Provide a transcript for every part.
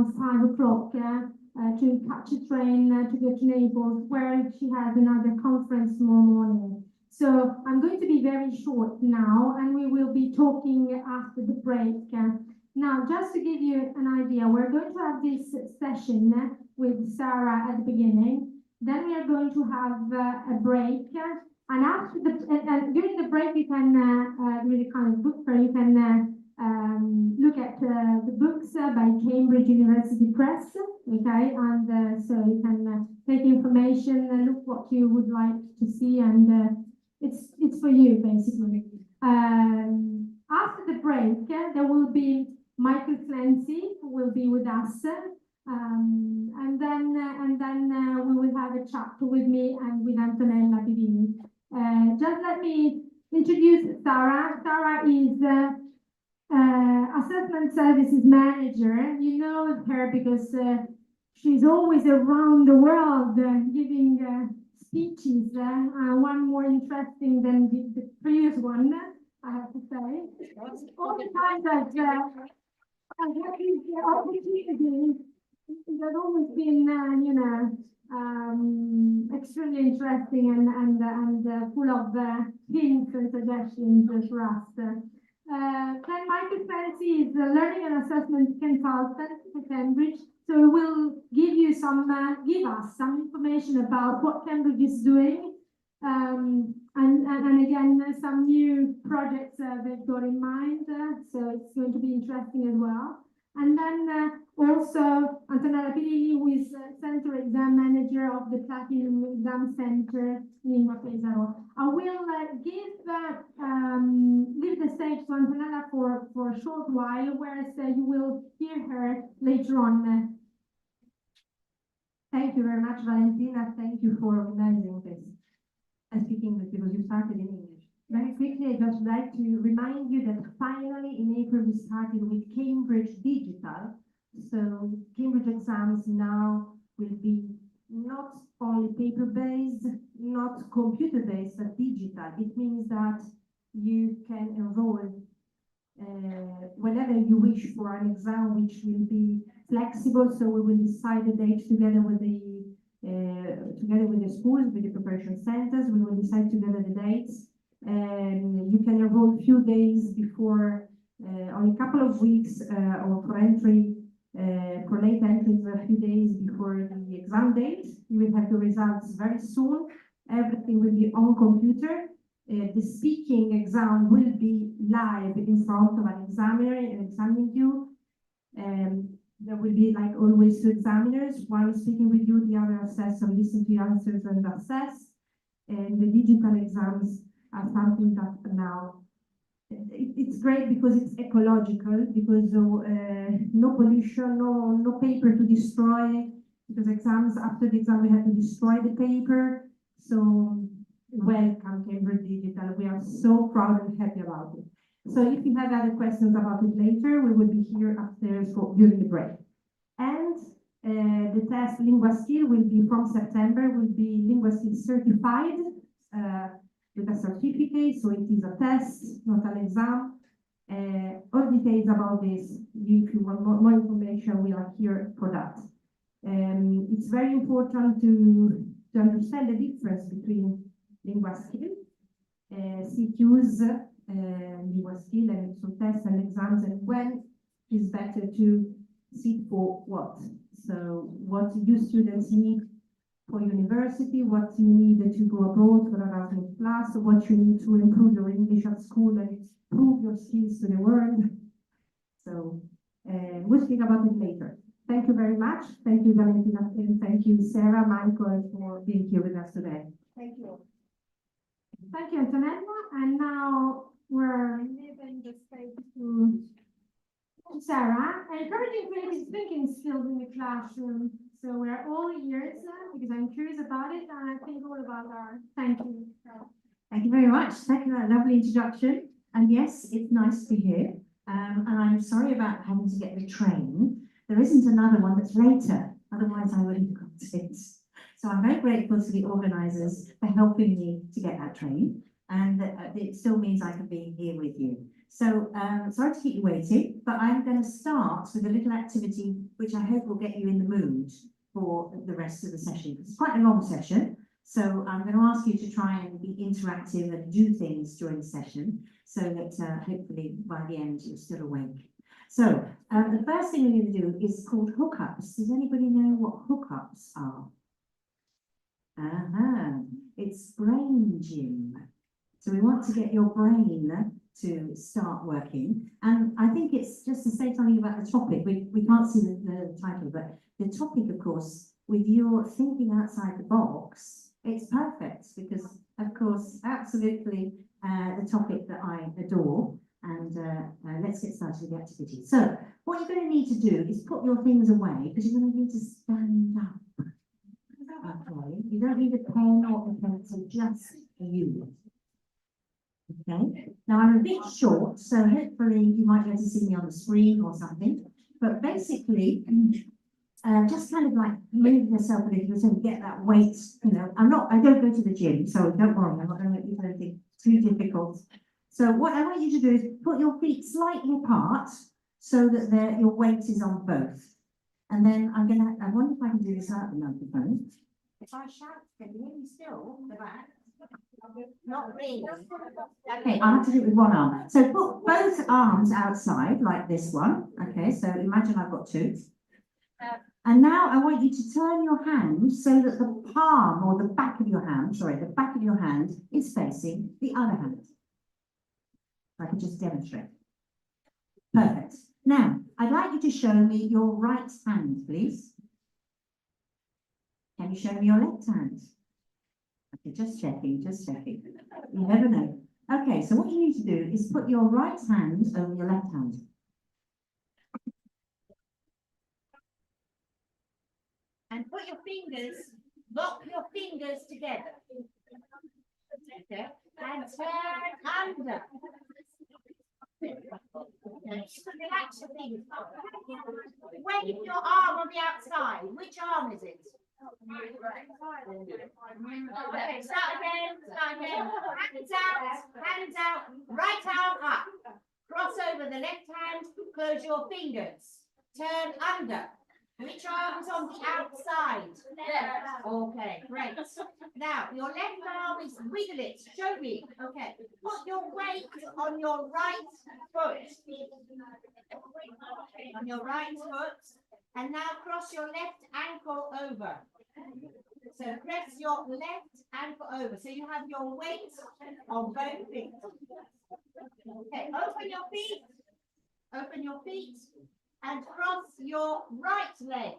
around 5 o'clock to catch a train to go to Naples, where she has another conference tomorrow morning. So I'm going to be very short now, and we will be talking after the break. Now, just to give you an idea, we're going to have this session with Sarah at the beginning. Then we are going to have a break, and after during the break, you can during the kind of book fair, you can look at the books by Cambridge University Press, okay, and so you can take information and look what you would like to see, and it's for you basically. After the break, there will be Michael Clancy who will be with us, and then we will have a chat with me and with Antonella Pivini. Just let me introduce Sarah. Sarah is Assessment Services Manager. You know her because she's always around the world giving speeches, one more interesting than the previous one, I have to say. All the time that I've had these opportunities, it has always been, extremely interesting and full of hints and suggestions for us. Then Michael Clancy is a learning and assessment consultant for Cambridge, so he will give you give us some information about what Cambridge is doing, and again some new projects they've got in mind. So it's going to be interesting as well. And then also Antonella Pivini, who is Center Exam Manager of the Platinum Exam Center Lingua Pesaro. I will leave the stage to Antonella for a short while, whereas you will hear her later on. Thank you very much, Valentina. Thank you for organizing this. I'm speaking English because you started in English. Very quickly, I just like to remind you that finally in April we started with Cambridge Digital. So Cambridge exams now will be not only paper-based, not computer-based, but digital. It means that you can enroll whenever you wish for an exam, which will be flexible. So we will decide the date together with the schools, with the preparation centers. We will decide together the dates. You can enroll a few days before, on a couple of weeks, or for entry, for late entries, a few days before the exam date. You will have the results very soon. Everything will be on computer. The speaking exam will be live in front of an examiner and examining you. There will be, like always, two examiners, one speaking with you, the other assessor, listen to your answers and assess. And the digital exams are something that now it's great because it's ecological, because no pollution, no paper to destroy, because exams, after the exam we have to destroy the paper. So welcome Cambridge Digital. We are so proud and happy about it. So if you have other questions about it later, we will be here upstairs during the break. And the test Lingua Skill will be from September, will be Lingua Skill certified with a certificate. So it is a test, not an exam. All details about this, if you want more information, we are here for that. It's very important to understand the difference between Lingua Skill, CQs, Lingua Skill, and some tests and exams, and when is better to sit for what. So what you students need for university, what you need to go abroad for Erasmus Plus, what you need to improve your English at school and improve your skills to the world. So we'll speak about it later. Thank you very much. Thank you, Valentina, and thank you, Sarah, Michael, for being here with us today. Thank you. Thank you, Antonella. And now we're leaving the space to Sarah, encouraging creative thinking skills in the classroom. So we're all ears because I'm curious about it, and I think all about our. Thank you. Thank you very much. Thank you for that lovely introduction. And yes, it's nice to hear. And I'm sorry about having to get the train. There isn't another one that's later, otherwise I wouldn't have got it. So I'm very grateful to the organisers for helping me to get that train. And it still means I can be here with you. So, sorry to keep you waiting, but I'm going to start with a little activity which I hope will get you in the mood for the rest of the session. It's quite a long session, so I'm going to ask you to try and be interactive and do things during the session so that hopefully by the end you're still awake. So, the first thing we're going to do is called hookups. Does anybody know what hookups are? It's brain gym. So we want to get your brain to start working. And I think it's just to say something about the topic. We can't see the title, but the topic, of course, with your thinking outside the box, it's perfect because, of course, absolutely the topic that I adore. And let's get started with the activity. So what you're going to need to do is put your things away because you're going to need to stand up. Okay, you don't need a pen or a pencil, just you. Okay, now I'm a bit short, so hopefully you might be able to see me on the screen or something. But basically, just kind of like move yourself a little so you get that weight. You know, I don't go to the gym, so don't worry, I'm not going to make you do anything too difficult. So what I want you to do is put your feet slightly apart so that your weight is on both. And then I wonder if I can do this out the microphone. If I shout, can you hear me still? Not really. Okay, I have to do it with one arm. So put both arms outside like this one. Okay, so imagine I've got two. And now I want you to turn your hand so that the palm or the back of your hand, the back of your hand is facing the other hand. I can just demonstrate. Perfect. Now, I'd like you to show me your right hand, please. Can you show me your left hand? Okay, just checking, just checking. You never know. Okay, so what you need to do is put your right hand over your left hand. And put your fingers, lock your fingers together. Okay, and turn under. Relax your fingers. Wave your arm on the outside. Which arm is it? Okay, start again. Hands out, right arm up. Cross over the left hand, close your fingers. Turn under. Which arm is on the outside? Left. Okay, great. Now, your left arm is wiggle it. Show me. Okay. Put your weight on your right foot. On your right foot. And now cross your left ankle over. So press your left ankle over. So you have your weight on both feet. Okay, open your feet. Open your feet. And cross your right leg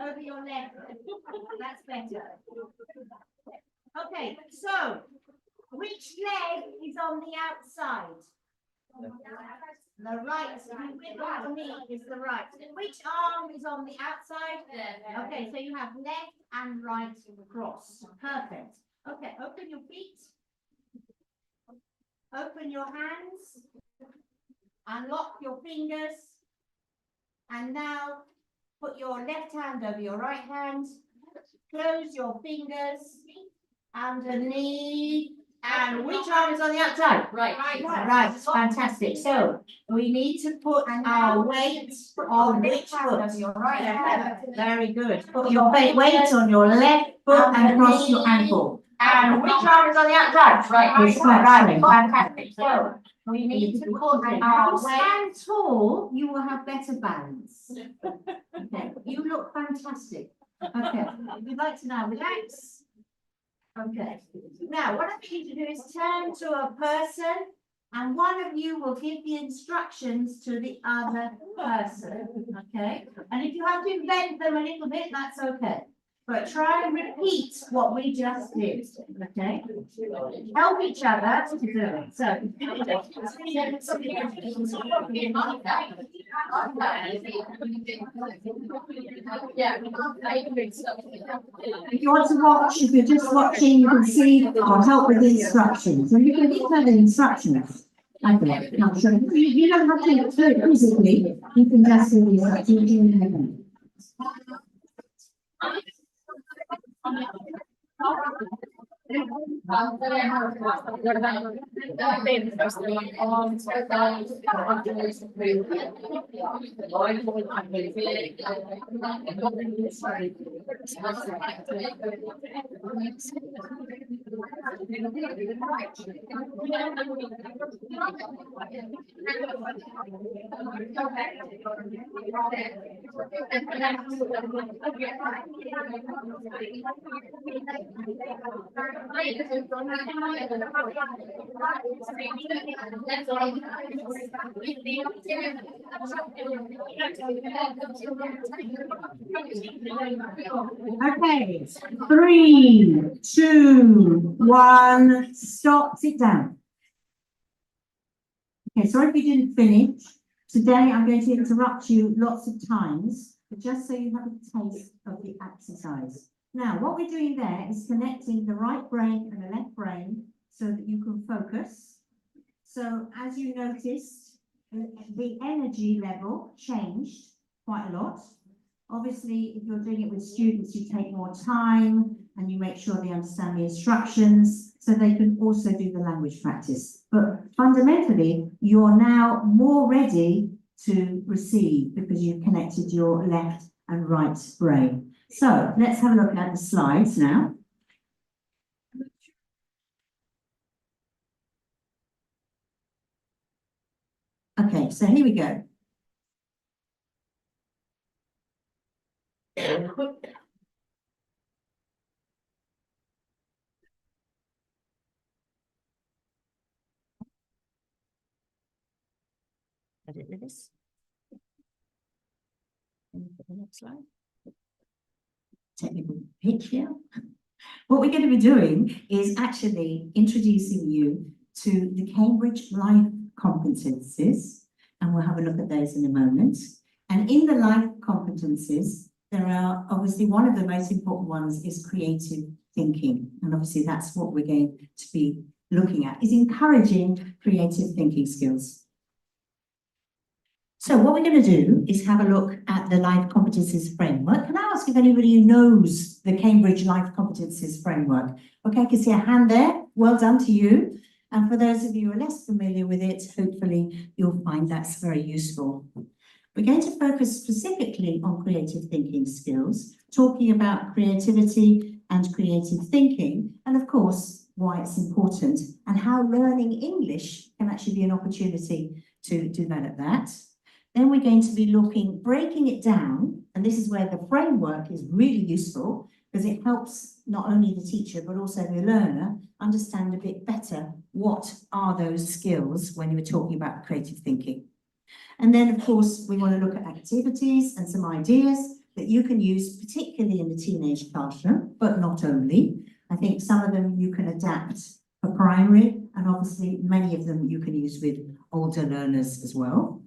over your left. That's better. Okay, so which leg is on the outside? The right. For me is the right. Which arm is on the outside? Okay, so you have left and right cross. Perfect. Okay, open your feet. Open your hands. Unlock your fingers. And now put your left hand over your right hand. Close your fingers underneath. And which arm is on the outside? Right. Right. Fantastic. So we need to put our weight on which foot? Right. Very good. Put your weight on your left foot and cross your ankle. And which arm is on the outside? Right. Right. Fantastic. So we need to put our weight. Stand tall, you will have better balance. Okay. You look fantastic. Okay. We'd like to now relax. Okay. Now, what I need you to do is turn to a person, and one of you will give the instructions to the other person. Okay. And if you have to invent them a little bit, that's okay. But try and repeat what we just did. Okay. Help each other to do it. So, if you want to watch, if you're just watching, you can see or help with the instructions. And you can give her the instructions. Okay, I'm sure. You don't have to do it physically. You can just do the instructions. Okay, 3, 2, 1, stop, sit down. Okay, sorry if you didn't finish. Today I'm going to interrupt you lots of times, but just so you have a taste of the exercise. Now, what we're doing there is connecting the right brain and the left brain so that you can focus. So as you noticed, the energy level changed quite a lot. Obviously, if you're doing it with students, you take more time and you make sure they understand the instructions so they can also do the language practice. But fundamentally, you're now more ready to receive because you've connected your left and right brain. So let's have a look at the slides now. Okay, so here we go. Edit this. And put the next slide. Technical pitch here. What we're going to be doing is actually introducing you to the Cambridge Life Competencies, and we'll have a look at those in a moment. And in the life competencies, there are obviously one of the most important ones is creative thinking. And obviously that's what we're going to be looking at, is encouraging creative thinking skills. So what we're going to do is have a look at the Life Competencies Framework. Can I ask if anybody knows the Cambridge Life Competencies Framework? Okay, I can see a hand there. Well done to you. And for those of you who are less familiar with it, hopefully you'll find that's very useful. We're going to focus specifically on creative thinking skills, talking about creativity and creative thinking, and of course, why it's important and how learning English can actually be an opportunity to develop that. Then we're going to be breaking it down, and this is where the framework is really useful because it helps not only the teacher but also the learner understand a bit better what are those skills when we're talking about creative thinking. And then, of course, we want to look at activities and some ideas that you can use, particularly in the teenage classroom, but not only. I think some of them you can adapt for primary, and obviously many of them you can use with older learners as well.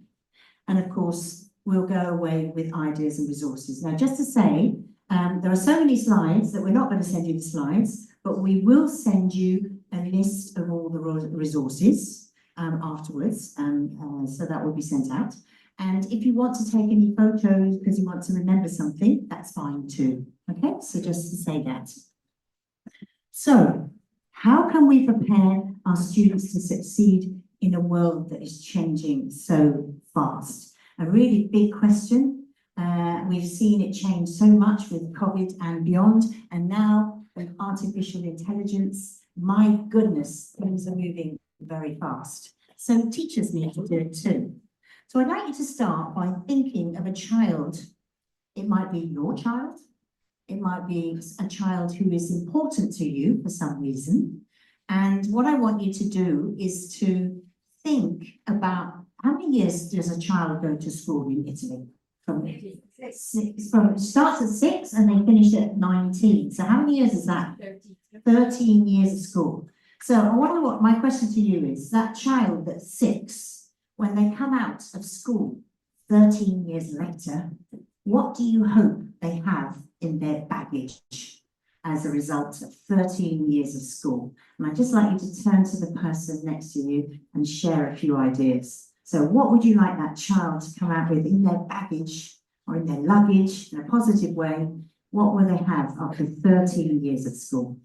And of course, we'll go away with ideas and resources. Now, just to say, there are so many slides that we're not going to send you the slides, but we will send you a list of all the resources afterwards, so that will be sent out. And if you want to take any photos because you want to remember something, that's fine too. Okay, so just to say that. So, how can we prepare our students to succeed in a world that is changing so fast? A really big question. We've seen it change so much with COVID and beyond, and now with artificial intelligence, my goodness, things are moving very fast. So teachers need to do it too. So I'd like you to start by thinking of a child. It might be your child. It might be a child who is important to you for some reason. And what I want you to do is to think about how many years does a child go to school in Italy? It starts at 6 and they finish at 19. So how many years is that? 13 years of school. So I wonder what my question to you is, that child that's 6, when they come out of school 13 years later, what do you hope they have in their baggage as a result of 13 years of school? And I'd just like you to turn to the person next to you and share a few ideas. So what would you like that child to come out with in their baggage or in their luggage in a positive way? What will they have after 13 years of school?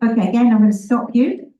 Okay, again, I'm going to stop you.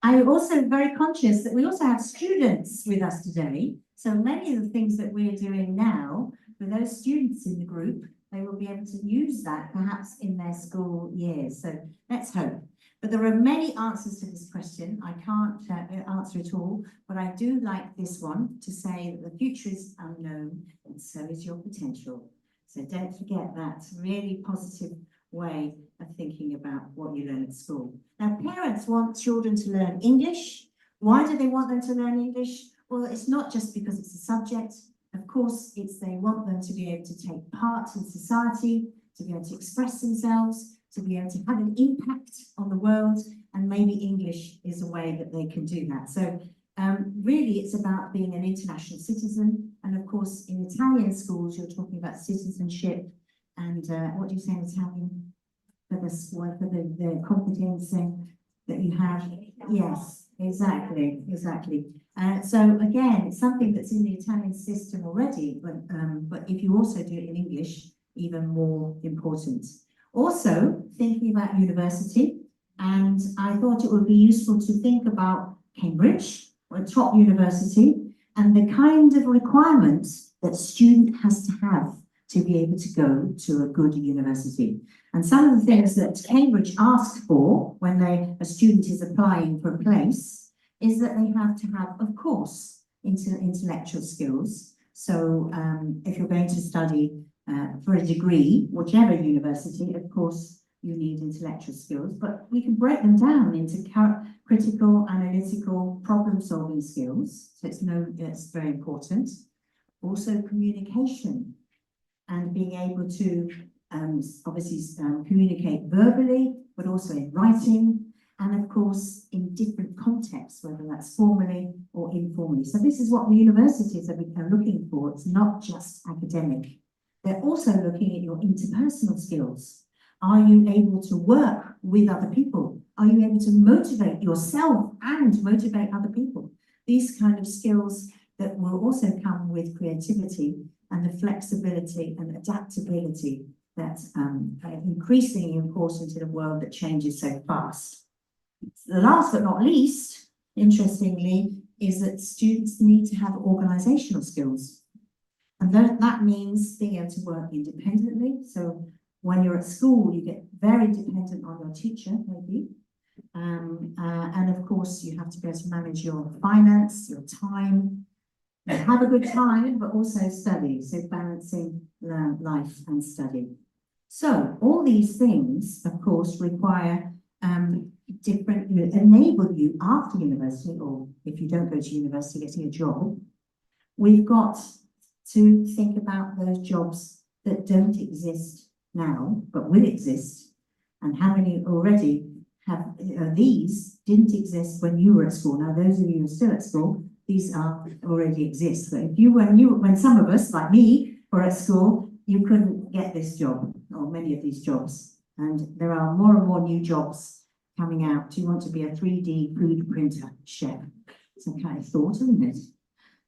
I'm also very conscious that we also have students with us today. So many of the things that we're doing now, for those students in the group, they will be able to use that perhaps in their school years. So let's hope. But there are many answers to this question. I can't answer it all, but I do like this one to say that the future is unknown and so is your potential. So don't forget that really positive way of thinking about what you learn at school. Now, parents want children to learn English. Why do they want them to learn English? Well, it's not just because it's a subject. Of course, it's they want them to be able to take part in society, to be able to express themselves, to be able to have an impact on the world, and maybe English is a way that they can do that. So really, it's about being an international citizen. And of course, in Italian schools, you're talking about citizenship and what do you say in Italian? For the competence that you have. Yes, exactly. So again, it's something that's in the Italian system already, but if you also do it in English, even more important. Also, thinking about university, and I thought it would be useful to think about Cambridge, or a top university, and the kind of requirements that a student has to have to be able to go to a good university. And some of the things that Cambridge asked for when a student is applying for a place is that they have to have, of course, intellectual skills. So if you're going to study for a degree, whichever university, of course, you need intellectual skills, but we can break them down into critical, analytical, problem-solving skills. So it's very important. Also communication and being able to obviously communicate verbally, but also in writing, and of course in different contexts, whether that's formally or informally. So this is what the universities are looking for. It's not just academic. They're also looking at your interpersonal skills. Are you able to work with other people? Are you able to motivate yourself and motivate other people? These kind of skills that will also come with creativity and the flexibility and adaptability that's increasingly important in a world that changes so fast. Last but not least, interestingly, is that students need to have organisational skills. And that means being able to work independently. So when you're at school, you get very dependent on your teacher, maybe. And of course, you have to be able to manage your finance, your time, have a good time, but also study. So balancing life and study. So all these things, of course, require enable you after university, or if you don't go to university, getting a job. We've got to think about those jobs that don't exist now, but will exist, and how many already have these didn't exist when you were at school. Now, those of you who are still at school, these already exist. But if when some of us, like me, were at school, you couldn't get this job or many of these jobs. And there are more and more new jobs coming out. Do you want to be a 3D food printer chef? It's a kind of thought, isn't it?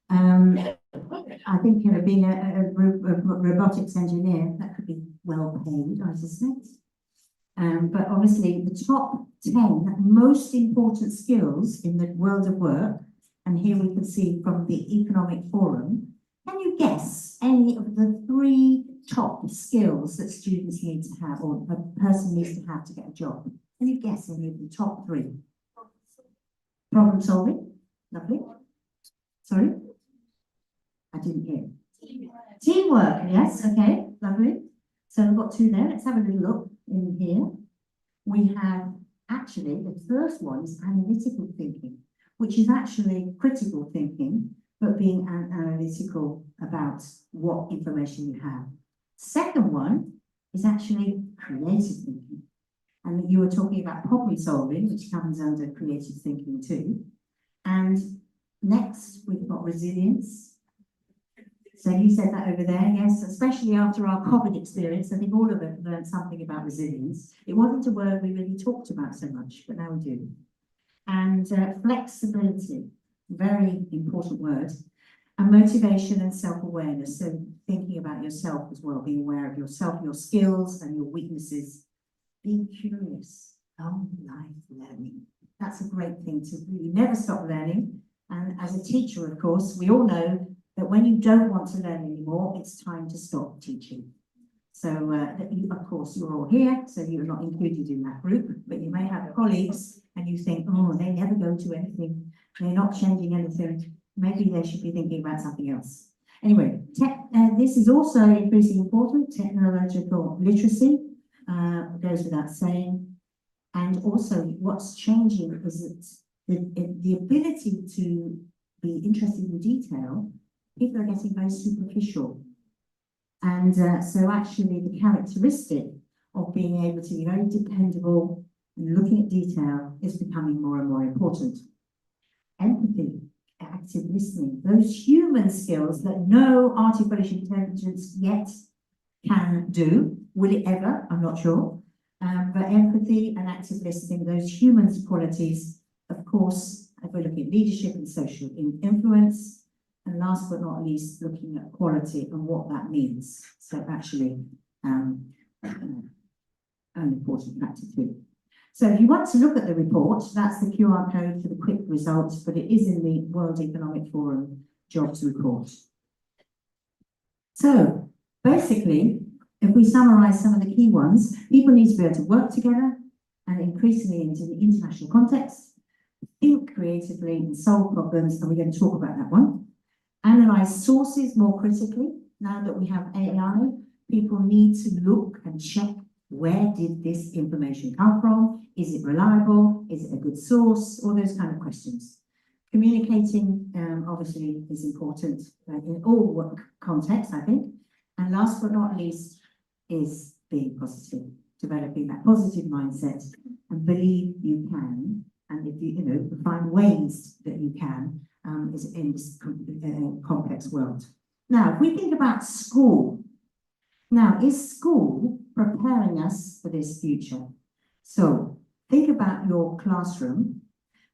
I think being a robotics engineer, that could be well paid, I suspect. But obviously the top 10 most important skills in the world of work, and here we can see from the Economic Forum, can you guess any of the 3 top skills that students need to have, or a person needs to have to get a job? Can you guess any of the top 3? Problem solving, lovely. Sorry? I didn't hear. Teamwork, yes, okay, lovely. So we've got two there. Let's have a little look in here. We have actually, the first one is analytical thinking, which is actually critical thinking, but being analytical about what information you have. Second one is actually creative thinking. And you were talking about problem solving, which comes under creative thinking too. And next, we've got resilience. So you said that over there, yes, especially after our COVID experience, I think all of us learned something about resilience. It wasn't a word we really talked about so much, but now we do. And flexibility, very important word. And motivation and self-awareness, so thinking about yourself as well, being aware of yourself, your skills and your weaknesses. Being curious, life learning. That's a great thing to really never stop learning. And as a teacher, of course, we all know that when you don't want to learn anymore, it's time to stop teaching. So, of course, you're all here, so you're not included in that group, but you may have colleagues and you think, oh, they never go to anything, they're not changing anything. Maybe they should be thinking about something else. Anyway, this is also increasingly important, technological literacy, goes without saying. And also what's changing is that the ability to be interested in detail, people are getting very superficial. And so actually the characteristic of being able to be very dependable and looking at detail is becoming more and more important. Empathy, active listening, those human skills that no artificial intelligence yet can do. Will it ever? I'm not sure. But empathy and active listening, those human qualities, of course, if we're looking at leadership and social influence, and last but not least, looking at quality and what that means. So actually, an important factor too. So if you want to look at the report, that's the QR code for the quick results, but it is in the World Economic Forum jobs report. So basically, if we summarize some of the key ones, people need to be able to work together and increasingly into the international context, think creatively and solve problems, and we're going to talk about that one. Analyze sources more critically. Now that we have AI, people need to look and check, where did this information come from? Is it reliable? Is it a good source? All those kind of questions. Communicating, obviously, is important in all work contexts, I think. And last but not least is being positive, developing that positive mindset and believe you can. And if you find ways that you can, is in this complex world. Now, if we think about school, now, is school preparing us for this future? So think about your classroom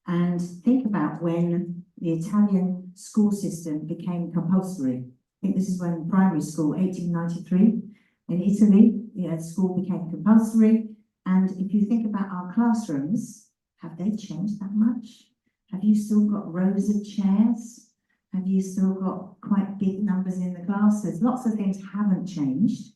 and think about when the Italian school system became compulsory. I think this is when primary school, 1893, in Italy, school became compulsory. And if you think about our classrooms, have they changed that much? Have you still got rows of chairs? Have you still got quite big numbers in the classes? Lots of things haven't changed.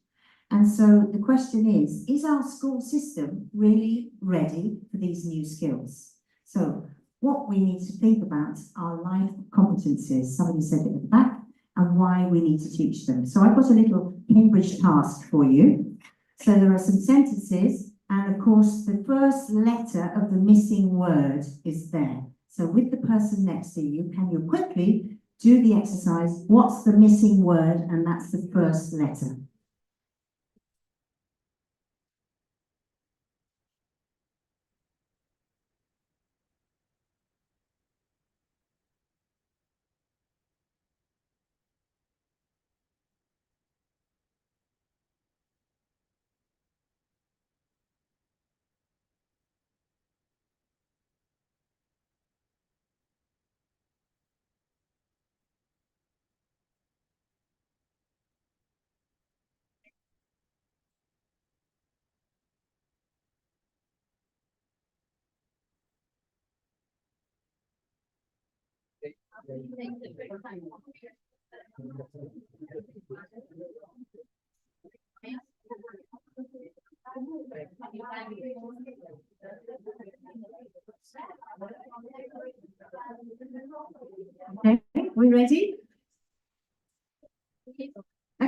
And so the question is our school system really ready for these new skills? So what we need to think about are life competencies. Somebody said it at the back, and why we need to teach them. So I've got a little Cambridge task for you. So there are some sentences, and of course the first letter of the missing word is there. So with the person next to you, can you quickly do the exercise? What's the missing word? And that's the first letter. Okay, we ready?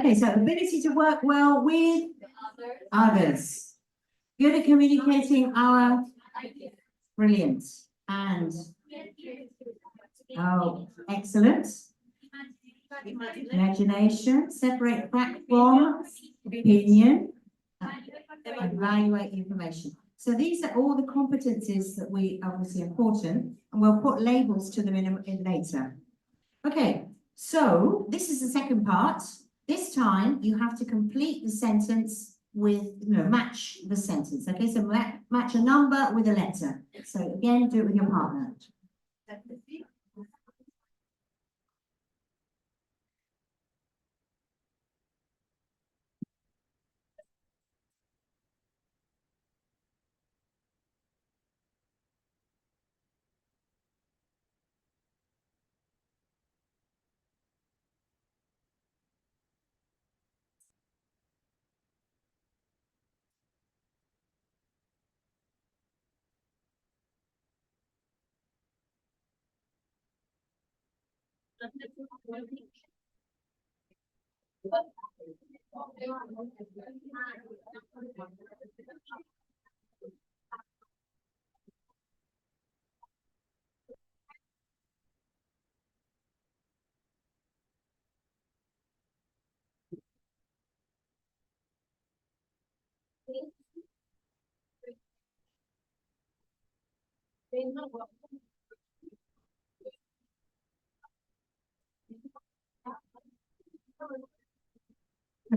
Okay, so ability to work well with others. Good at communicating our brilliant and oh, excellent. Imagination, separate fact from opinion, evaluate information. So these are all the competencies that we obviously important, and we'll put labels to them in later. Okay, so this is the second part. This time you have to complete the sentence with, match the sentence. Okay, so match a number with a letter. So again, do it with your partner.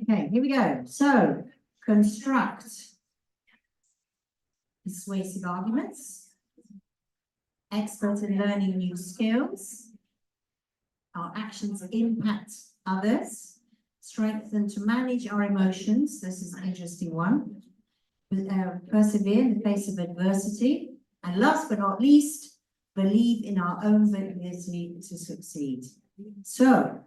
Okay, here we go. So, construct persuasive arguments, expert in learning new skills, our actions impact others, strengthen to manage our emotions. This is an interesting one. Persevere in the face of adversity, and last but not least, believe in our own ability to succeed. So,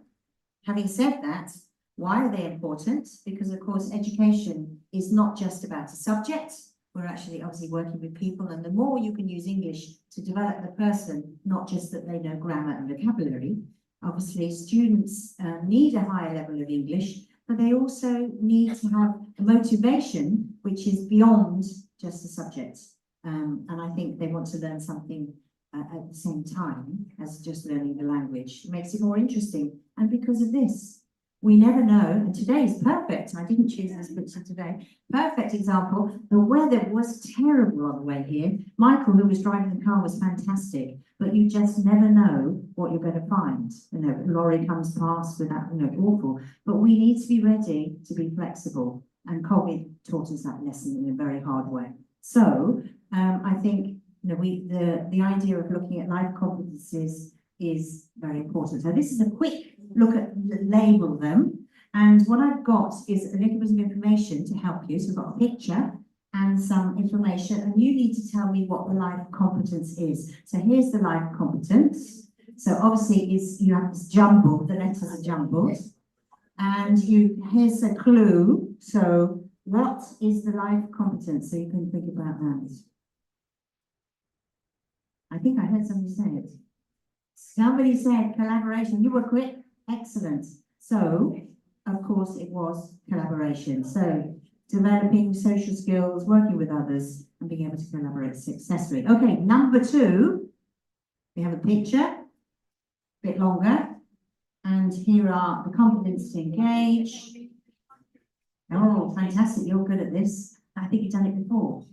having said that, why are they important? Because, of course, education is not just about a subject. We're actually obviously working with people, and the more you can use English to develop the person, not just that they know grammar and vocabulary. Obviously, students need a higher level of English, but they also need to have a motivation which is beyond just the subject. And I think they want to learn something at the same time as just learning the language. It makes it more interesting. And because of this, we never know, and today is perfect. I didn't choose this picture today. Perfect example. The weather was terrible on the way here. Michael, who was driving the car, was fantastic, but you just never know what you're going to find. A lorry comes past without, awful. But we need to be ready to be flexible, and COVID taught us that lesson in a very hard way. So I think the idea of looking at life competencies is very important. So this is a quick look at label them, and what I've got is a little bit of information to help you. So I've got a picture and some information, and you need to tell me what the life competence is. So here's the life competence. So obviously you have this jumbled, the letters are jumbled, and here's a clue. So what is the life competence? So you can think about that. I think I heard somebody say it. Somebody said collaboration. You were quick. Excellent. So, of course, it was collaboration. So, developing social skills, working with others, and being able to collaborate successfully. Okay, number 2, we have a picture, a bit longer, and here are the competence to engage. Oh, fantastic, you're good at this. I think you've done it before.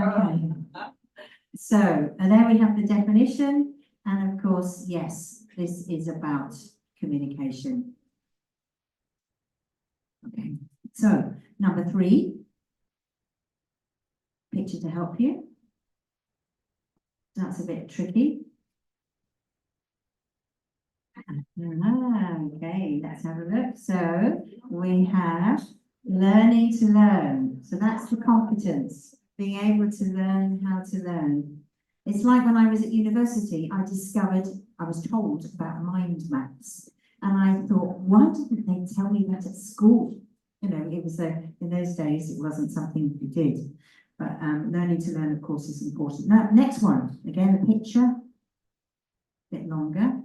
Okay. So, and there we have the definition, and of course, yes, this is about communication. Okay, so number 3, picture to help you. That's a bit tricky. Okay, let's have a look. So we have learning to learn. So that's the competence, being able to learn how to learn. It's like when I was at university, I was told about mind maps. And I thought, why didn't they tell me that at school? It was in those days, it wasn't something you did. But learning to learn, of course, is important. Now, next one. Again, the picture, a bit longer.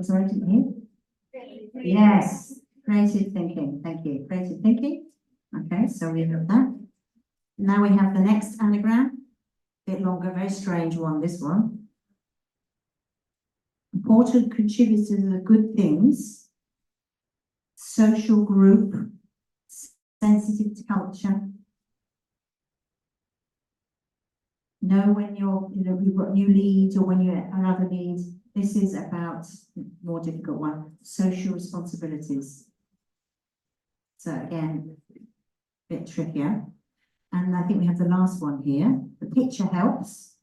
Sorry, I didn't hear. Yes, creative thinking. Thank you. Creative thinking. Okay, so we have that. Now we have the next anagram. Bit longer, very strange one, this one. Important contributors to good things. Social group. Sensitive to culture. Know when you've got new leads or when you're another lead. This is about more difficult one, social responsibilities. So again, a bit trickier. And I think we have the last one here. The picture helps.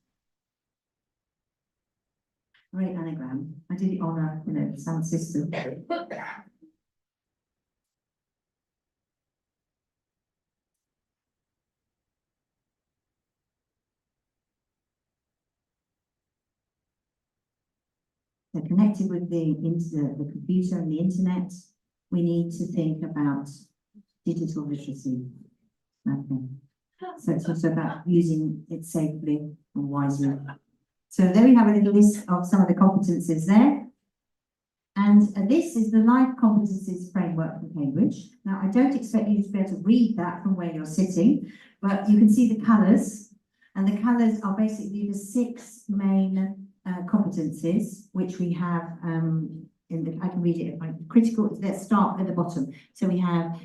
Great anagram. I did it on a sound system. They're connected with the computer and the internet. We need to think about digital literacy. Okay. So it's also about using it safely and wisely. So there we have a little list of some of the competencies there. And this is the Life Competencies Framework from Cambridge. Now, I don't expect you to be able to read that from where you're sitting, but you can see the colours. And the colours are basically the 6 main competencies, which we have I can read it if I'm critical. Let's start at the bottom. So we have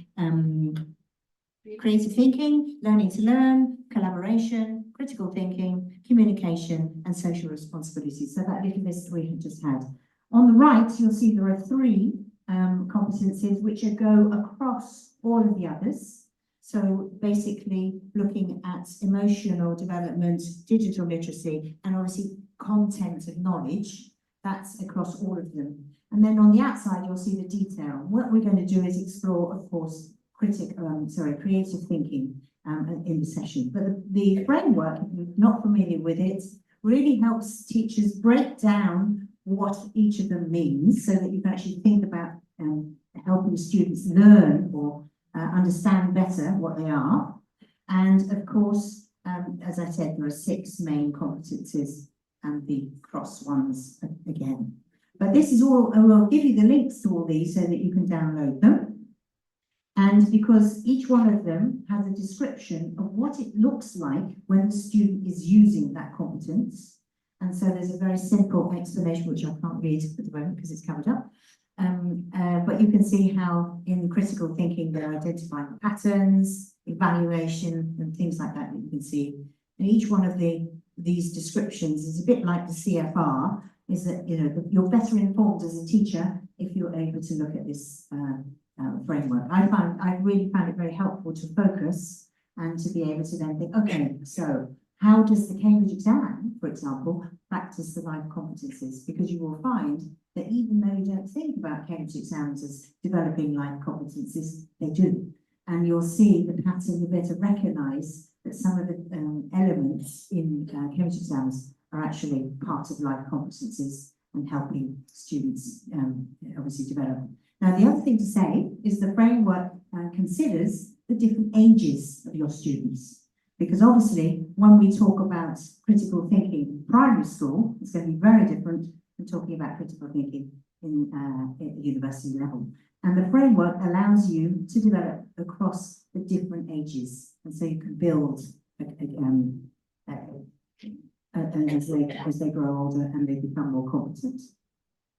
creative thinking, learning to learn, collaboration, critical thinking, communication, and social responsibility. So that little list we have just had. On the right, you'll see there are 3 competencies which go across all of the others. So basically looking at emotional development, digital literacy, and obviously content of knowledge. That's across all of them. And then on the outside, you'll see the detail. What we're going to do is explore, of course, creative thinking in the session. But the framework, if you're not familiar with it, really helps teachers break down what each of them means so that you can actually think about helping students learn or understand better what they are. And of course, as I said, there are 6 main competencies and the cross ones again. But this is all, I will give you the links to all these so that you can download them. And because each one of them has a description of what it looks like when the student is using that competence. And so there's a very simple explanation, which I can't read at the moment because it's covered up. But you can see how in critical thinking they're identifying patterns, evaluation, and things like that you can see. And each one of these descriptions is a bit like the CFR, is that you're better informed as a teacher if you're able to look at this framework. I really found it very helpful to focus and to be able to then think, okay, so how does the Cambridge exam, for example, practice the life competencies? Because you will find that even though you don't think about Cambridge exams as developing life competencies, they do. And you'll see the pattern, you'll be able to recognise that some of the elements in Cambridge exams are actually part of life competencies and helping students obviously develop. Now, the other thing to say is the framework considers the different ages of your students. Because obviously, when we talk about critical thinking in primary school, it's going to be very different from talking about critical thinking in at the university level. And the framework allows you to develop across the different ages. And so you can build as they grow older and they become more competent.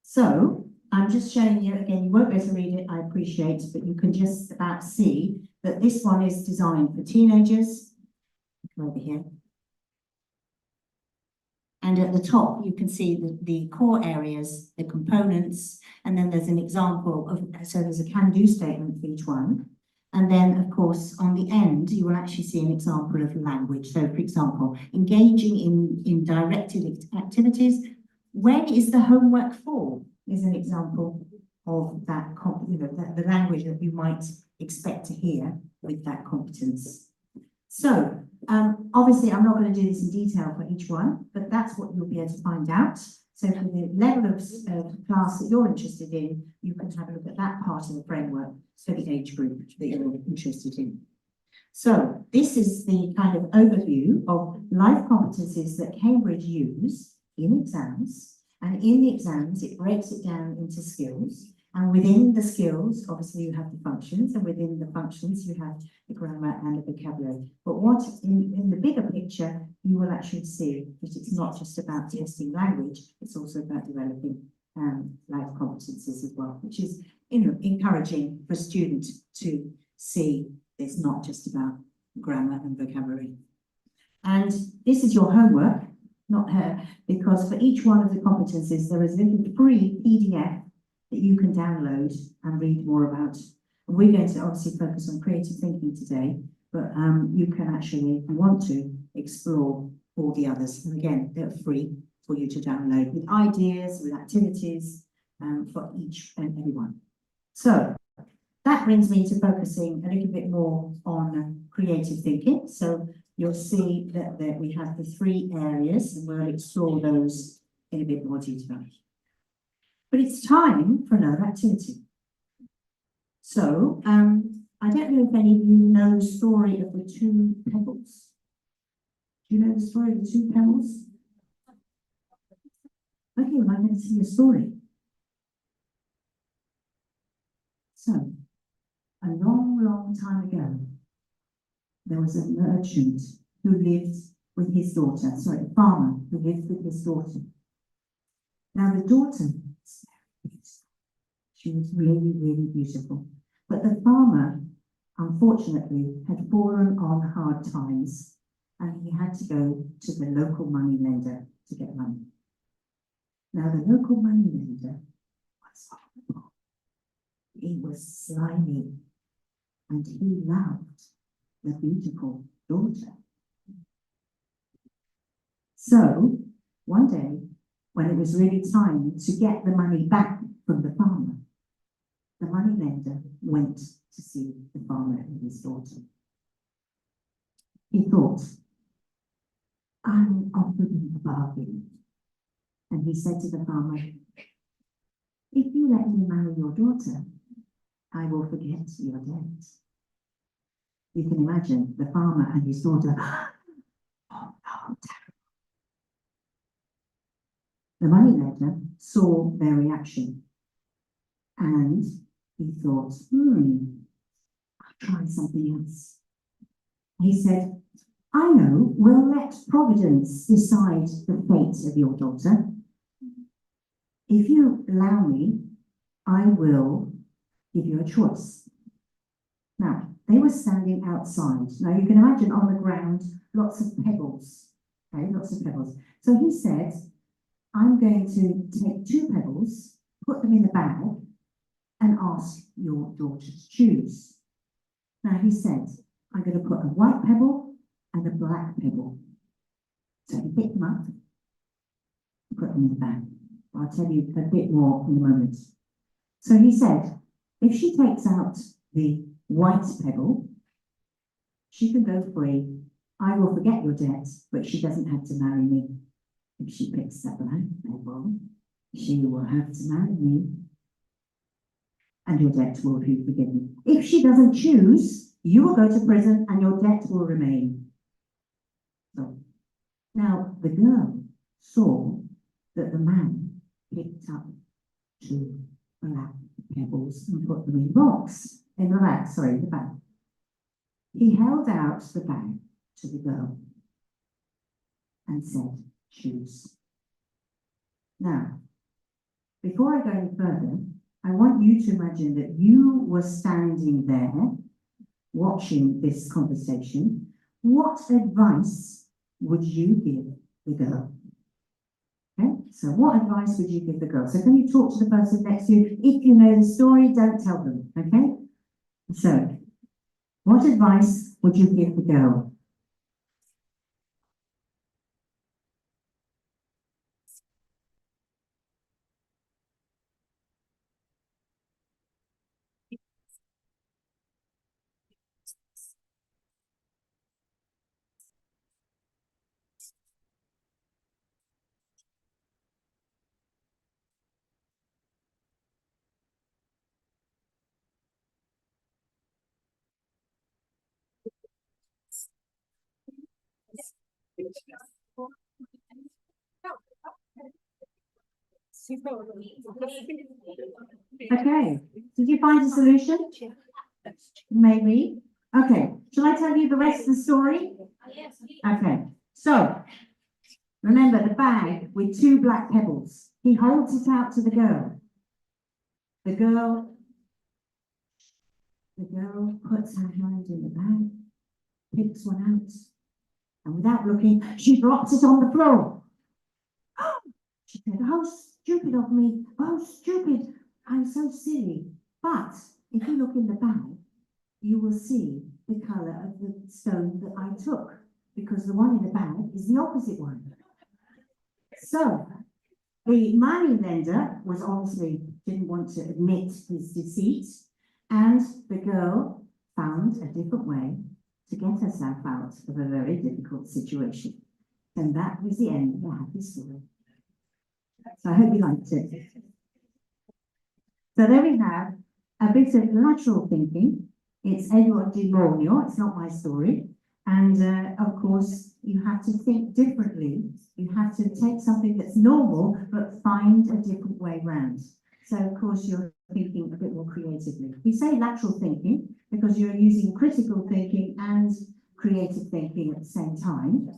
So I'm just showing you, again, you won't be able to read it, I appreciate, but you can just about see that this one is designed for teenagers. Come over here. And at the top, you can see the core areas, the components, and then there's an example of, so there's a can-do statement for each one. And then, of course, on the end, you will actually see an example of language. So, for example, engaging in directed activities. When is the homework for? Is an example of that, the language that you might expect to hear with that competence. So, obviously, I'm not going to do this in detail for each one, but that's what you'll be able to find out. So for the level of class that you're interested in, you can have a look at that part of the framework for the age group that you're interested in. So this is the kind of overview of life competencies that Cambridge use in exams And in the exams, it breaks it down into skills. And within the skills, obviously you have the functions, and within the functions, you have the grammar and the vocabulary. But what in the bigger picture, you will actually see that it's not just about testing language, it's also about developing life competencies as well, which is encouraging for a student to see it's not just about grammar and vocabulary. And this is your homework, not her, because for each one of the competencies, there is a little free PDF that you can download and read more about. And we're going to obviously focus on creative thinking today, but you can actually, if you want to, explore all the others. And again, they're free for you to download with ideas, with activities for each and everyone. So that brings me to focusing a little bit more on creative thinking. So you'll see that we have the three areas, and we'll explore those in a bit more detail. But it's time for another activity. So, I don't know if any of you know the story of the two pebbles. Do you know the story of the two pebbles? Okay, well, I'm going to tell you a story. So, a long, long time ago, there was a merchant who lived with his daughter, sorry, a farmer who lived with his daughter. Now, the daughter was very beautiful. She was really, really beautiful. But the farmer, unfortunately, had fallen on hard times, and he had to go to the local money lender to get money. Now, the local money lender was horrible. He was slimy, and he loved the beautiful daughter. So, one day, when it was really time to get the money back from the farmer, the money lender went to see the farmer and his daughter. He thought, I'm offering a bargain. And he said to the farmer, if you let me marry your daughter, I will forget your debt. You can imagine the farmer and his daughter, oh, no, the money lender saw their reaction, and he thought, I'll try something else. He said, I know, we'll let Providence decide the fate of your daughter. If you allow me, I will give you a choice. Now, they were standing outside. Now, you can imagine on the ground, lots of pebbles. Okay, lots of pebbles. So he said, I'm going to take two pebbles, put them in a bag, and ask your daughter to choose. Now, he said, I'm going to put a white pebble and a black pebble. So he picked them up, put them in the bag. I'll tell you a bit more in a moment. So he said, if she takes out the white pebble, she can go free. I will forget your debt, but she doesn't have to marry me. If she picks that black pebble, she will have to marry me, and your debt will be forgiven. If she doesn't choose, you will go to prison and your debt will remain. So, now the girl saw that the man picked up two black pebbles and put them in the bag. He held out the bag to the girl and said, choose. Now, before I go any further, I want you to imagine that you were standing there watching this conversation. What advice would you give the girl? Okay, so what advice would you give the girl? So can you talk to the person next to you? If you know the story, don't tell them, okay? So, what advice would you give the girl? Okay, did you find a solution? Maybe. Okay, shall I tell you the rest of the story? Okay, so remember the bag with two black pebbles. He holds it out to the girl. The girl puts her hand in the bag, picks one out, and without looking, she drops it on the floor. She said, "How stupid of me! Oh, stupid! I'm so silly." But if you look in the bag, you will see the colour of the stone that I took, because the one in the bag is the opposite one. So the money lender was obviously didn't want to admit his deceit, and the girl found a different way to get herself out of a very difficult situation. And that was the end of the happy story. So I hope you liked it. So there we have a bit of lateral thinking. It's Edward de Mornio, it's not my story. And of course, you have to think differently. You have to take something that's normal, but find a different way round. So of course, you're thinking a bit more creatively. We say lateral thinking because you're using critical thinking and creative thinking at the same time.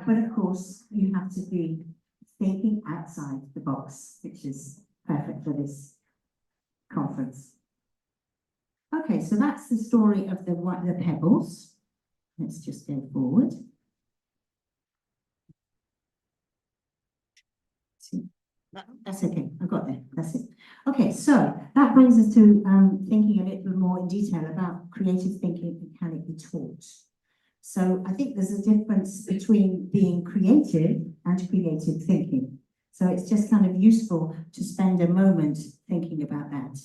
But of course, you have to be thinking outside the box, which is perfect for this conference. Okay, so that's the story of the pebbles. Let's just go forward. See, that's okay, I've got there, that's it. Okay, so that brings us to thinking a little more in detail about creative thinking and can it be taught. So I think there's a difference between being creative and creative thinking. So it's just kind of useful to spend a moment thinking about that,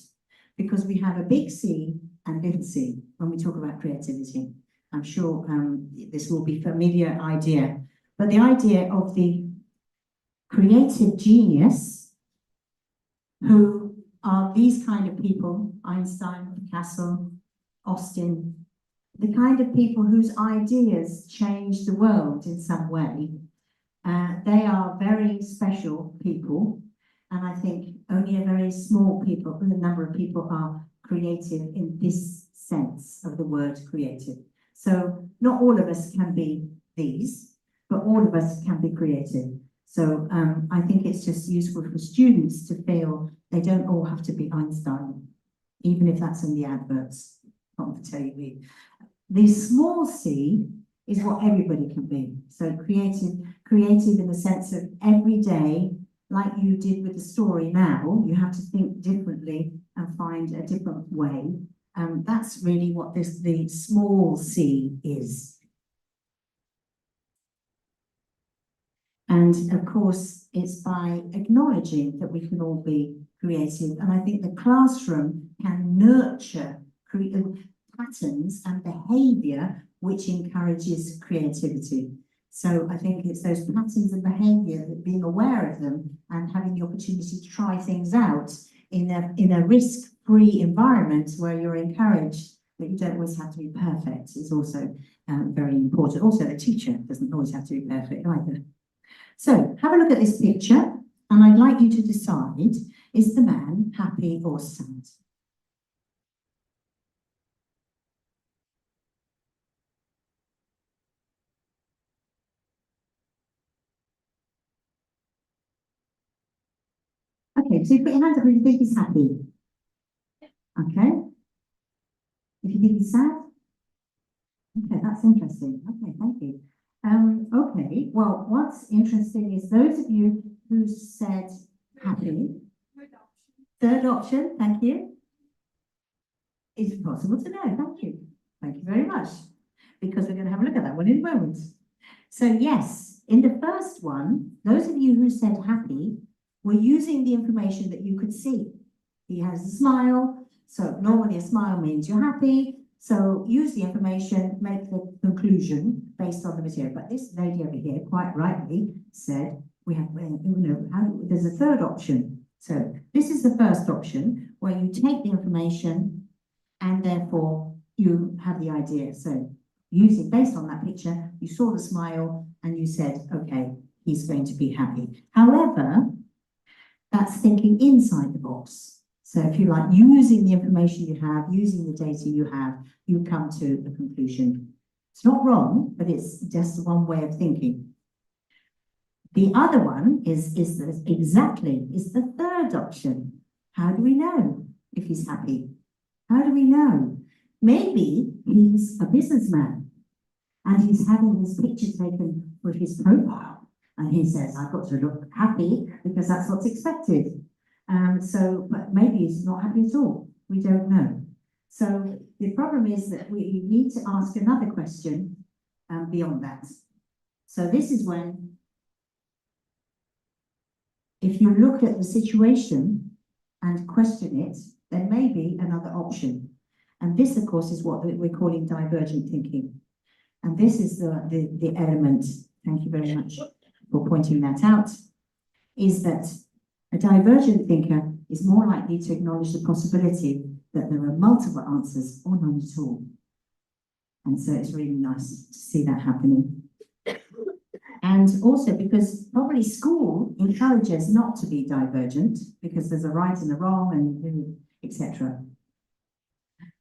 because we have a big C and little c when we talk about creativity. I'm sure this will be a familiar idea, but the idea of the creative genius, who are these kind of people, Einstein, Picasso, Austin, the kind of people whose ideas change the world in some way. They are very special people, and I think only a very small number of people are creative in this sense of the word creative. So not all of us can be these, but all of us can be creative. So I think it's just useful for students to feel they don't all have to be Einstein, even if that's in the adverts. I want to tell you, the small c is what everybody can be. So creative in the sense of every day, like you did with the story now, you have to think differently and find a different way. That's really what the small c is. And of course, it's by acknowledging that we can all be creative. And I think the classroom can nurture patterns and behaviour which encourages creativity. So I think it's those patterns of behaviour, being aware of them and having the opportunity to try things out in a risk-free environment where you're encouraged that you don't always have to be perfect is also very important. Also, the teacher doesn't always have to be perfect either. So have a look at this picture, and I'd like you to decide, is the man happy or sad? Okay, so you put your hand up if you think he's happy. Okay. If you think he's sad? Okay, that's interesting. Okay, thank you. Okay, well, what's interesting is those of you who said happy. Third option, thank you. Is it possible to know? Thank you. Thank you very much. Because we're going to have a look at that one in a moment. So yes, in the first one, those of you who said happy were using the information that you could see. He has a smile, so normally a smile means you're happy. So use the information, make the conclusion based on the material. But this lady over here quite rightly said, we have, there's a third option. So this is the first option where you take the information and therefore you have the idea. So using, based on that picture, you saw the smile and you said, okay, he's going to be happy. However, That's thinking inside the box. So if you like, using the information you have, using the data you have, you come to a conclusion. It's not wrong, but it's just one way of thinking. The other one is the third option. How do we know if he's happy? How do we know? Maybe he's a businessman and he's having his picture taken with his profile. And he says, I've got to look happy because that's what's expected. But maybe he's not happy at all. We don't know. So the problem is that we need to ask another question beyond that. So this is when, if you look at the situation and question it, there may be another option. And this, of course, is what we're calling divergent thinking. And this is the element, thank you very much for pointing that out, is that a divergent thinker is more likely to acknowledge the possibility that there are multiple answers or none at all. And so it's really nice to see that happening. And also because probably school encourages not to be divergent because there's a right and a wrong and etc.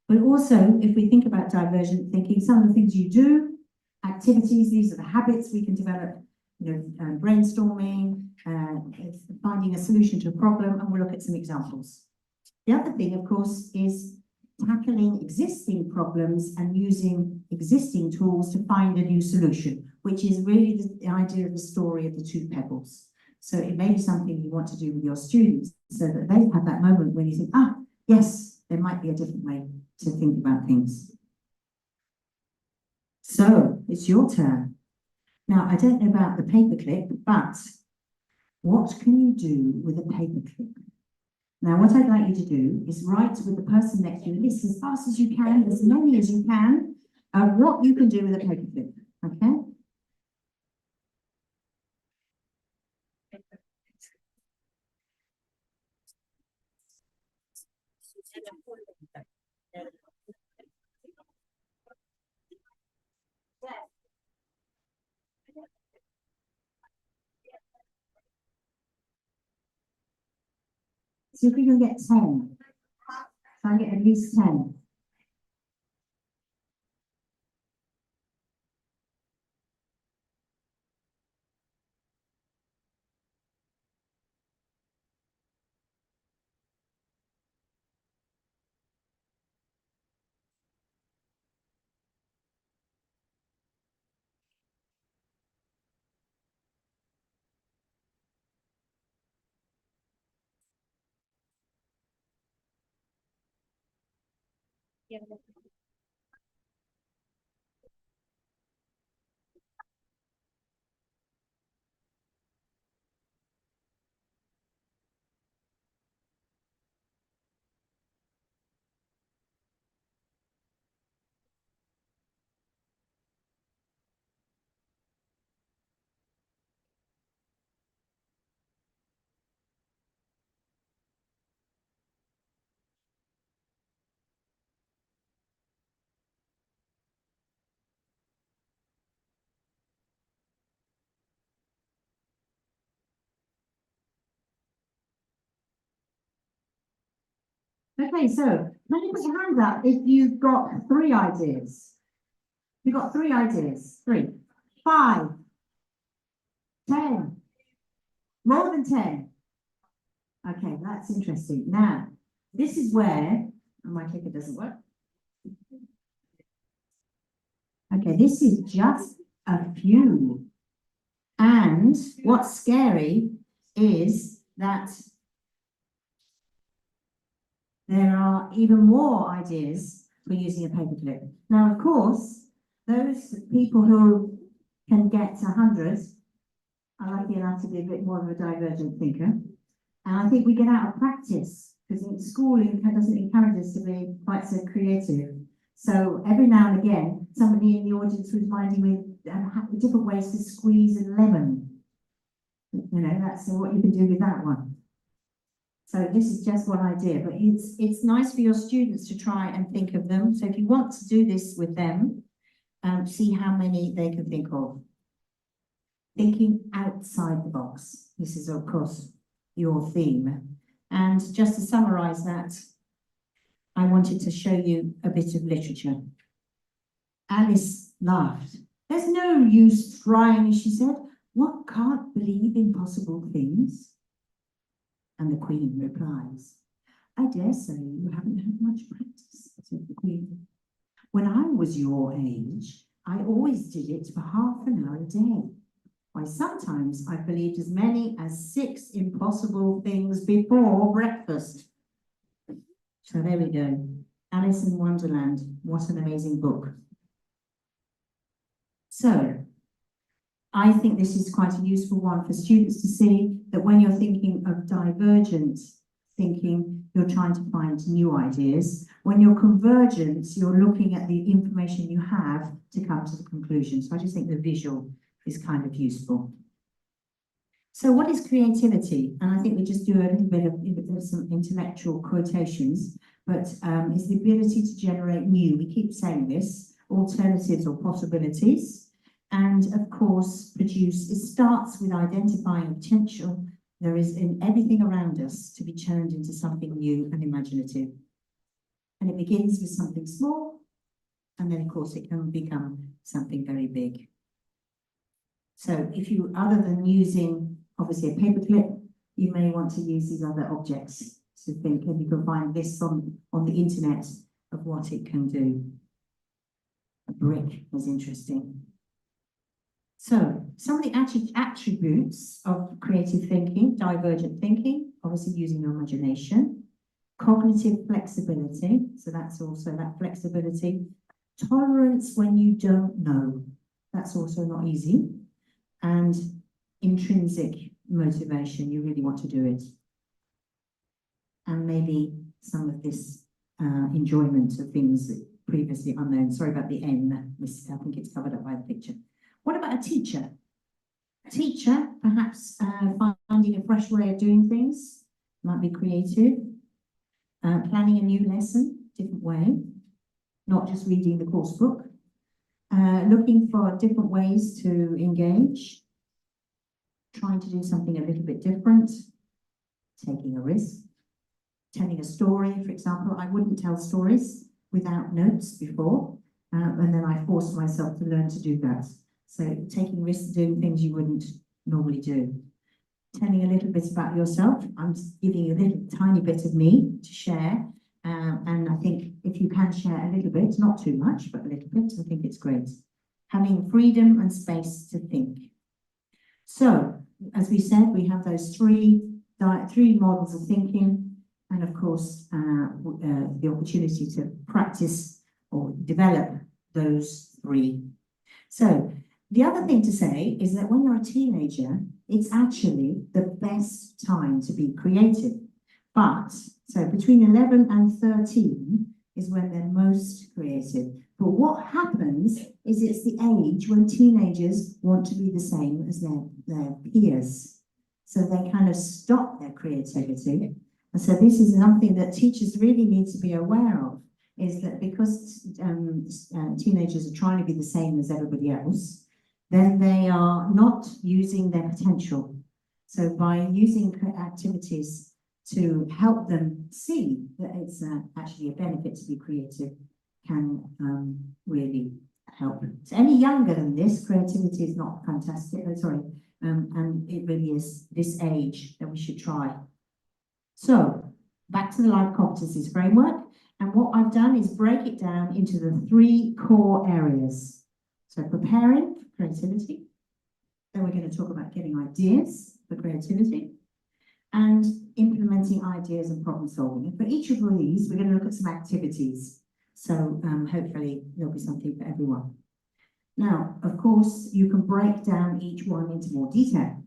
But also, if we think about divergent thinking, some of the things you do, activities, these are the habits we can develop, brainstorming, finding a solution to a problem, and we'll look at some examples. The other thing, of course, is tackling existing problems and using existing tools to find a new solution, which is really the idea of the story of the two pebbles. So it may be something you want to do with your students so that they have that moment when you think, yes, there might be a different way to think about things. So it's your turn. Now, I don't know about the paperclip, but what can you do with a paperclip? Now, what I'd like you to do is write with the person next to you, list as fast as you can, as many as you can, what you can do with a paperclip, okay? See if we can get 10. Try and get at least 10. Okay, so let me put your hand up if you've got 3 ideas. You've got 3 ideas. 3, 5, 10. More than 10. Okay, that's interesting. Now, this is where my clicker doesn't work. Okay, this is just a few. And what's scary is that there are even more ideas for using a paperclip. Now, of course, those people who can get 100 are lucky enough to be a bit more of a divergent thinker. And I think we get out of practice because in school it doesn't encourage us to be quite so creative. So every now and again, somebody in the audience was reminding me of different ways to squeeze a lemon. That's what you can do with that one. So this is just one idea, but it's nice for your students to try and think of them. So if you want to do this with them, see how many they can think of. Thinking outside the box. This is, of course, your theme. And just to summarize that, I wanted to show you a bit of literature. Alice laughed. "There's no use trying," she said. "One can't believe impossible things." And the Queen replies, "I dare say you haven't had much practice," said the Queen. "When I was your age, I always did it for half an hour a day. Why, sometimes I believed as many as 6 impossible things before breakfast." So there we go. Alice in Wonderland. What an amazing book. So I think this is quite a useful one for students to see, that when you're thinking of divergent thinking, you're trying to find new ideas. When you're convergent, you're looking at the information you have to come to the conclusion. So I just think the visual is kind of useful. So what is creativity? And I think we just do a little bit of some intellectual quotations, but it's the ability to generate new, we keep saying this, alternatives or possibilities, and of course produce. It starts with identifying potential there is in everything around us to be turned into something new and imaginative. And it begins with something small, and then of course it can become something very big. So if you, other than using obviously a paperclip, you may want to use these other objects to think, and you can find this on the internet of what it can do. A brick was interesting. So some of the attributes of creative thinking, divergent thinking, obviously using your imagination, cognitive flexibility, so that's also that flexibility, tolerance when you don't know, that's also not easy, and intrinsic motivation, you really want to do it. And maybe some of this enjoyment of things that previously unknown. Sorry about the N, I think it's covered up by the picture. What about a teacher? A teacher, perhaps finding a fresh way of doing things, might be creative. Planning a new lesson, different way, not just reading the course book. Looking for different ways to engage. Trying to do something a little bit different. Taking a risk. Telling a story, for example. I wouldn't tell stories without notes before, and then I forced myself to learn to do that. So taking risks, doing things you wouldn't normally do. Telling a little bit about yourself. I'm just giving you a little tiny bit of me to share. And I think if you can share a little bit, not too much, but a little bit, I think it's great. Having freedom and space to think. So, as we said, we have those three models of thinking, and of course, the opportunity to practice or develop those 3. So, the other thing to say is that when you're a teenager, it's actually the best time to be creative. But, so between 11 and 13 is when they're most creative. But what happens is it's the age when teenagers want to be the same as their peers. So they kind of stop their creativity. And so this is something that teachers really need to be aware of, is that because teenagers are trying to be the same as everybody else, then they are not using their potential. So by using activities to help them see that it's actually a benefit to be creative can really help. So any younger than this, creativity is not fantastic, and it really is this age that we should try. So back to the life competencies framework, and what I've done is break it down into the 3 core areas. So preparing for creativity, then we're going to talk about getting ideas for creativity, and implementing ideas and problem solving. And for each of these, we're going to look at some activities. So hopefully there'll be something for everyone. Now, of course, you can break down each one into more detail.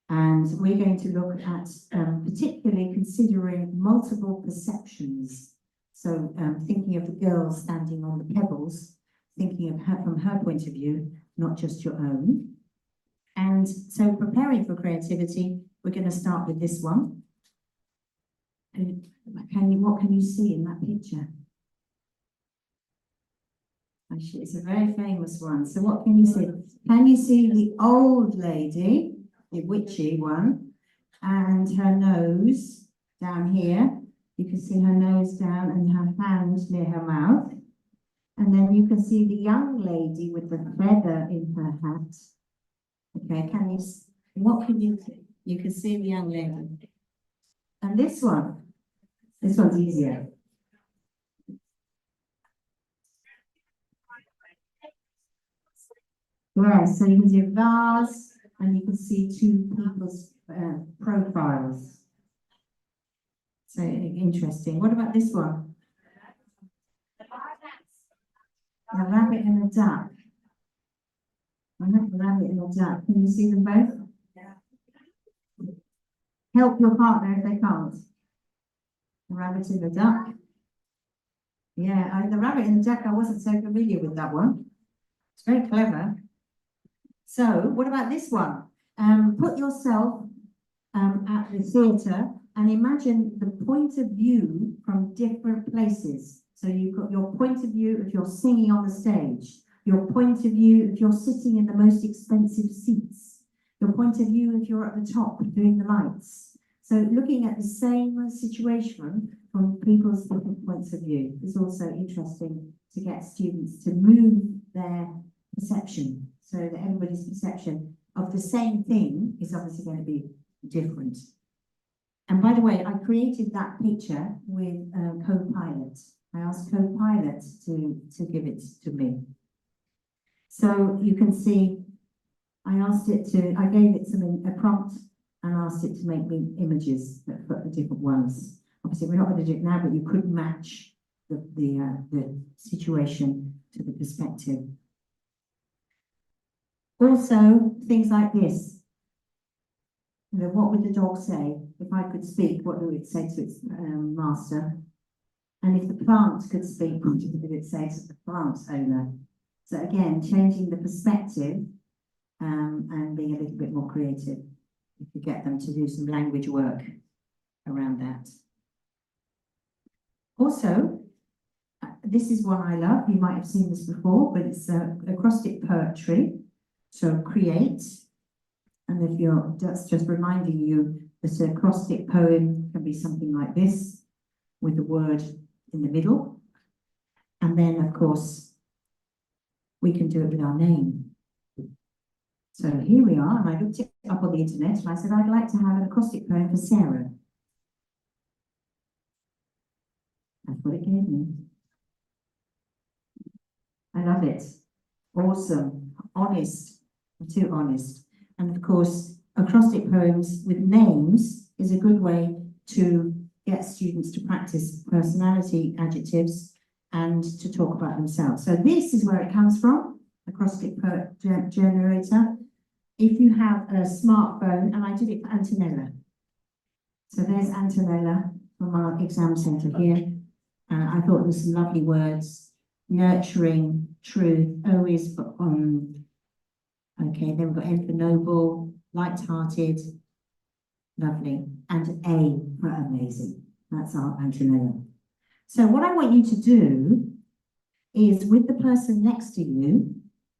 And we're going to look at particularly considering multiple perceptions. So thinking of the girl standing on the pebbles, thinking of her from her point of view, not just your own. And so preparing for creativity, we're going to start with this one. And what can you see in that picture? Actually, it's a very famous one. So what can you see? Can you see the old lady, the witchy one, and her nose down here. You can see her nose down and her hand near her mouth. And then you can see the young lady with the feather in her hat. Okay, what can you see? You can see the young lady. And this one's easier. Yeah, so you can see a vase and you can see two people's profiles. So interesting. What about this one? A rabbit and a duck. I like the rabbit and the duck. Can you see them both? Help your partner if they can't. The rabbit and the duck. Yeah, the rabbit and the duck, I wasn't so familiar with that one. It's very clever. So, what about this one? Put yourself at the theatre and imagine the point of view from different places. So you've got your point of view if you're singing on the stage, your point of view if you're sitting in the most expensive seats, your point of view if you're at the top doing the lights. So looking at the same situation from people's different points of view is also interesting to get students to move their perception, so that everybody's perception of the same thing is obviously going to be different. And by the way, I created that picture with Copilot. I asked Copilot to give it to me. So you can see, I gave it a prompt and asked it to make me images for the different ones. Obviously, we're not going to do it now, but you could match the situation to the perspective. Also, things like this. You know, what would the dog say? If I could speak, what would it say to its master? And if the plant could speak, what would it say to the plant owner? So again, changing the perspective and being a little bit more creative. You could get them to do some language work around that. Also, this is one I love. You might have seen this before, but it's acrostic poetry. So create. And that's just reminding you that an acrostic poem can be something like this, with the word in the middle. And then, of course, we can do it with our name. So here we are, and I looked it up on the internet, and I said, I'd like to have an acrostic poem for Sarah. That's what it gave me. I love it. Awesome. Honest. I'm too honest. And of course, acrostic poems with names is a good way to get students to practice personality adjectives and to talk about themselves. So this is where it comes from, acrostic poet generator. If you have a smartphone, and I did it for Antonella. So there's Antonella from our exam centre here. I thought there were some lovely words. Nurturing, truth, O is for okay, then we've got N for noble, light-hearted, lovely, and A for amazing. That's our Antonella. So what I want you to do is, with the person next to you,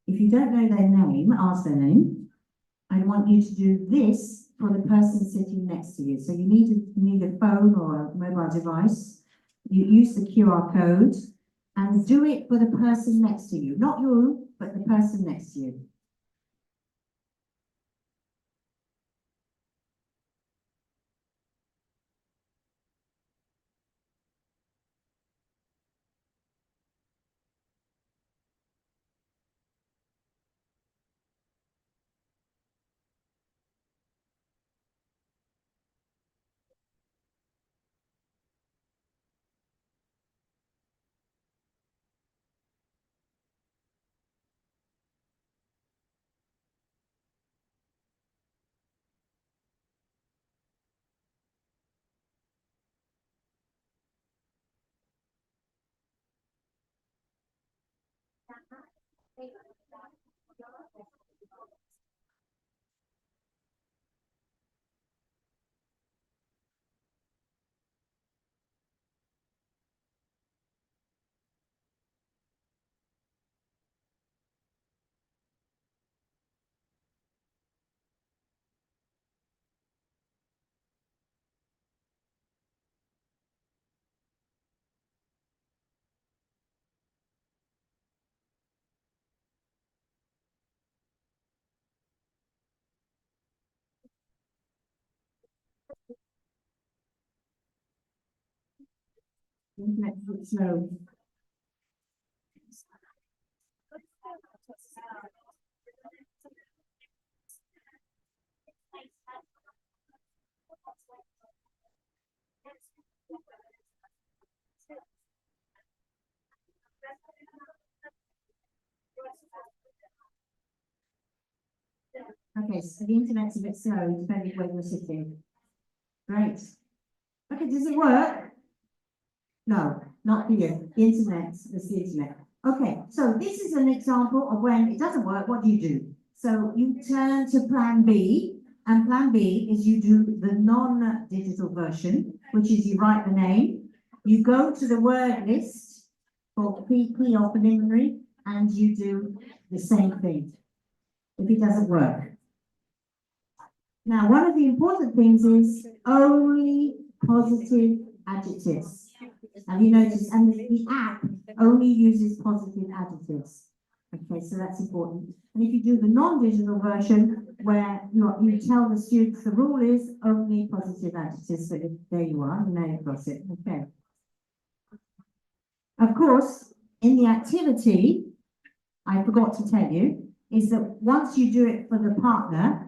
if you don't know their name, ask their name. I want you to do this for the person sitting next to you. So you need a phone or a mobile device. You use the QR code and do it for the person next to you. Not you, but the person next to you. Internet's a bit slow. Okay, so the internet's a bit slow, depending where you're sitting. Great. Okay, does it work? No, not for you. The internet, it's the internet. Okay, so this is an example of when it doesn't work, what do you do? So you turn to plan B, and plan B is you do the non-digital version, which is you write the name, you go to the word list for PP or preliminary, and you do the same thing. If it doesn't work. Now, one of the important things is only positive adjectives. Have you noticed? And the app only uses positive adjectives. Okay, so that's important. And if you do the non-digital version, where you tell the students the rule is only positive adjectives, so there you are, you know you've got it. Okay. Of course, in the activity, I forgot to tell you, is that once you do it for the partner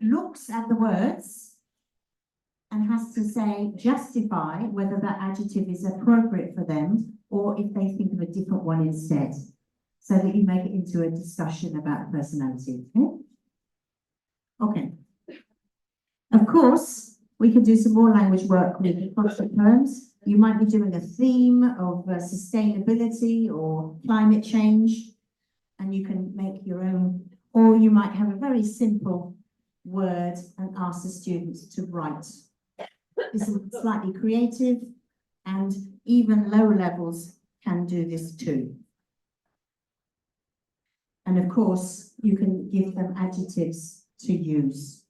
looks at the words and has to say, justify whether that adjective is appropriate for them or if they think of a different one instead, so that you make it into a discussion about personality. Okay. Of course, we can do some more language work with the constant terms. You might be doing a theme of sustainability or climate change, and you can make your own, or you might have a very simple word and ask the students to write. This is slightly creative, and even lower levels can do this too. And of course, you can give them adjectives to use.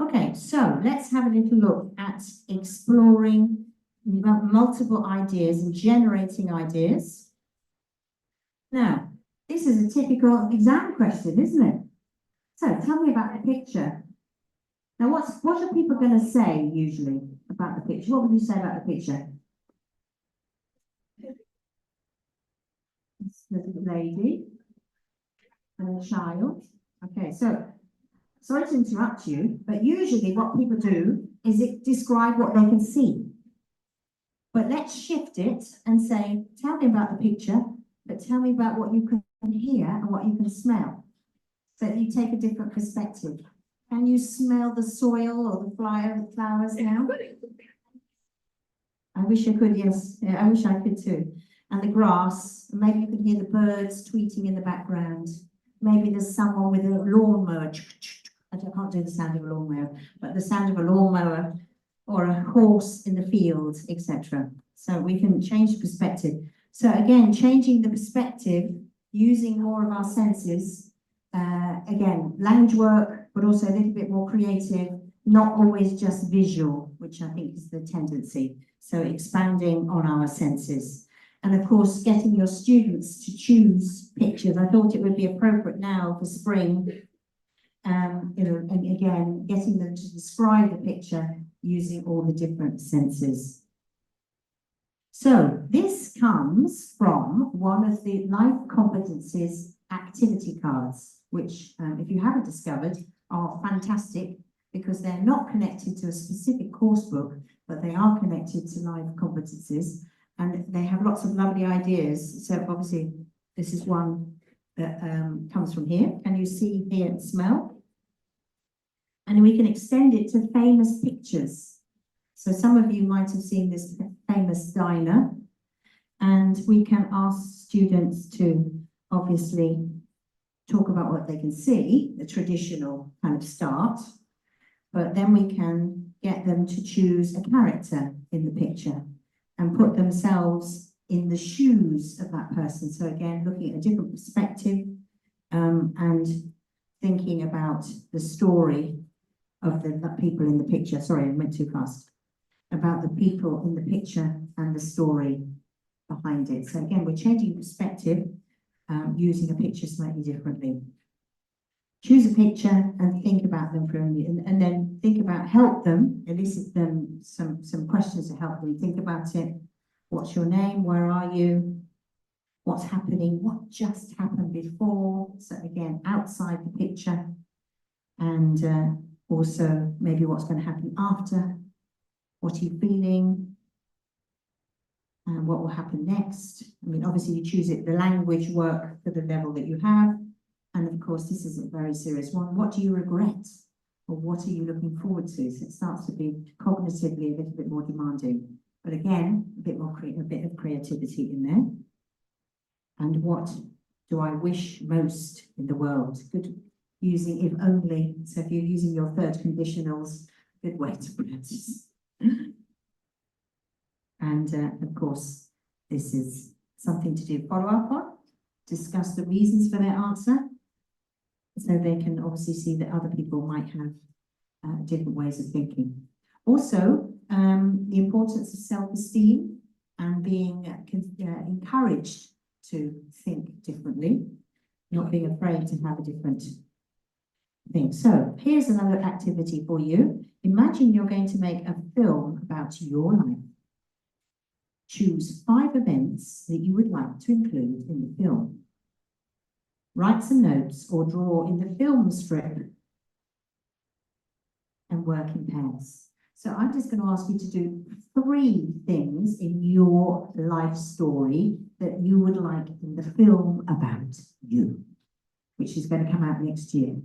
Okay, so let's have a little look at exploring multiple ideas and generating ideas. Now, this is a typical exam question, isn't it? So tell me about the picture. Now, what are people going to say usually about the picture? What would you say about the picture? There's a lady and a child. Okay, so sorry to interrupt you, but usually what people do is describe what they can see. But let's shift it and say, tell me about the picture, but tell me about what you can hear and what you can smell. So you take a different perspective. Can you smell the soil or the flowers now? I wish I could, yes. Yeah, I wish I could too. And the grass, maybe you can hear the birds tweeting in the background. Maybe there's someone with a lawnmower. I can't do the sound of a lawnmower, but the sound of a lawnmower or a horse in the field, etc. So we can change the perspective. So again, changing the perspective, using more of our senses. Again, language work, but also a little bit more creative, not always just visual, which I think is the tendency. So expanding on our senses. And of course, getting your students to choose pictures. I thought it would be appropriate now for spring, and again, getting them to describe the picture using all the different senses. So this comes from one of the life competencies activity cards, which, if you haven't discovered, are fantastic because they're not connected to a specific course book, but they are connected to life competencies, and they have lots of lovely ideas. So obviously, this is one that comes from here. Can you see, hear, and smell? And we can extend it to famous pictures. So some of you might have seen this famous diner, and we can ask students to obviously talk about what they can see, the traditional kind of start, but then we can get them to choose a character in the picture and put themselves in the shoes of that person. So again, looking at a different perspective and thinking about the story of the people in the picture. Sorry, I went too fast. About the people in the picture and the story behind it. So again, we're changing perspective using a picture slightly differently. choose a picture and think about them for a minute, and then think about, help them, elicit them some questions to help them think about it. What's your name? Where are you? What's happening? What just happened before? So again, outside the picture, and also maybe what's going to happen after. What are you feeling? And what will happen next? I mean, obviously you choose it, the language work for the level that you have. And of course, this is a very serious one. What do you regret? Or what are you looking forward to? So it starts to be cognitively a little bit more demanding. But again, a bit of creativity in there. And what do I wish most in the world? Good, using if only. So if you're using your third conditionals, good way to practice. And of course, this is something to do follow up on. Discuss the reasons for their answer, so they can obviously see that other people might have different ways of thinking. Also, the importance of self-esteem and being encouraged to think differently, not being afraid to have a different thing. So here's another activity for you. Imagine you're going to make a film about your life. Choose 5 events that you would like to include in the film. Write some notes or draw in the film strip and work in pairs. So I'm just going to ask you to do 3 things in your life story that you would like in the film about you, which is going to come out next year.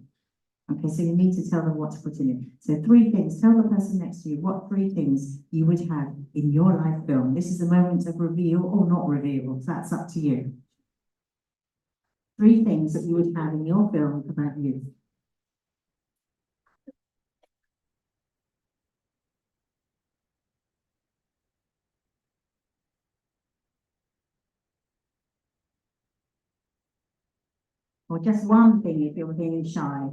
Okay, so you need to tell them what to put in it. So 3 things. Tell the person next to you what 3 things you would have in your life film. This is a moment of reveal or not reveal. So that's up to you. 3 things that you would have in your film about you. Or just one thing if you're feeling shy.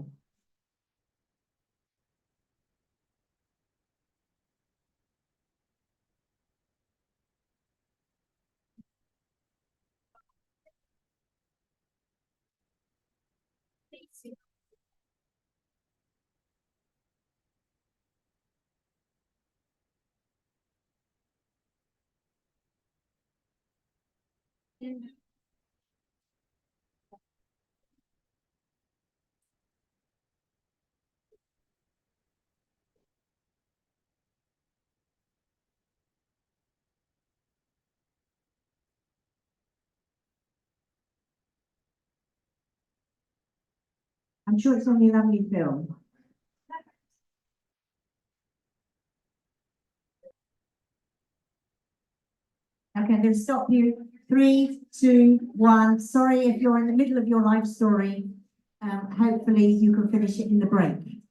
I'm sure it's on your lovely film. Okay, I'm going to stop you. 3, 2, 1. Sorry if you're in the middle of your life story. Hopefully you can finish it in the break.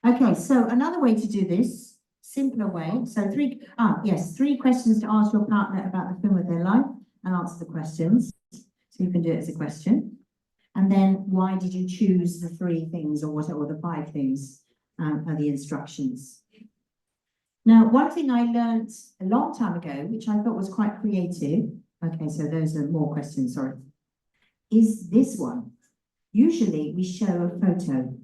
Okay, so another way to do this, simpler way. So 3 questions to ask your partner about the film of their life and answer the questions. So you can do it as a question. And then why did you choose the 3 things or whatever, or the 5 things are the instructions. Now, one thing I learned a long time ago, which I thought was quite creative, okay, so those are more questions, sorry, is this one. Usually we show a photo,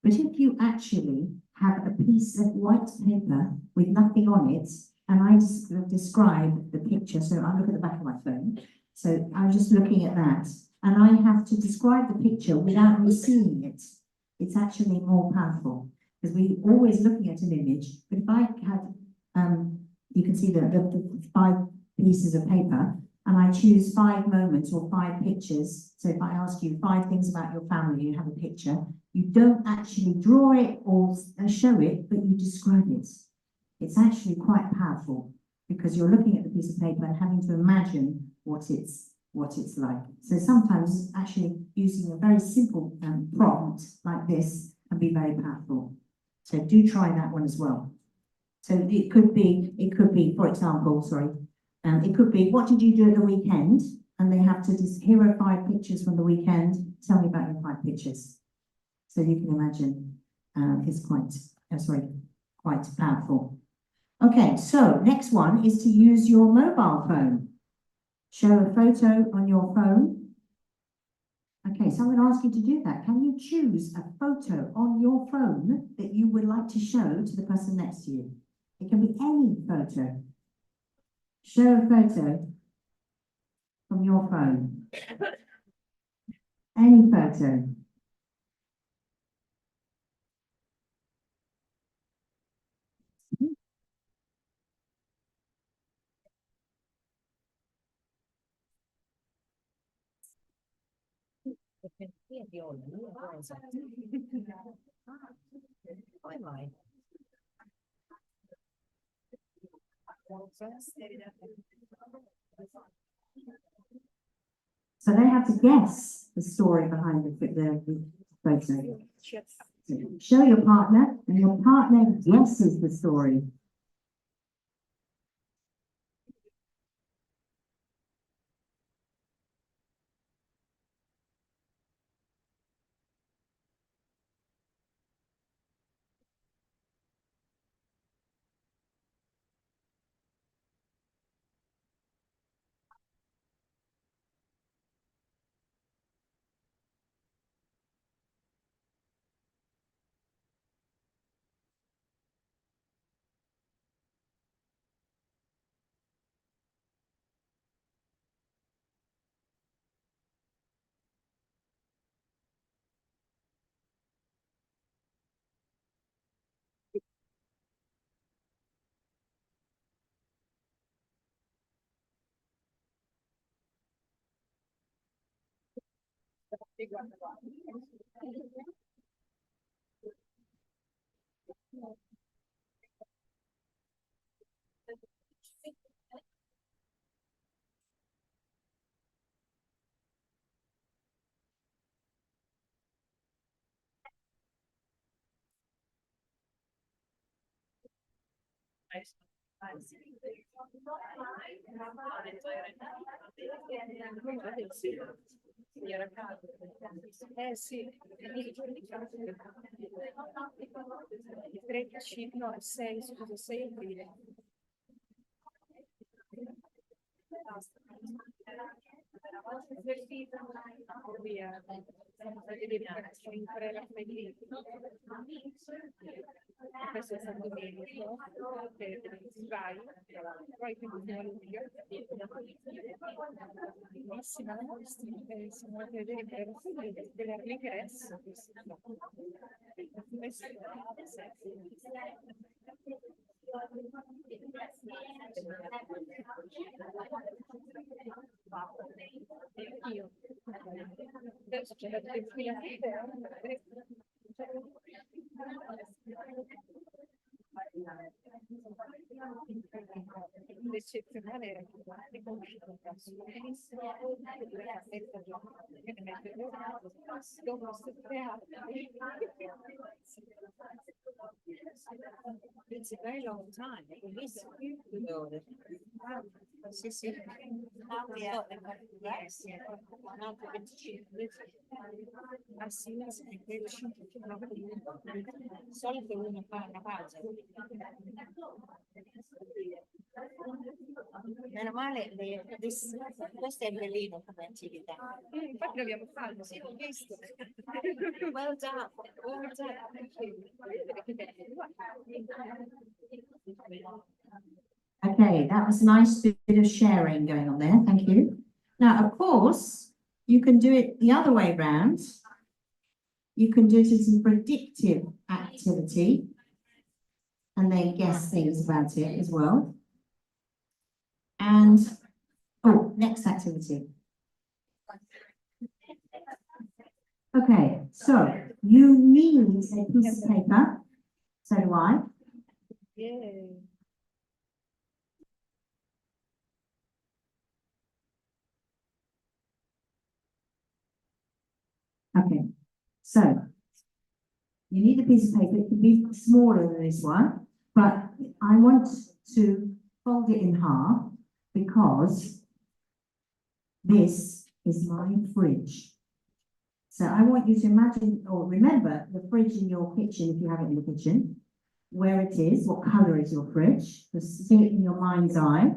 but if you actually have a piece of white paper with nothing on it, and I describe the picture, so I look at the back of my phone, so I'm just looking at that, and I have to describe the picture without me seeing it. It's actually more powerful. Because we're always looking at an image, but if I have, you can see the 5 pieces of paper, and I choose 5 moments or 5 pictures. So if I ask you 5 things about your family, you have a picture, you don't actually draw it or show it, but you describe it. It's actually quite powerful because you're looking at the piece of paper and having to imagine what it's like. So sometimes actually using a very simple prompt like this can be very powerful. So do try that one as well. So it could be, for example, it could be, what did you do at the weekend? And they have to just, here are 5 pictures from the weekend. Tell me about your 5 pictures. So you can imagine it's quite powerful. Okay, so next one is to use your mobile phone. Show a photo on your phone Okay, so I'm going to ask you to do that. Can you choose a photo on your phone that you would like to show to the person next to you? It can be any photo. Show a photo from your phone. Any photo. Come mai? So they have to guess the story behind the photo. Show your partner, and your partner guesses the story. Sì, il 35, no, il 6, scusa, 6 aprile. Via, questo è San Domenico, per vai, poi quindi siamo bellissima, siamo andati a vedere dell'ingresso. Io adesso c'è la telefilata l'eccezionale era che conosciuto un caso benissimo dopo 7 anni it's a very long time, bellissimo. Sì, sì. Un'altra 25 a sinistra e quel 5 km di solito uno fa una pausa. Meno male, questo è bellino come attività. Infatti l'abbiamo fatto, sì, l'ho visto. Well done, well done. Okay, that was a nice bit of sharing going on there. Thank you. Now, of course, you can do it the other way round. You can do it as a predictive activity and then guess things about it as well. And, oh, next activity. Okay, so you need a piece of paper. So do I. Yeah. Okay, so you need a piece of paper. It can be smaller than this one, but I want to fold it in half because this is my fridge. So I want you to imagine or remember the fridge in your kitchen, if you have it in the kitchen, where it is, what colour is your fridge, just see it in your mind's eye.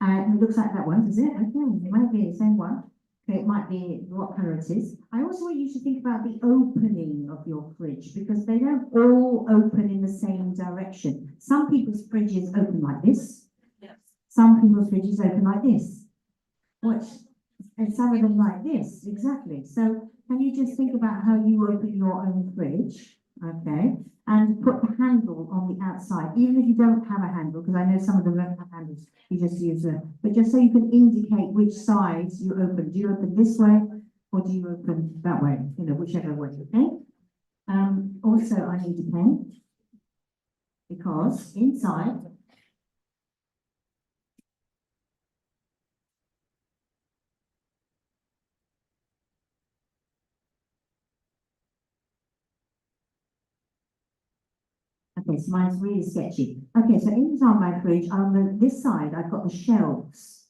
And it looks like that one, does it? Okay, it might be the same one. Okay, it might be what colour it is. I also want you to think about the opening of your fridge because they don't all open in the same direction. Some people's fridges open like this. Yes. Some people's fridges open like this. And some of them like this, exactly. So can you just think about how you open your own fridge, okay? And put the handle on the outside, even if you don't have a handle, because I know some of them don't have handles, you just use but just so you can indicate which sides you open. Do you open this way or do you open that way? You know, whichever way, okay? Also, I need a pen because inside okay, so mine's really sketchy. Okay, so inside my fridge, on this side, I've got the shelves.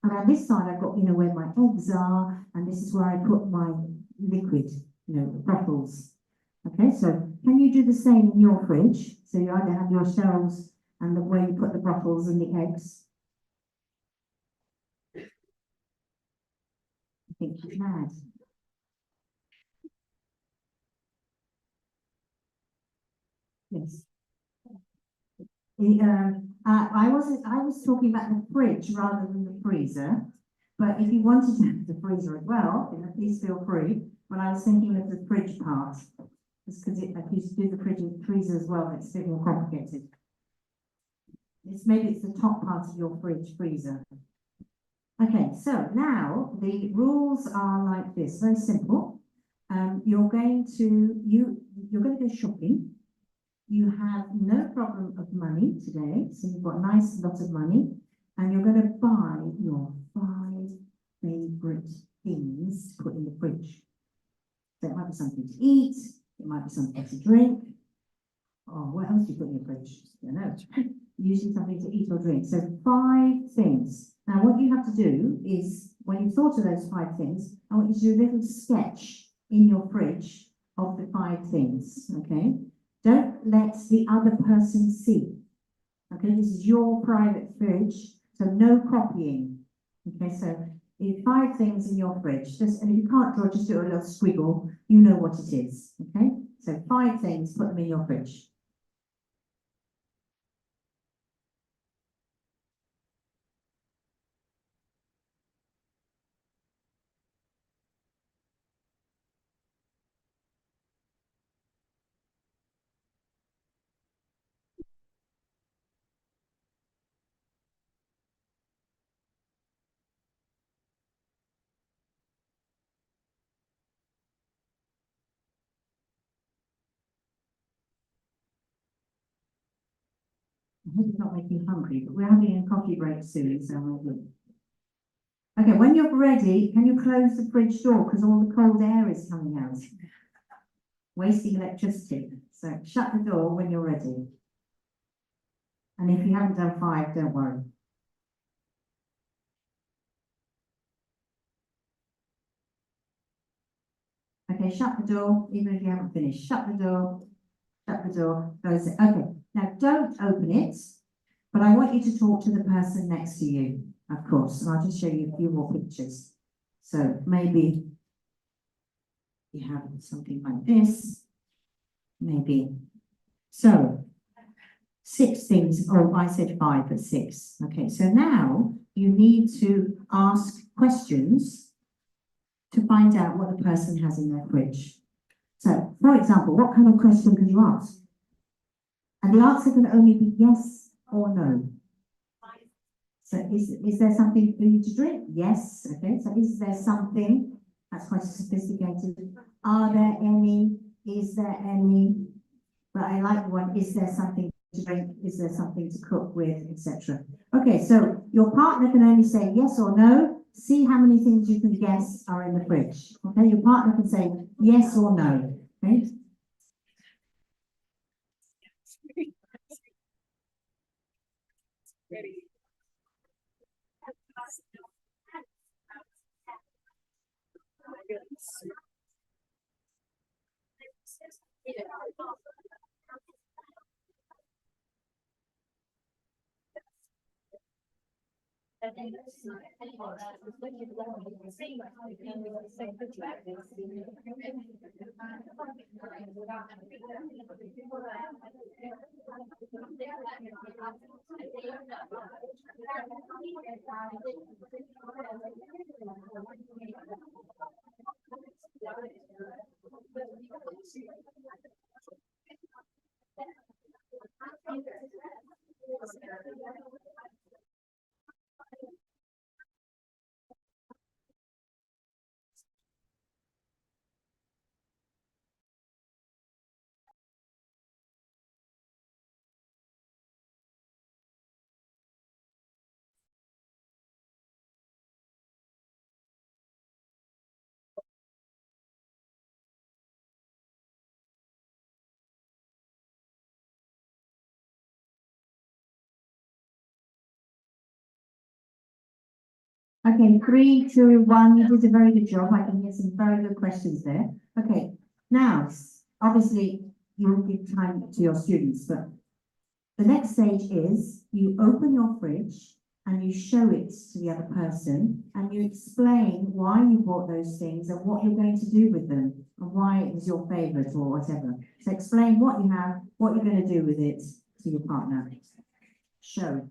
And on this side, I've got, you know, where my eggs are, and this is where I put my liquid, you know, bottles. Okay, so can you do the same in your fridge? So you either have your shelves and the where you put the bottles and the eggs. I think she's mad. Yes. I was talking about the fridge rather than the freezer. But if you wanted to have the freezer as well, then please feel free. But I was thinking of the fridge part. Just because if you do the fridge and freezer as well, it's a bit more complicated. Maybe it's the top part of your fridge freezer. Okay, so now the rules are like this, very simple. You're going to go shopping. You have no problem of money today, so you've got a nice lot of money, and you're going to buy your 5 favourite things to put in the fridge. So it might be something to eat, it might be something to drink. Oh, what else do you put in your fridge? I don't know. Usually something to eat or drink. So 5 things. Now what you have to do is, when you've thought of those 5 things, I want you to do a little sketch in your fridge of the 5 things, okay? Don't let the other person see. Okay, this is your private fridge, so no copying. Okay, so you have 5 things in your fridge. And if you can't draw, just do a little squiggle. You know what it is. Okay, so 5 things, put them in your fridge. I hope it's not making you hungry, but we're having a coffee break soon, so we'll do. Okay, when you're ready, can you close the fridge door because all the cold air is coming out? Wasting electricity. So shut the door when you're ready. And if you haven't done 5, don't worry. Okay, shut the door, even if you haven't finished. Shut the door, close it. Okay, now don't open it, but I want you to talk to the person next to you, of course, and I'll just show you a few more pictures. So maybe you have something like this, maybe. So 6 things, oh, I said 5, but 6. Okay, so now you need to ask questions to find out what the person has in their fridge. So, for example, what kind of question can you ask? And the answer can only be yes or no. So, is there something for you to drink? Yes. Okay, so is there something? That's quite sophisticated. Are there any? Is there any? But I like one, is there something to drink? Is there something to cook with, etc.? Okay, so your partner can only say yes or no. See how many things you can guess are in the fridge. Okay, your partner can say yes or no. Okay. Okay, 3, 2, 1, you did a very good job. I can hear some very good questions there. Okay, now, obviously, you'll give time to your students, but the next stage is you open your fridge and you show it to the other person and you explain why you bought those things and what you're going to do with them and why it was your favourite or whatever. So explain what you have, what you're going to do with it to your partner. Show.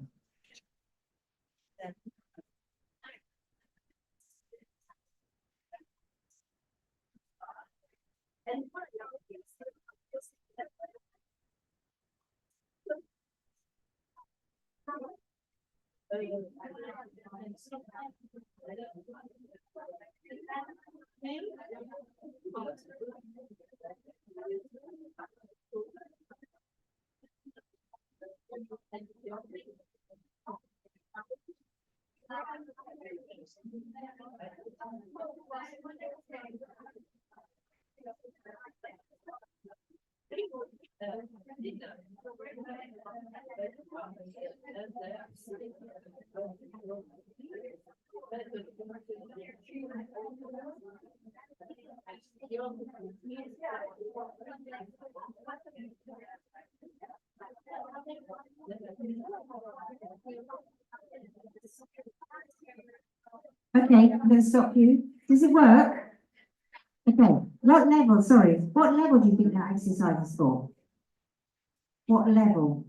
Okay, I'm going to stop you. Does it work? Okay, what level, sorry, what level do you think that exercise is for? What level?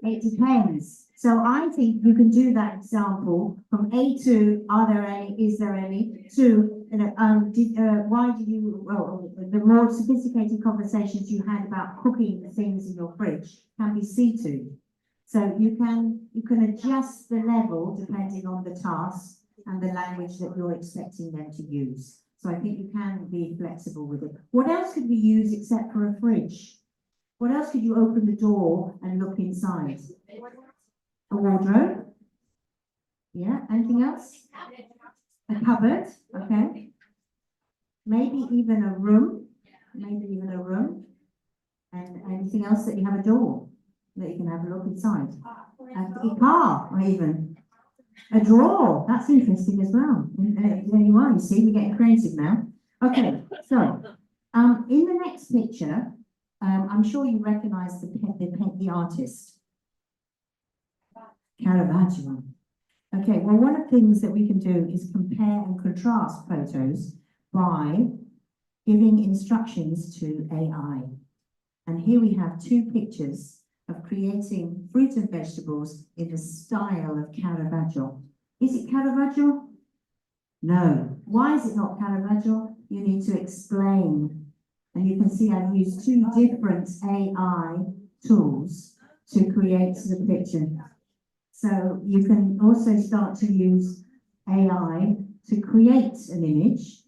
It depends. So I think you can do that example from A to, are there any, is there any, to, why do you, well, the more sophisticated conversations you had about cooking the things in your fridge can be C2. So you can adjust the level depending on the task and the language that you're expecting them to use. So I think you can be flexible with it. What else could we use except for a fridge? What else could you open the door and look inside? A wardrobe? Yeah, anything else? A cupboard, okay. Maybe even a room, And anything else that you have a door that you can have a look inside? A car, or even a drawer, that's interesting as well. There you are, you see, we're getting creative now. Okay, so, in the next picture, I'm sure you recognise the artist, Caravaggio. Okay, well, one of the things that we can do is compare and contrast photos by giving instructions to AI. And here we have 2 pictures of creating fruit and vegetables in the style of Caravaggio. Is it Caravaggio? No. Why is it not Caravaggio? You need to explain. And you can see I've used 2 different AI tools to create the picture. So you can also start to use AI to create an image.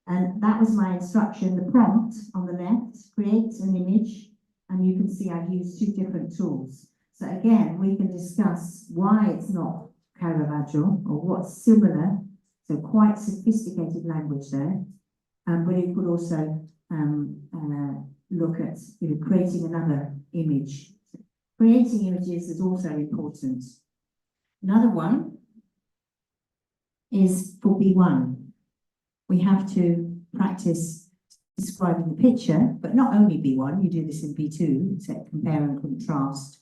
And that was my instruction, the prompt on the left, create an image. And you can see I've used 2 different tools. So again, we can discuss why it's not Caravaggio or what's similar. So quite sophisticated language there. But it could also look at creating another image. Creating images is also important. Another one is for B1. We have to practice describing the picture, but not only B1, you do this in B2, so compare and contrast.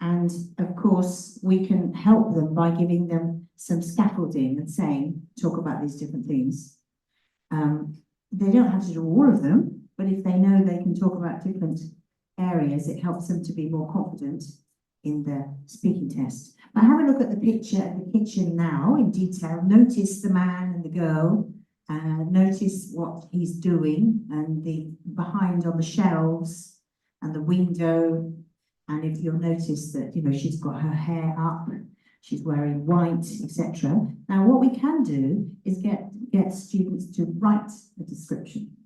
And of course, we can help them by giving them some scaffolding and saying, talk about these different things. They don't have to do all of them, but if they know they can talk about different areas, it helps them to be more confident in the speaking test. But have a look at the picture of the kitchen now in detail. Notice the man and the girl. Notice what he's doing and the behind on the shelves and the window. And if you'll notice that, you know, she's got her hair up, she's wearing white, etc. Now, what we can do is get students to write the description.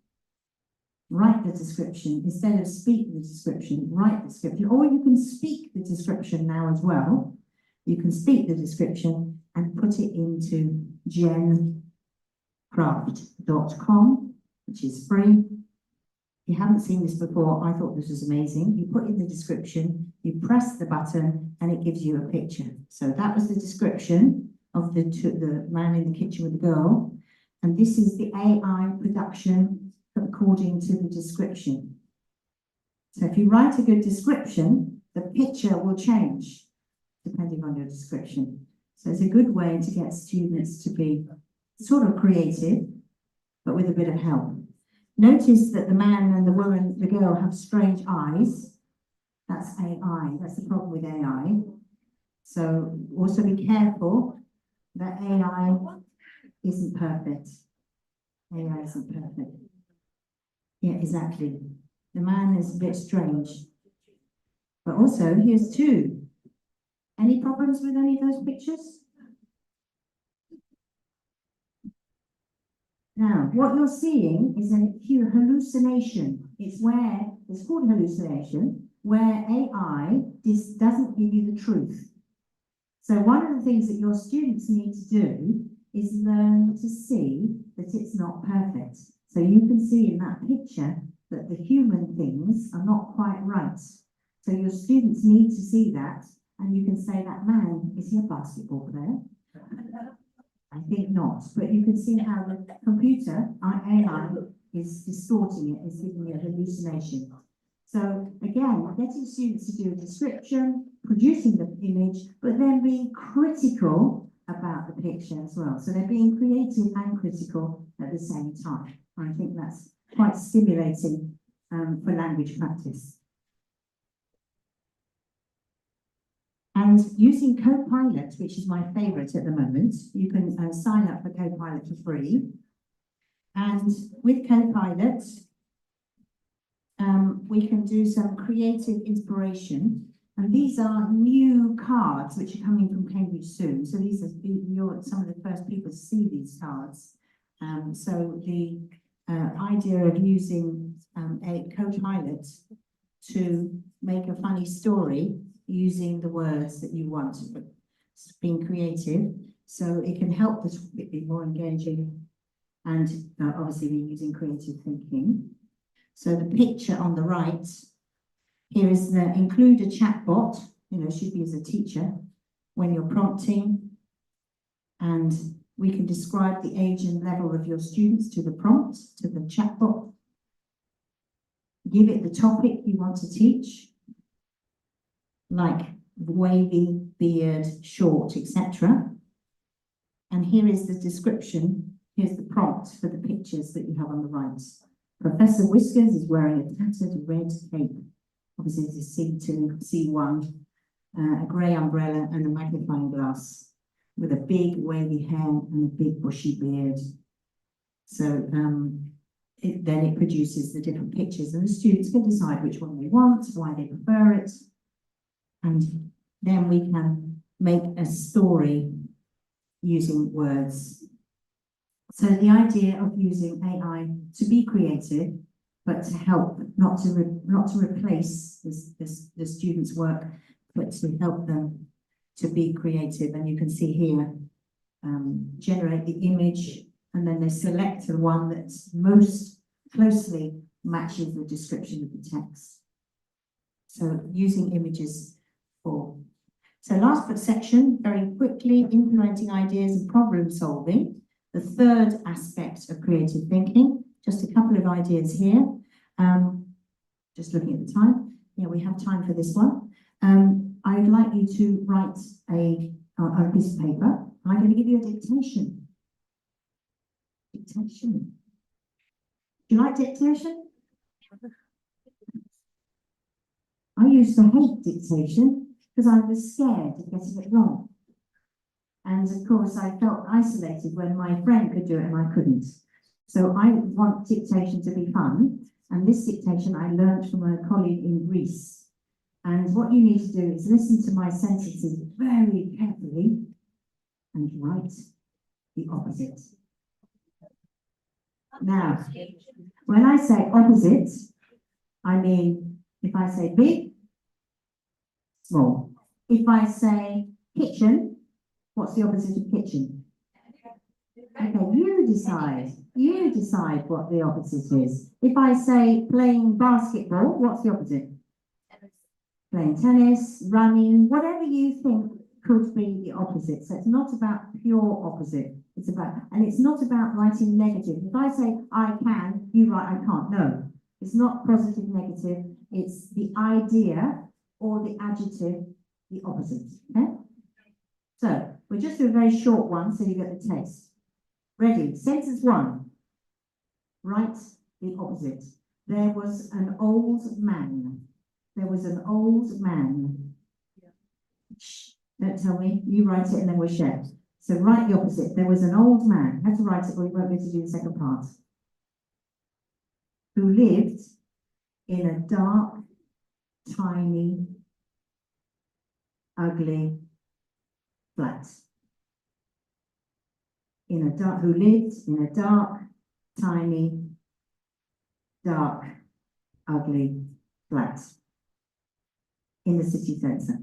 Write the description instead of speak the description, write the description. Or you can speak the description now as well. You can speak the description and put it into gencraft.com, which is free. If you haven't seen this before, I thought this was amazing. You put in the description, you press the button, and it gives you a picture. So that was the description of the man in the kitchen with the girl. And this is the AI production according to the description. So if you write a good description, the picture will change depending on your description. So it's a good way to get students to be sort of creative, but with a bit of help. Notice that the man and the woman, the girl, have strange eyes. That's AI. That's the problem with AI. So also be careful that AI isn't perfect. AI isn't perfect. Yeah, exactly. The man is a bit strange. But also, here's two. Any problems with any of those pictures? Now, what you're seeing is a hallucination. It's called hallucination, where AI doesn't give you the truth. So one of the things that your students need to do is learn to see that it's not perfect. So you can see in that picture that the human things are not quite right. So your students need to see that, and you can say, that man, is he a basketball player? I think not, but you can see how the computer, AI, is distorting it, is giving you a hallucination. So again, getting students to do a description, producing the image, but then being critical about the picture as well. So they're being creative and critical at the same time. I think that's quite stimulating for language practice. And using Copilot, which is my favourite at the moment, you can sign up for Copilot for free. And with Copilot, we can do some creative inspiration. And these are new cards which are coming from Cambridge soon. So these are some of the first people to see these cards. So the idea of using a Copilot to make a funny story using the words that you want, but being creative, so it can help the topic be more engaging, and obviously we're using creative thinking. So the picture on the right here is the include a chatbot, should be as a teacher when you're prompting, and we can describe the age and level of your students to the prompt, to the chatbot. Give it the topic you want to teach, like wavy, beard, short, etc. And here is the description. Here's the prompt for the pictures that you have on the right. Professor Whiskers is wearing a tattered red cape. Obviously, this is C2, C1, a grey umbrella and a magnifying glass with a big wavy hair and a big bushy beard. So then it produces the different pictures, and the students can decide which one they want, why they prefer it. And then we can make a story using words. So the idea of using AI to be creative, but to help, not to replace the students' work, but to help them to be creative. And you can see here, generate the image, and then they select the one that most closely matches the description of the text. So using images. So last section, very quickly, implementing ideas and problem solving. The third aspect of creative thinking, just a couple of ideas here. Just looking at the time. Yeah, we have time for this one. I would like you to write on a piece of paper. I'm going to give you a dictation. Dictation. Do you like dictation? I used to hate dictation because I was scared of getting it wrong. And of course, I felt isolated when my friend could do it and I couldn't. So I want dictation to be fun. And this dictation I learned from a colleague in Greece. And what you need to do is listen to my sentences very carefully and write the opposite. Now, when I say opposite, I mean, if I say big, small. If I say kitchen, what's the opposite of kitchen? Okay, you decide what the opposite is. If I say playing basketball, what's the opposite? Playing tennis, running, whatever you think could be the opposite. So it's not about pure opposite. And it's not about writing negative. If I say I can, you write I can't. No, it's not positive, negative. It's the idea or the adjective, the opposite. Okay? So we'll just do a very short one so you get the taste. Ready? Sentence one. Write the opposite. There was an old man. There was an old man. Shh, don't tell me. You write it and then we'll share. So write the opposite. There was an old man. You have to write it or you won't be able to do the second part. Who lived in a dark, tiny, ugly flat. Who lived in a dark, tiny, dark, ugly flat in the city centre.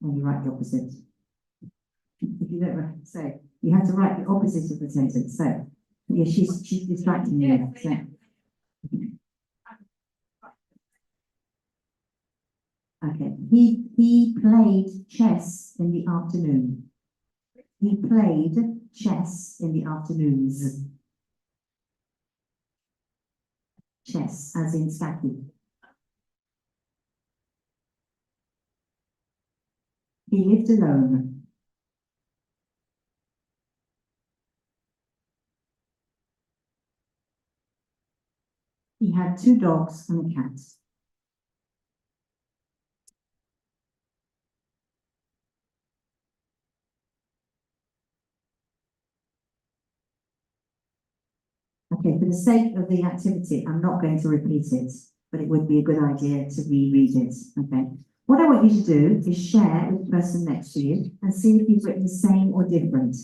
And you write the opposite. If you don't write, so you have to write the opposite of the sentence. So yeah, she's distracting me. So. Okay, he played chess in the afternoon. He played chess in the afternoons. Chess, as in stacking. He lived alone. He had 2 dogs and a cat. Okay, for the sake of the activity, I'm not going to repeat it, but it would be a good idea to reread it. Okay. What I want you to do is share with the person next to you and see if you've written the same or different.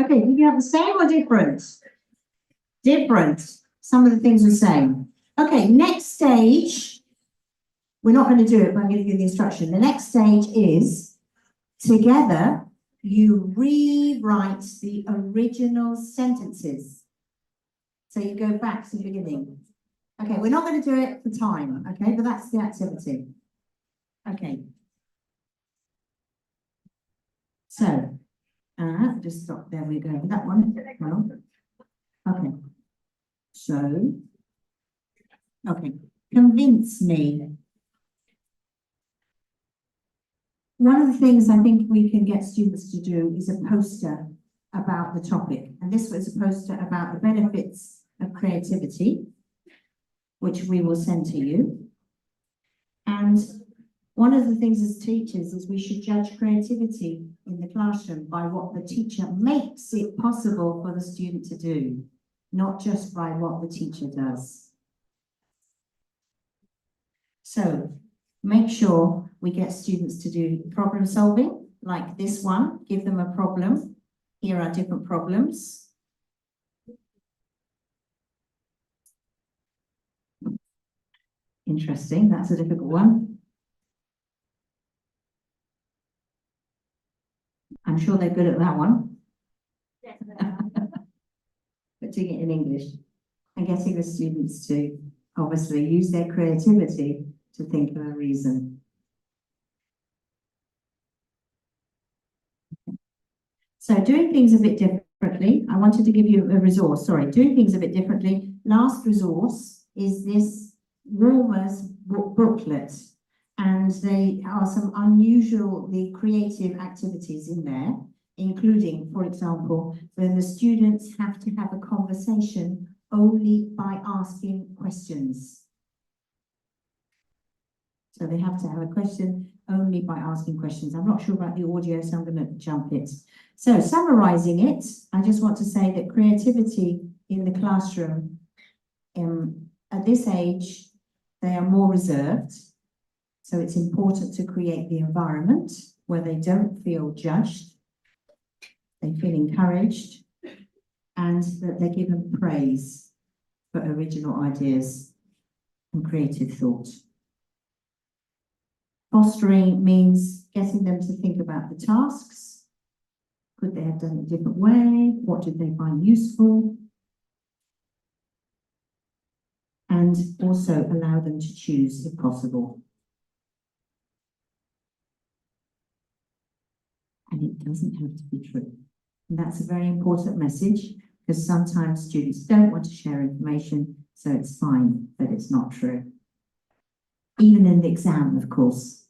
Okay, did you have the same or different? Different. Some of the things are the same. Okay, next stage. We're not going to do it, but I'm going to give you the instruction. The next stage is, together, you rewrite the original sentences. So you go back to the beginning. Okay, we're not going to do it for time, okay, but that's the activity. Okay. So, just stop, there we go, that one. Okay. So, okay, convince me. One of the things I think we can get students to do is a poster about the topic. And this was a poster about the benefits of creativity, which we will send to you. And One of the things as teachers is we should judge creativity in the classroom by what the teacher makes it possible for the student to do, not just by what the teacher does. So make sure we get students to do problem solving, like this one. Give them a problem. Here are different problems. Interesting, that's a difficult one. I'm sure they're good at that one. But doing it in English and getting the students to obviously use their creativity to think of a reason. So doing things a bit differently, I wanted to give you a resource, sorry, doing things a bit differently. Last resource is this Warmer's booklet, and there are some unusually creative activities in there, including, for example, when the students have to have a conversation only by asking questions. So they have to have a question only by asking questions. I'm not sure about the audio, so I'm going to jump it. So summarizing it, I just want to say that creativity in the classroom, at this age, they are more reserved. So it's important to create the environment where they don't feel judged, they feel encouraged, and that they're given praise for original ideas and creative thought. Fostering means getting them to think about the tasks. Could they have done it a different way? What did they find useful? And also allow them to choose if possible. And it doesn't have to be true. And that's a very important message, because sometimes students don't want to share information, so it's fine that it's not true. Even in the exam, of course,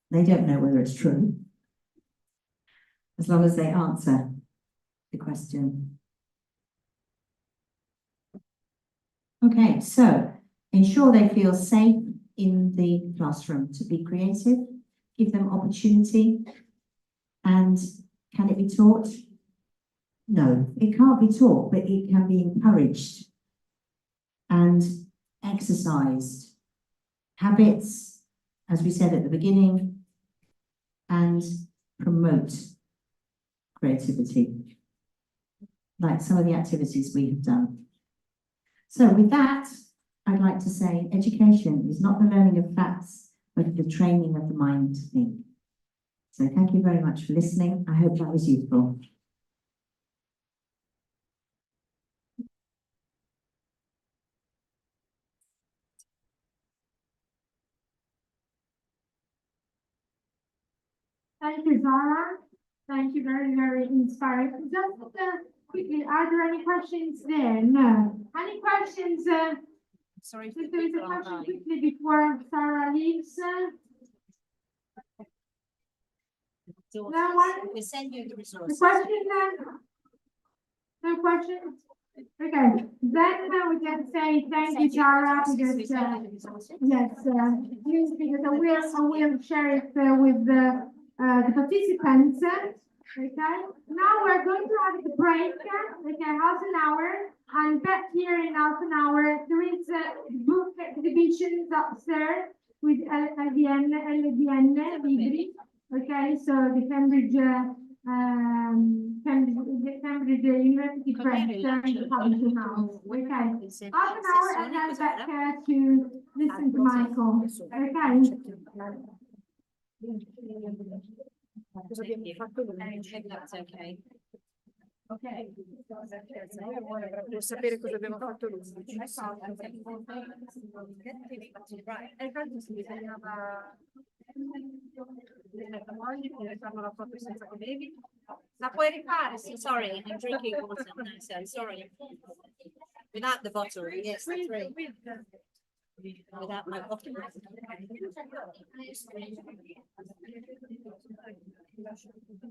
they don't know whether it's true, as long as they answer the question. Okay, so ensure they feel safe in the classroom to be creative, give them opportunity. And can it be taught? No, it can't be taught, but it can be encouraged and exercised. Habits, as we said at the beginning, and promote creativity, like some of the activities we have done. So with that, I'd like to say education is not the learning of facts, but the training of the mind to think. So thank you very much for listening. I hope that was useful. Thank you, Zara. Thank you, very, very inspiring. Just quickly, are there any questions there? No. Any questions? Sorry if If there is a question quickly before Sarah leaves. No one? We send you the The resources. question then? No questions? Okay, then we can say thank you, Sarah, because yes, please, because I will share it with the participants. Okay, now we're going to have a break. Okay, half an hour, and back here in half an hour there is book exhibitions upstairs with LDN libri. Okay, so the Cambridge University Press Publishing House. Okay, half an hour and then back to listen to Michael. Okay. Cosa abbiamo fatto lunedì? That's okay. Ok, devo sapere cosa abbiamo fatto lunedì. Infatti si bisognava fanno la foto senza che bevi. La puoi rifare? Sì, sorry, I'm drinking water now, so sorry. Without the bottle, yes, that's right. Without my bottle.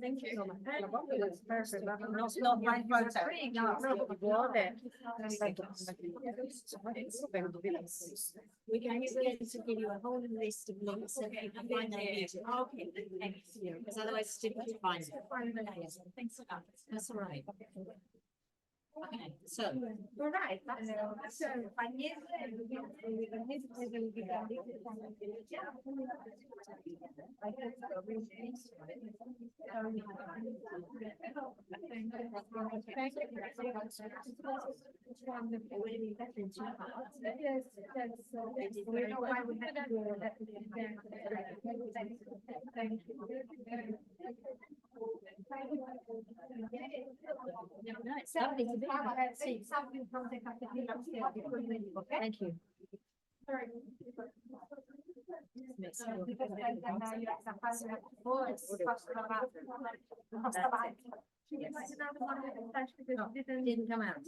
Thank you. It's perfect. Not my photo. No, we can use it to give you a whole list of links so you can find them. Okay, thank you. Because otherwise it's difficult to find. Thanks a lot. That's all right. Okay, so. All right. So, no, it's lovely to be here. See something from the cafeteria upstairs before you leave, okay? Thank you. Didn't come out.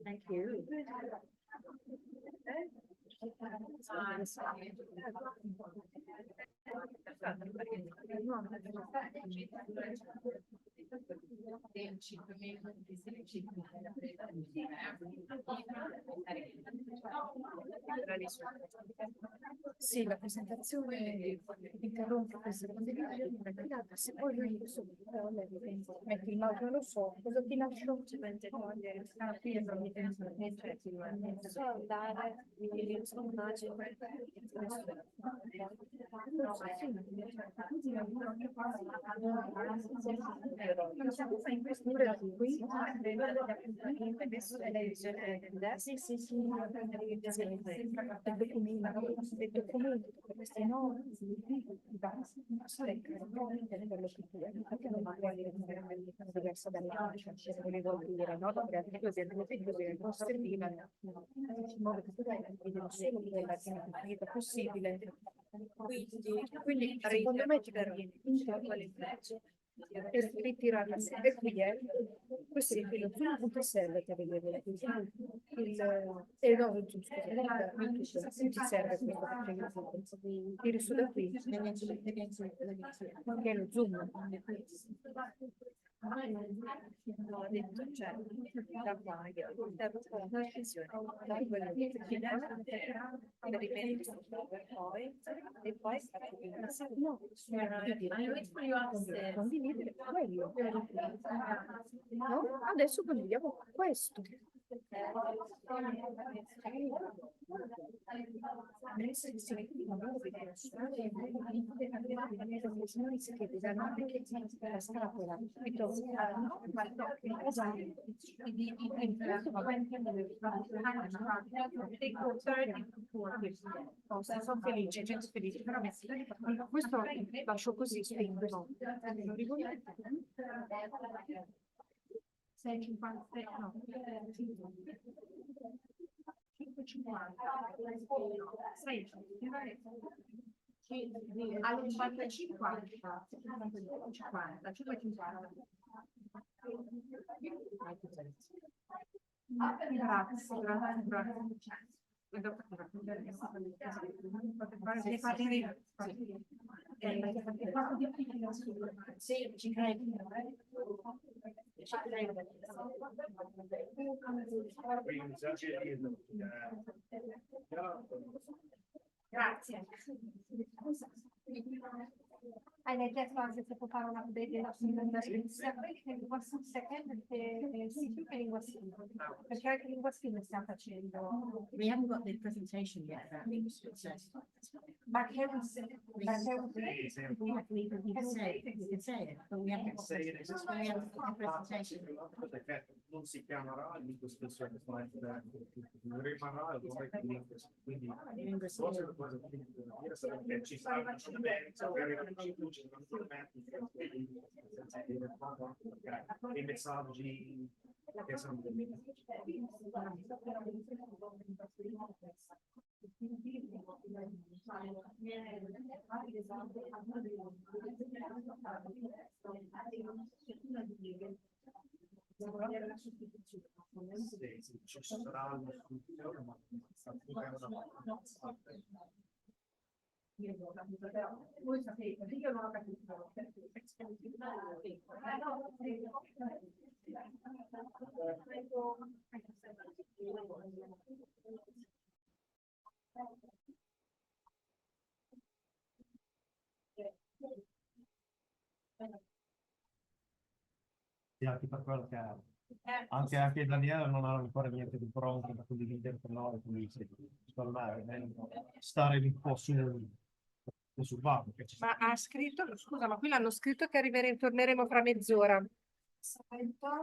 Thank you. Thank you. Sì, la presentazione interrompe questa condivisione, se poi lui metti il mouse, non lo so, cosa ti lascio? So dare il sondaggio. Non siamo in questura di qui. Sì, sì, sì. Il documento, questi nomi, perché non magari diversa dalle altre, volevo dire, no? Perché anche così abbiamo detto che non serviva, in modo che tu vedi solo della più possibile. Quindi secondo me ci conviene per ritirare e qui è questo è quello che serve per vedere no, scusa, non ti serve questo tiri su da qui che è lo zoom. Ho detto, cioè, da qua, la decisione, da quello che e poi condividere quello. No? Adesso condividiamo questo. La scatola sono felice, gente felice, però questo lascio così spingo, no? 6,50, no. 5,50. 6, alle 50, 50, 50, 5,50. Grazie, grazie. Sì, ci credo. Grazie. Hai chiesto anche se può fare una della second che linguastico, perché anche linguastico stiamo facendo. We haven't got the presentation yet about but can we say we can say it, but we haven't got the presentation. Non si chiamerà il discussione, rimarrà quindi forse la cosa che ci sarà i messaggi che sono sì, ci sarà una soluzione, ma sta tutto è una Voi sapete, io non ho capito. Sì, anche per quello che anche Daniele non ha ancora niente di pronto da condividere con noi, quindi secondo me è meglio stare un po' sul banco. Ma ha scritto, scusa, ma qui l'hanno scritto che torneremo fra mezz'ora.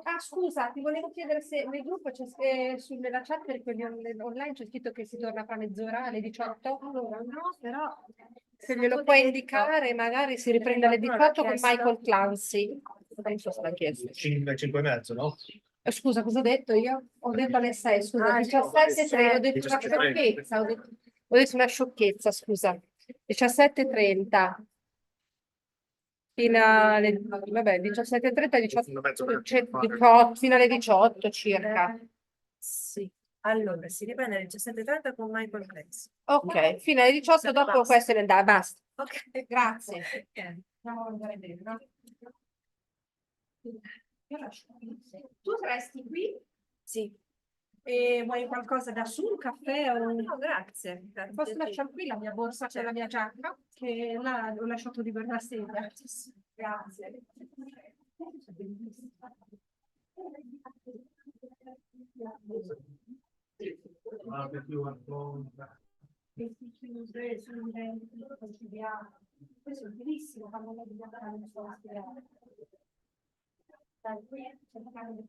Ah, scusa, ti volevo chiedere se nel gruppo nella chat per quelli online c'è scritto che si torna fra mezz'ora alle 18. Allora, no, però Se glielo puoi indicare, magari si riprende alle 18 con Michael Clancy. Penso se l'ha chiesto. 5 e mezzo, no? Scusa, cosa ho detto io? Ho detto alle 6, scusa, 17:30, ho detto una sciocchezza, ho detto una sciocchezza, scusa. 17:30 fino alle, vabbè, 17:30, 18, fino alle 18 circa. sì. Allora, si riprende alle 17:30 con Michael Clancy. Ok, fino alle 18, dopo Basta. questo ne dà, basta. Ok, Grazie. Andiamo a andare dentro. Tu resti qui? Sì. E vuoi qualcosa da su, un caffè o No, grazie. Posso lasciare qui la mia borsa con la mia giacca? Che là l'ho lasciato di per la sedia. Grazie. Questo è bellissimo quando lei viene a fare le sue spiegare. Dai, qui c'è una cara di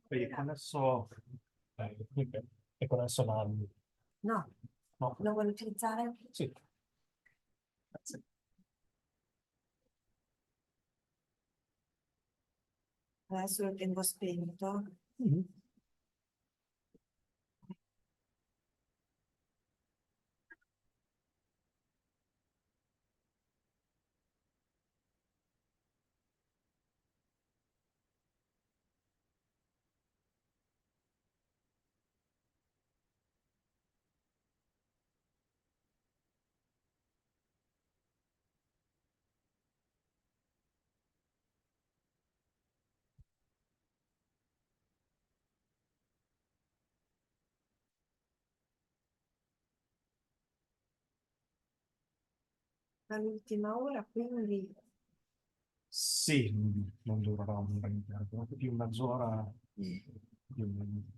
Poi è connesso la... No, No, lo vuoi utilizzare? sì. Grazie. Adesso lo tengo spento. Mhm. All'ultima ora, quindi Sì, non durerà più mezz'ora, più una mezz'ora.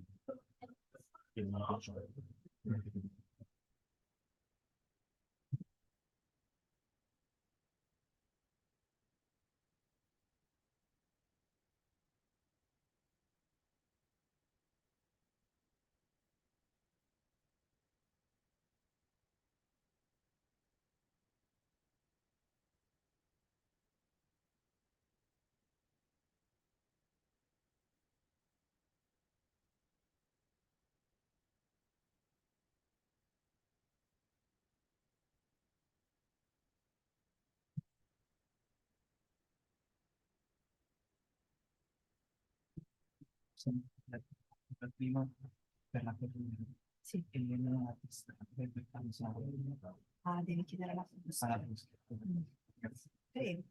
La prima per la ferrovia. sì. E non la pista per usare Ah, devi chiedere la alla fiducia. pista. Grazie. Sì.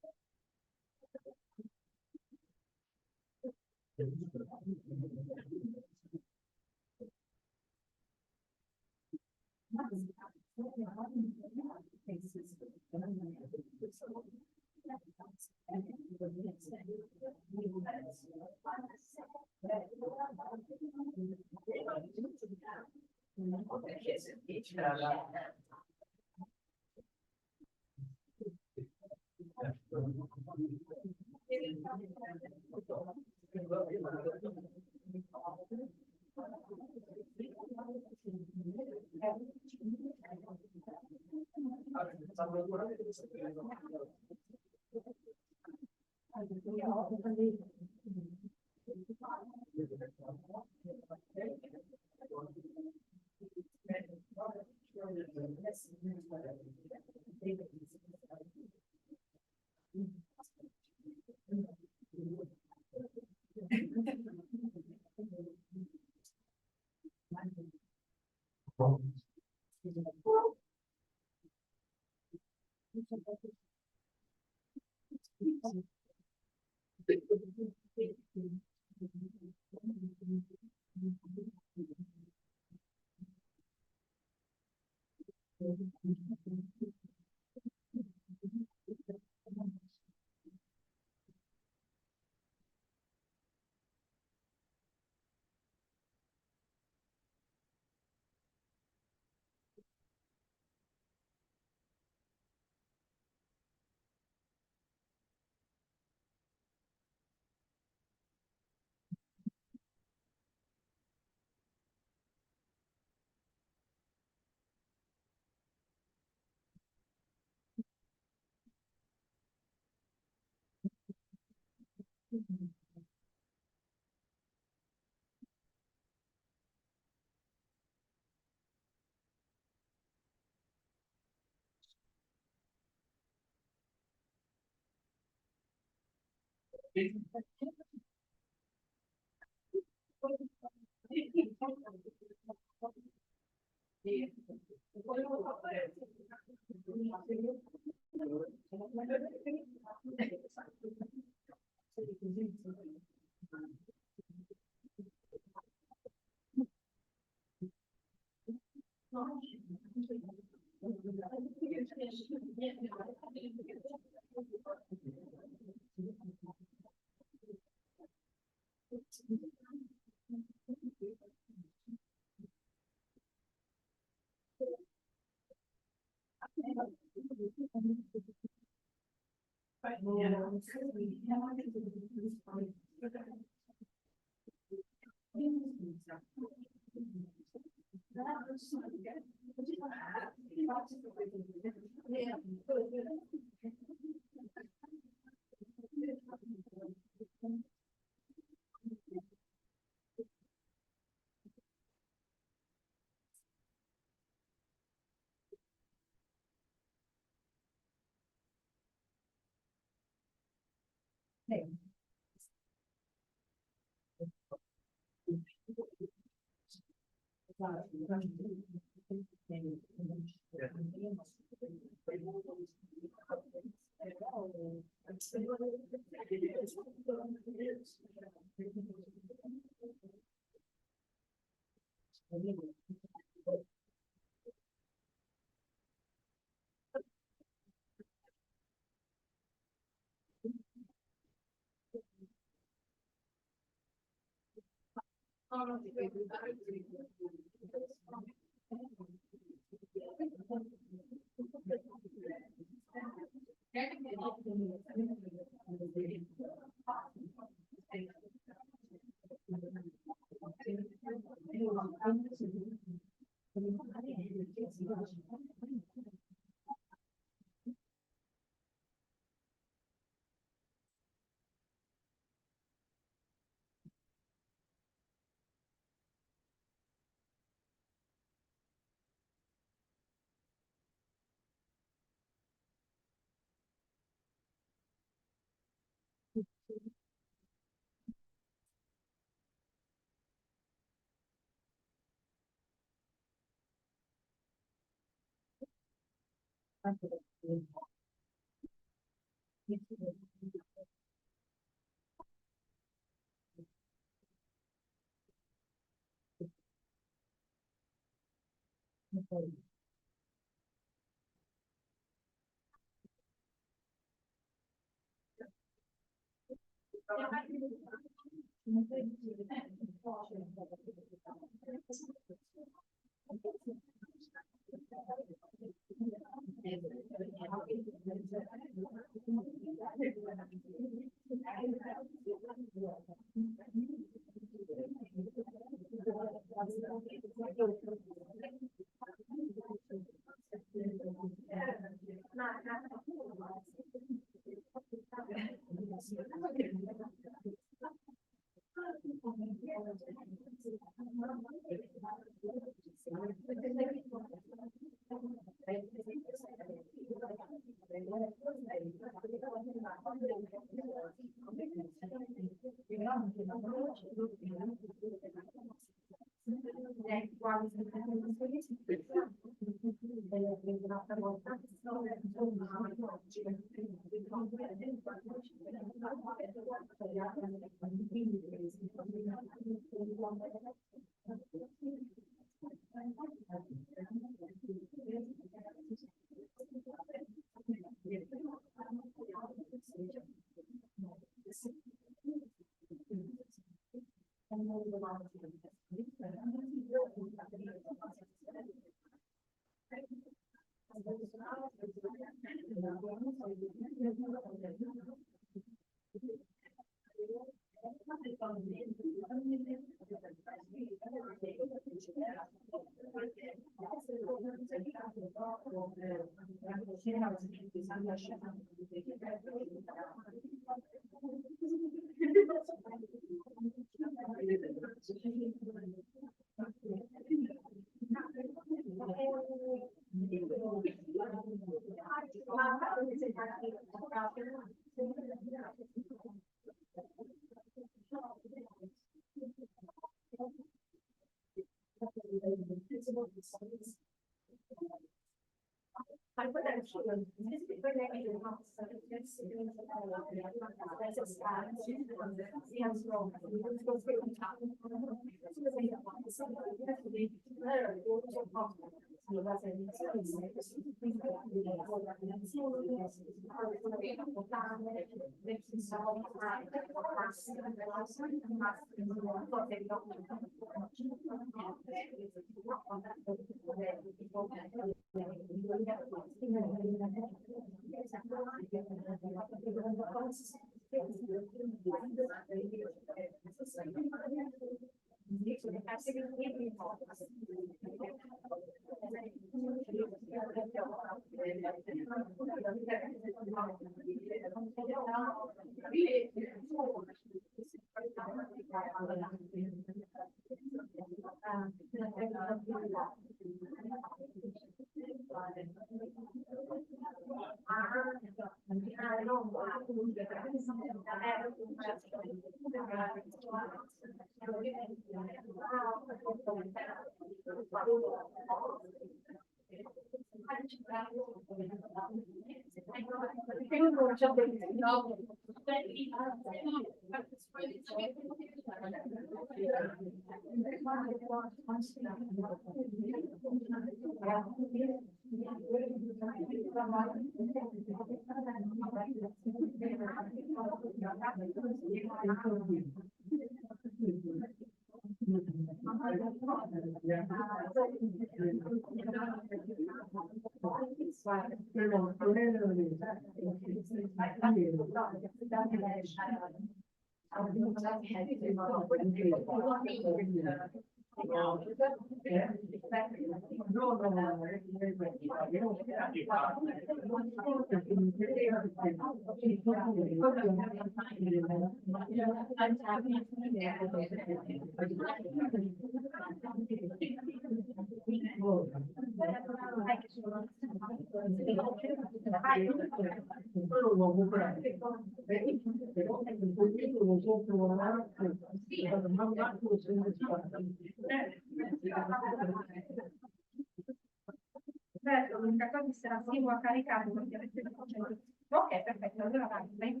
Certo, l'unica cosa se la scrivo a caricato perché avete fatto. Ok, perfetto, allora vai,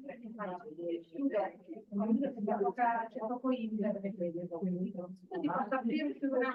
chiudere. C'è poco internet. Quindi posso aprire più una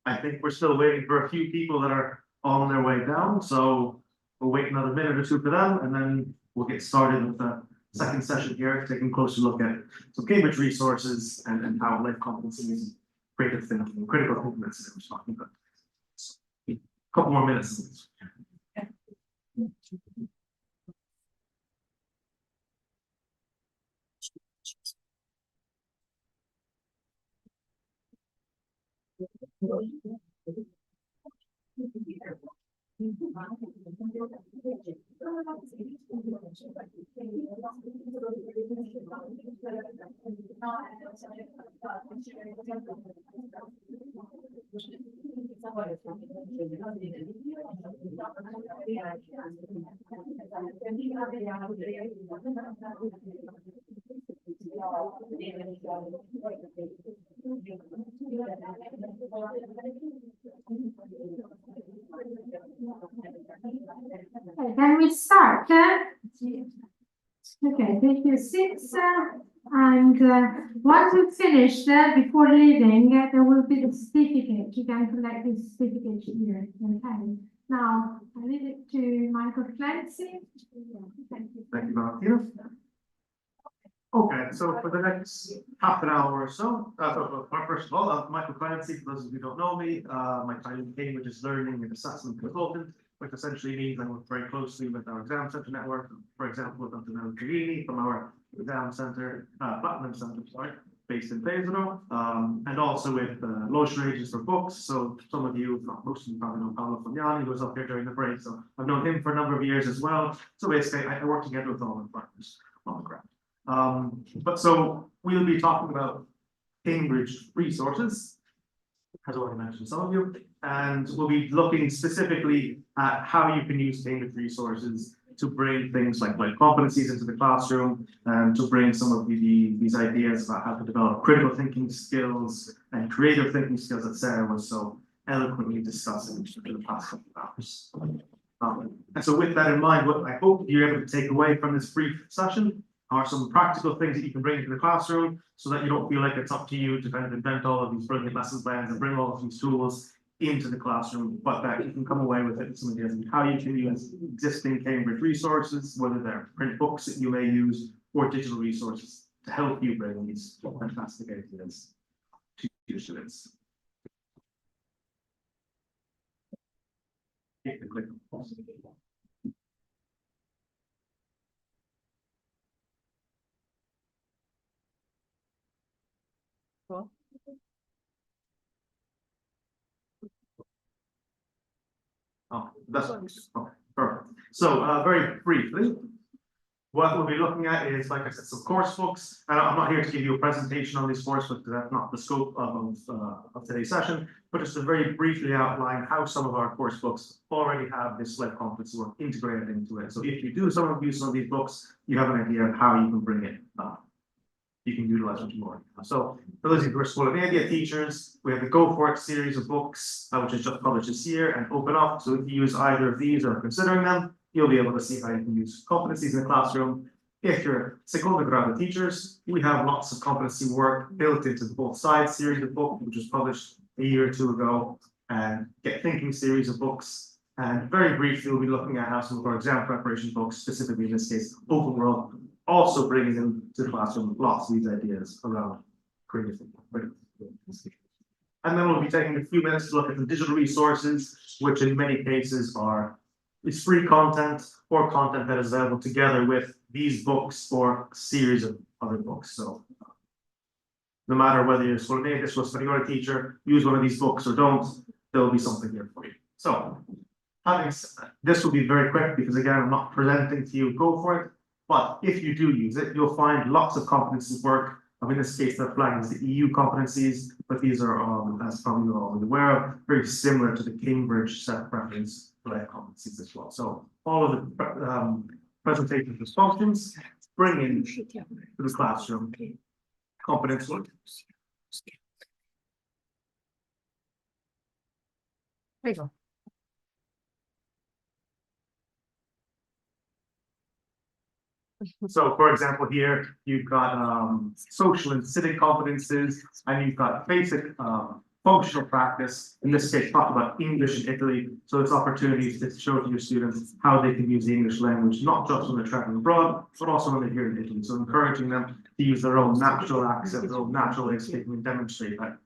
I think we're still waiting for a few people that are on their way down, so we'll wait another minute or two for them, and then we'll get started with the second session here, taking a closer look at some Cambridge resources and how life competencies, creative thinking, critical thinking that we're talking about. A couple more minutes. Okay, can we start? Okay, take your seats, and once we've finished, before leaving, there will be the certificate. You can collect the certificate here. Okay. Now, I leave it to Michael Clancy. Thank you. Thank you, Valentina. Okay, so for the next half an hour or so, first of all, I'm Michael Clancy. For those of you who don't know me, my title in Cambridge is Learning and Assessment Consultant, which essentially means I work very closely with our exam centre network. For example, with Antonello Girini from our exam centre, Platinum Centre, sorry, based in Pesaro, and also with Lotion Agents for Books. So some of you, not most of you, probably know Paolo Fognani, who was up here during the break. So I've known him for a number of years as well. So basically, I work together with all my partners on the ground. But so we'll be talking about Cambridge resources, as I already mentioned some of you, and we'll be looking specifically at how you can use Cambridge resources to bring things like competencies into the classroom, and to bring some of these ideas about how to develop critical thinking skills and creative thinking skills that Sarah was so eloquently discussing in the past couple of hours. And so with that in mind, what I hope you're able to take away from this brief session are some practical things that you can bring into the classroom, so that you don't feel like it's up to you to kind of invent all of these brilliant lesson plans and bring all of these tools into the classroom, but that you can come away with it, some ideas on how you can use existing Cambridge resources, whether they're print books that you may use or digital resources to help you bring these fantastic ideas to your students. Cool. Oh, that's okay, perfect. So very briefly, what we'll be looking at is, like I said, some course books. And I'm not here to give you a presentation on these course books, because that's not the scope of today's session, but just to very briefly outline how some of our course books already have this select competency work integrated into it. So if you do use some of these books, you have an idea of how you can bring it you can utilize it more. So for those of you who are School of Media teachers, we have the Go For It series of books, which is just published this year and open up. So if you use either of these or considering them, you'll be able to see how you can use competencies in the classroom. If you're Seconda Grado teachers, we have lots of competency work built into the Both Sides series of books, which was published a year or two ago, and Get Thinking series of books. And very briefly, we'll be looking at how some of our exam preparation books, specifically in this case, Open World, also brings into the classroom lots of these ideas around creative thinking. And then we'll be taking a few minutes to look at the digital resources, which in many cases is free content or content that is available together with these books or a series of other books. So no matter whether you're a School of Media, School of Study, or a teacher, use one of these books or don't, there'll be something here for you. So having said that, this will be very quick because again, I'm not presenting to you, go for it. But if you do use it, you'll find lots of competencies work. In this case, they're flagged as the EU competencies, but these are, as probably you're already aware of, very similar to the Cambridge set preference competencies as well. So all of the presentations as functions bring in to the classroom competence work. There you go. So, for example, here you've got social and civic competences, and you've got basic functional practice. In this case, talk about English in Italy. So it's opportunities to show to your students how they can use the English language, not just when they're traveling abroad, but also when they're here in Italy. So encouraging them to use their own natural accent, their own natural way of speaking, and demonstrate that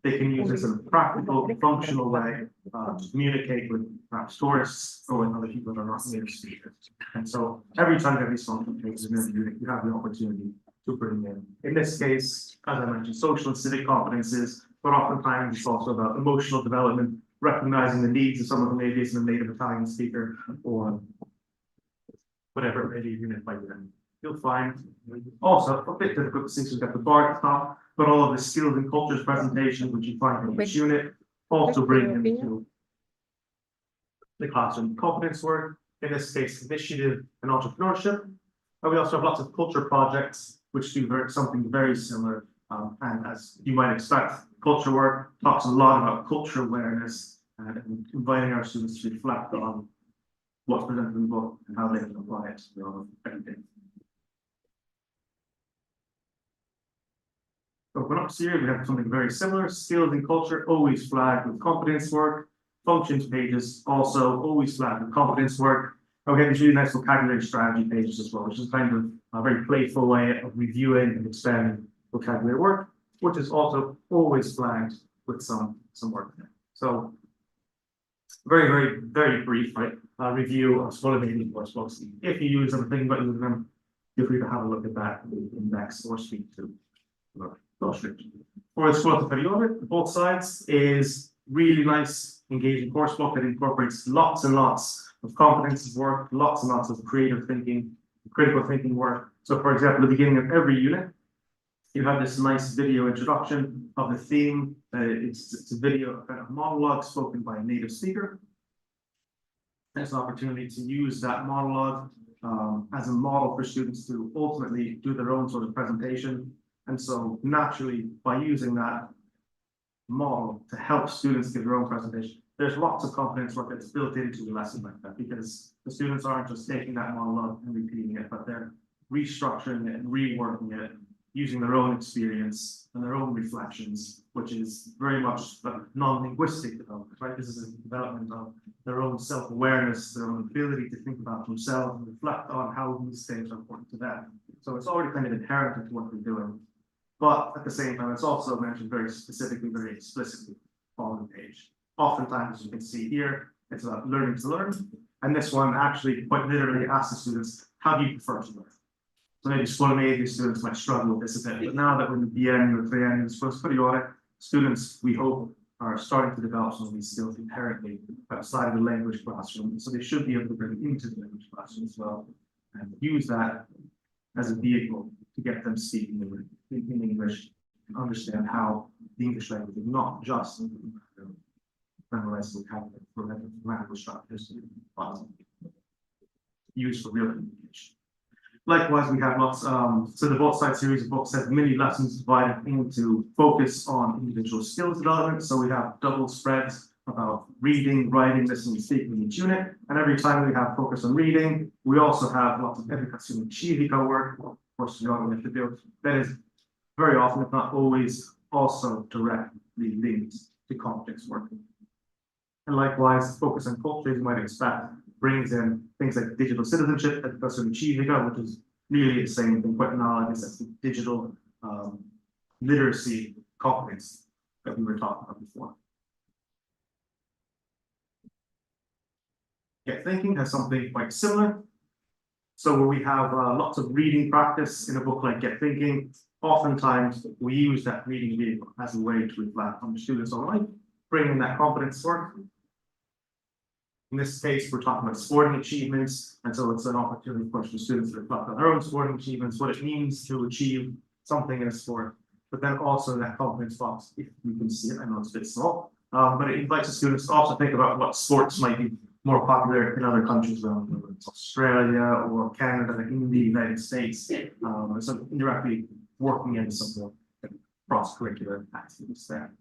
they can use this in a practical, functional way to communicate with perhaps tourists or with other people that are not native speakers. And so every time you have these functional cases, you have the opportunity to bring in. In this case, as I mentioned, social and civic competences, but oftentimes it's also about emotional development, recognizing the needs of someone who maybe isn't a native Italian speaker or whatever maybe unit might be. You'll find also a bit difficult since we've got the bar at the top, but all of the skills and cultures presentation, which you find in each unit, also bring into the classroom. Competence work, in this case, initiative and entrepreneurship. And we also have lots of culture projects, which do something very similar. And as you might expect, culture work talks a lot about culture awareness and inviting our students to reflect on what's presented in the book and how they can apply it to their own everything. Open up here, we have something very similar. Skills and culture always flagged with competence work. Functions pages also always flagged with competence work. And we have these really nice vocabulary strategy pages as well, which is kind of a very playful way of reviewing and expanding vocabulary work, which is also always flagged with some work in it. So very brief, right? Review of scholarly course books. If you use them, think about using them, feel free to have a look at that in the index or speak to. For the school periodic, both sides is really nice, engaging course book that incorporates lots and lots of competences work, lots and lots of creative thinking, critical thinking work. So for example, at the beginning of every unit, you have this nice video introduction of the theme. It's a video, a kind of monologue spoken by a native speaker. There's an opportunity to use that monologue as a model for students to ultimately do their own sort of presentation. And so naturally, by using that model to help students give their own presentation, there's lots of competence work that's built into a lesson like that, because the students aren't just taking that monologue and repeating it, but they're restructuring it and reworking it, using their own experience and their own reflections, which is very much non-linguistic development, right? This is a development of their own self-awareness, their own ability to think about themselves and reflect on how these things are important to them. So it's already kind of inherent into what they're doing. But at the same time, it's also mentioned very specifically, very explicitly on the page. Oftentimes, as you can see here, it's about learning to learn. And this one actually quite literally asks the students, how do you prefer to learn? So maybe school maybe students might struggle with this a bit, but now that we're in the BN or 3N and supposed periodic, students, we hope, are starting to develop some of these skills inherently outside of the language classroom. So they should be able to bring it into the language classroom as well and use that as a vehicle to get them speaking in English and understand how the English language is not just memorized vocabulary for grammatical structures, but used for real communication. Likewise, we have lots, so the both side series of books have many lessons divided into focus on individual skills development. So we have double spreads about reading, writing, listening, speaking in each unit. And every time we have focus on reading, we also have lots of educazione civica work, of course, you know, that is very often, if not always, also directly linked to complex work. And likewise, focus on culture, as you might expect, brings in things like digital citizenship, educazione civica, which is really the same thing, quite analogous as the digital literacy competence that we were talking about before. Get Thinking has something quite similar. So where we have lots of reading practice in a book like Get Thinking, oftentimes we use that reading vehicle as a way to reflect on the students' own life, bringing that competence work. In this case, we're talking about sporting achievements, and so it's an opportunity for students to reflect on their own sporting achievements, what it means to achieve something in a sport, but then also that confidence box, if you can see it, I know it's a bit small, but it invites the students to also think about what sports might be more popular in other countries around the world, Australia or Canada, in the United States, so indirectly working in some more cross-curricular activities there.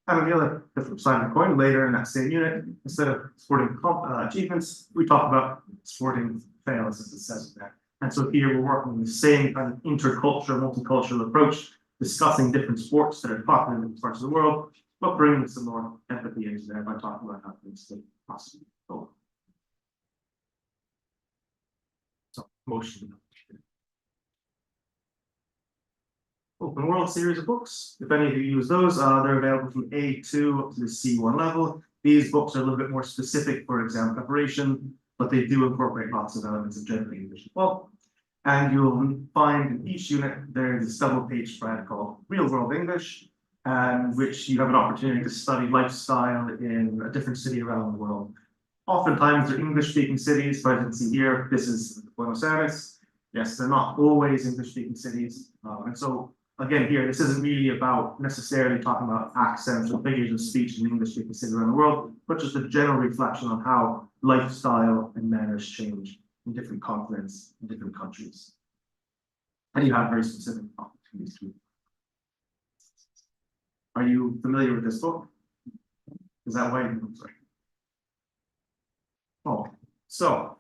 And on the other, the flip side of the coin, later in that same unit, instead of sporting achievements, we talk about sporting fails, as it says there. And so here we're working on the same kind of intercultural, multicultural approach, discussing different sports that are popular in different parts of the world, but bringing some more empathy into there by talking about how things can possibly go. So, motion. Open World series of books. If any of you use those, they're available from A2 up to the C1 level. These books are a little bit more specific for exam preparation, but they do incorporate lots of elements of general English as well. And you'll find in each unit there is a double-page spread called Real World English, and which you have an opportunity to study lifestyle in a different city around the world. Oftentimes they're English-speaking cities, but as you can see here, this is Buenos Aires. Yes, they're not always English-speaking cities. And so again, here, this isn't really about necessarily talking about accents or figures of speech in English-speaking cities around the world, but just a general reflection on how lifestyle and manners change in different continents, in different countries. And you have very specific opportunities too. Are you familiar with this book? Is that why you sorry? Oh, so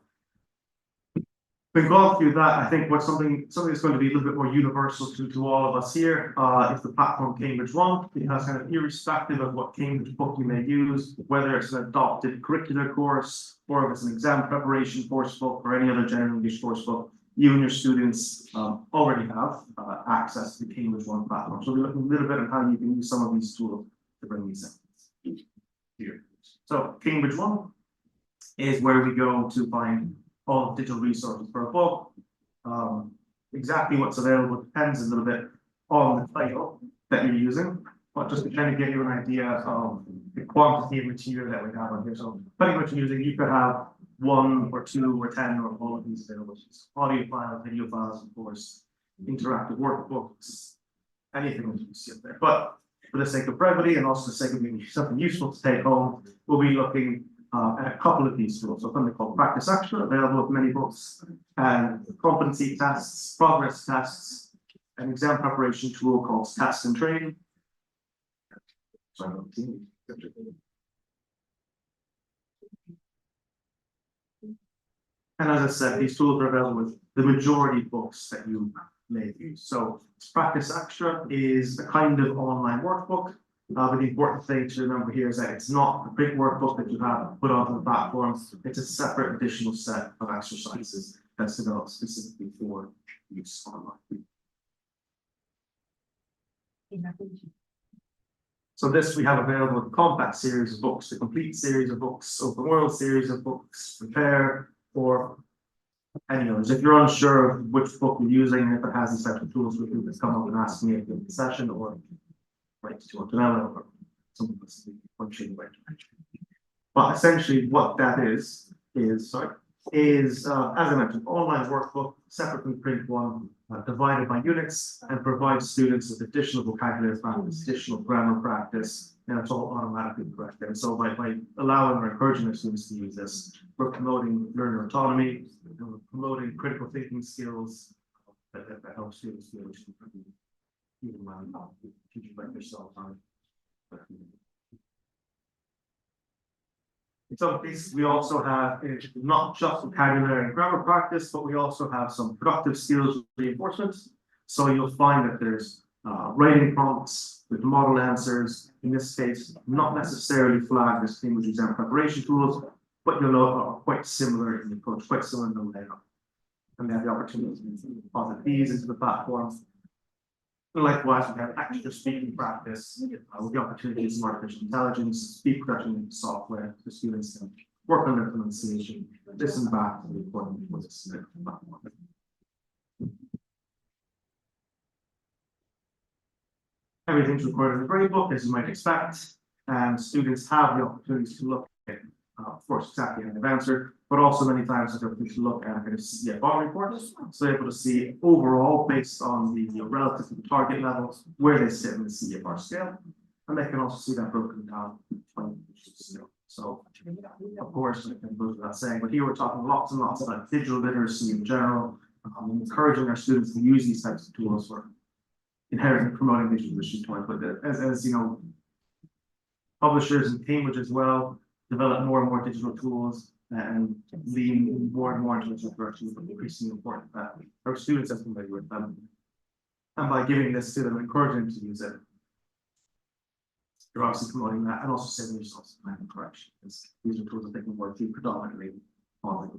we've gone through that. I think what's something that's going to be a little bit more universal to all of us here is the platform Cambridge One, because kind of irrespective of what Cambridge book you may use, whether it's an adopted curricular course or if it's an exam preparation course book or any other general English course book, you and your students already have access to the Cambridge One platform. So we're looking a little bit at how you can use some of these tools to bring these in here. So Cambridge One is where we go to find all the digital resources for a book. Exactly what's available depends a little bit on the title that you're using, but just to kind of give you an idea of the quantity of material that we have on here. So depending on what you're using, you could have 1 or 2 or 10 or all of these available. Audio files, video files, of course, interactive workbooks, anything that you see up there. But for the sake of brevity and also the sake of giving you something useful to take home, we'll be looking at a couple of these tools. So something called Practice Extra, available with many books, and competency tests, progress tests, an exam preparation tool called Test and Train. And as I said, these tools are available with the majority of books that you may use. So Practice Extra is a kind of online workbook. But the important thing to remember here is that it's not a big workbook that you have put onto the platform. It's a separate additional set of exercises that's developed specifically for use online. So this we have available a compact series of books, a complete series of books, open world series of books, prepare, or any others. If you're unsure of which book you're using, if it has these types of tools, we can just come up and ask me at the end of the session, or right to Antonella or something that's functioning the right direction. But essentially what that is as I mentioned, online workbook, separate from print one, divided by units, and provides students with additional vocabulary practice, additional grammar practice, and it's all automatically corrected. And so by allowing or encouraging our students to use this, we're promoting learner autonomy, and we're promoting critical thinking skills that help students be able to even when teachers like yourself aren't. In some cases, we also have not just vocabulary and grammar practice, but we also have some productive skills reinforcements. So you'll find that there's writing prompts with model answers, in this case, not necessarily flagged as Cambridge exam preparation tools, but you'll know are quite similar in the approach, quite similar in the layout. And we have the opportunity to deposit these into the platform. Likewise, we have extra speaking practice with the opportunity to use artificial intelligence, speak production software for students to work on their pronunciation, listen back to the recording before they submit to the platform. Everything's recorded in the grade book, as you might expect, and students have the opportunities to look at, of course, exactly how they've answered, but also many times have the opportunity to look at kind of CFR reports, so they're able to see overall based on the relative to the target levels where they sit in the CFR scale, and they can also see that broken down by scale. So, of course, I can go without saying, but here we're talking lots and lots about digital literacy in general, encouraging our students to use these types of tools for inherently promoting digital literacy towards, but as you know, publishers in Cambridge as well develop more and more digital tools and lean more and more into digital directions, but increasingly important that our students are familiar with them. And by giving this to them, encouraging them to use it, you're obviously promoting that and also saving yourself some time and correction, because these are tools that they can work through predominantly online.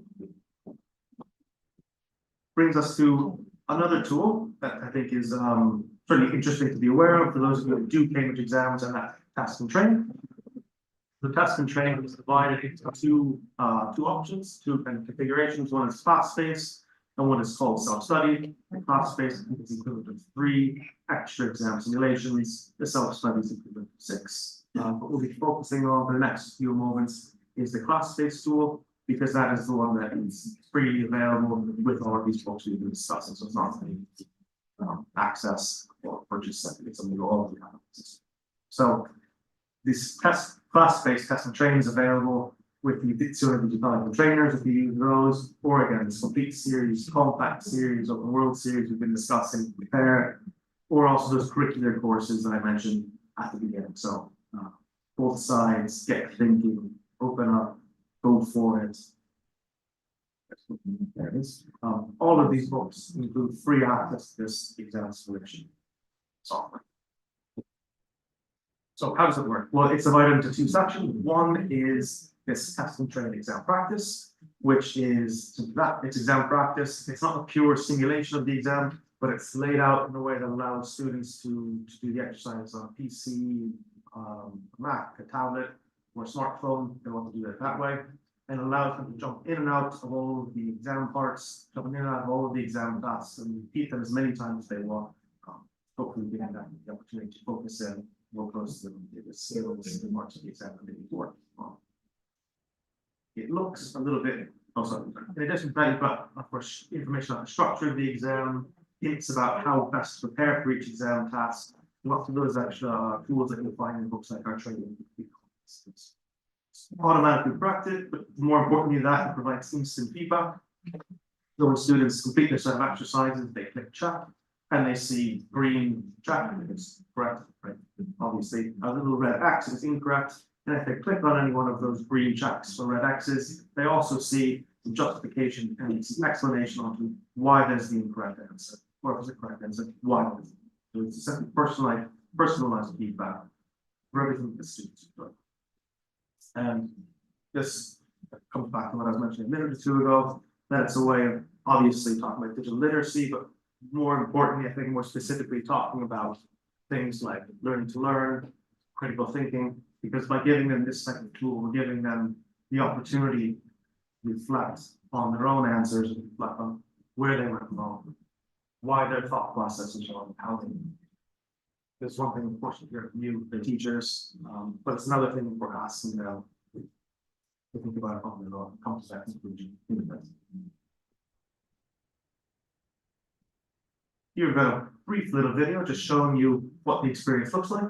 Brings us to another tool that I think is pretty interesting to be aware of for those of you who do Cambridge exams, and that Test and Train. The Test and Train is divided into two options, two kind of configurations. One is fast-paced, and one is called self-study. The class-based is equivalent to 3 extra exam simulations. The self-study is equivalent to 6. But we'll be focusing on for the next few moments is the class-based tool, because that is the one that is freely available with all of these books we've been discussing. So it's not any access or purchase. It's something all of the access. So this class-based test and training is available with the sort of the trainers if you use those, or again, this complete series, compact series, open world series we've been discussing, prepare, or also those curricular courses that I mentioned at the beginning. So both sides, get thinking, open up, go for it. There it is. All of these books include free access to this exam solution software. So how does it work? Well, it's divided into 2 sections. One is this test and training exam practice, which is that it's exam practice. It's not a pure simulation of the exam, but it's laid out in a way that allows students to do the exercise on a PC, a Mac, a tablet, or a smartphone. They want to do it that way, and allows them to jump in and out of all of the exam parts, jump in and out of all of the exam tasks, and repeat them as many times as they want. Hopefully, giving them the opportunity to focus in more close to the skills, the marks of the exam that they work on. It looks a little bit, also, in addition to that, you've got, of course, information about the structure of the exam, hints about how best to prepare for each exam task, lots of those extra tools that you'll find in books like our training. It's automatically corrected, but more importantly, that it provides instant feedback. So when students complete their set of exercises, they click check, and they see green check, it's correct, right? Obviously, a little red X is incorrect. And if they click on any one of those green checks or red X's, they also see some justification and some explanation on why there's the incorrect answer, or if it's the correct answer, why. So it's essentially personalized feedback for everything the students do. And this comes back to what I was mentioning a minute or two ago, that it's a way of obviously talking about digital literacy, but more importantly, I think more specifically talking about things like learning to learn, critical thinking, because by giving them this second tool, we're giving them the opportunity to reflect on their own answers and reflect on where they went wrong, why their thought process is wrong, how they. There's one thing, of course, to hear from you, the teachers, but it's another thing for asking them to think about it on their own, come to that conclusion. Here's a brief little video just showing you what the experience looks like.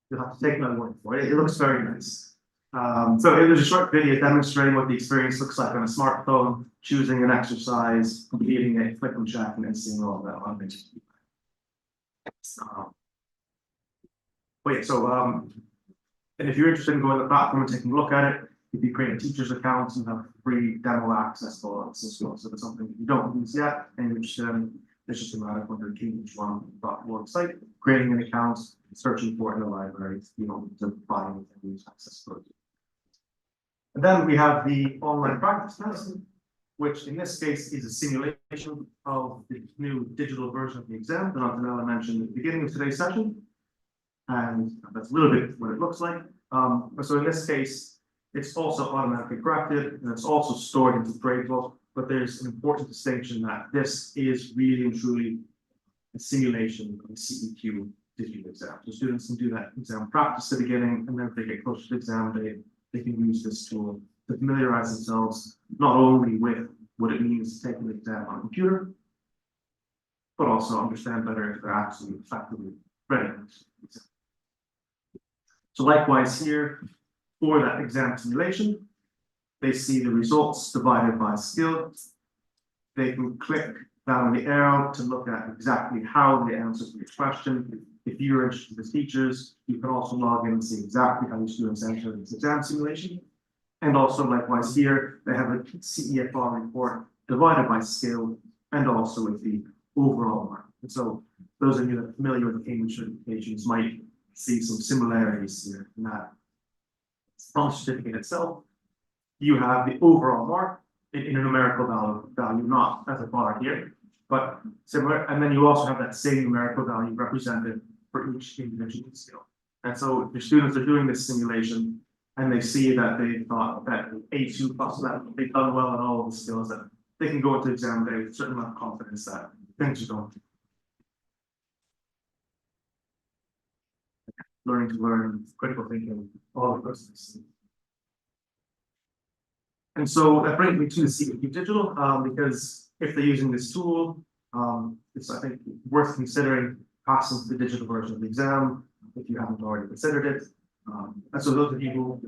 You'll have to take my word for it. It looks very nice. So it was a short video demonstrating what the experience looks like on a smartphone, choosing an exercise, completing it, click and check, and then seeing all of that on it. But yeah, so and if you're interested in going to the platform and taking a look at it, if you create a teacher's account, you have free demo access to all this as well. So if it's something you don't use yet, and you're interested in, it's just a matter of under Cambridge1.org site, creating an account, searching for it in the library, you know, to buy and use access for it. And then we have the online practice test, which in this case is a simulation of the new digital version of the exam that Antonella mentioned at the beginning of today's session. And that's a little bit what it looks like. So in this case, it's also automatically corrected and it's also stored into the gradebook. But there's an important distinction that this is really and truly a simulation of the CEQ digital exam. So students can do that exam practice at the beginning, and then if they get closer to the exam day, they can use this tool to familiarize themselves not only with what it means to take an exam on a computer, but also understand better if they're actually effectively ready for this exam. So likewise here, for that exam simulation, they see the results divided by skill. They can click down the arrow to look at exactly how they answered each question. If you're interested as teachers, you can also log in and see exactly how your students answered this exam simulation. And also likewise here, they have a CEFR report divided by skill and also with the overall mark. And so those of you that are familiar with the Cambridge certifications might see some similarities here in that. On the certificate itself, you have the overall mark. in a numerical value, not as a bar here, but similar. And then you also have that same numerical value represented for each individual skill. And so if your students are doing this simulation and they see that they thought that A2 plus that they've done well in all of the skills, that they can go into exam day with a certain amount of confidence that things are going. Learning to learn, critical thinking, all of those things. And so that brings me to the CEQ Digital, because if they're using this tool, it's, I think, worth considering passing the digital version of the exam if you haven't already considered it. And so those of you who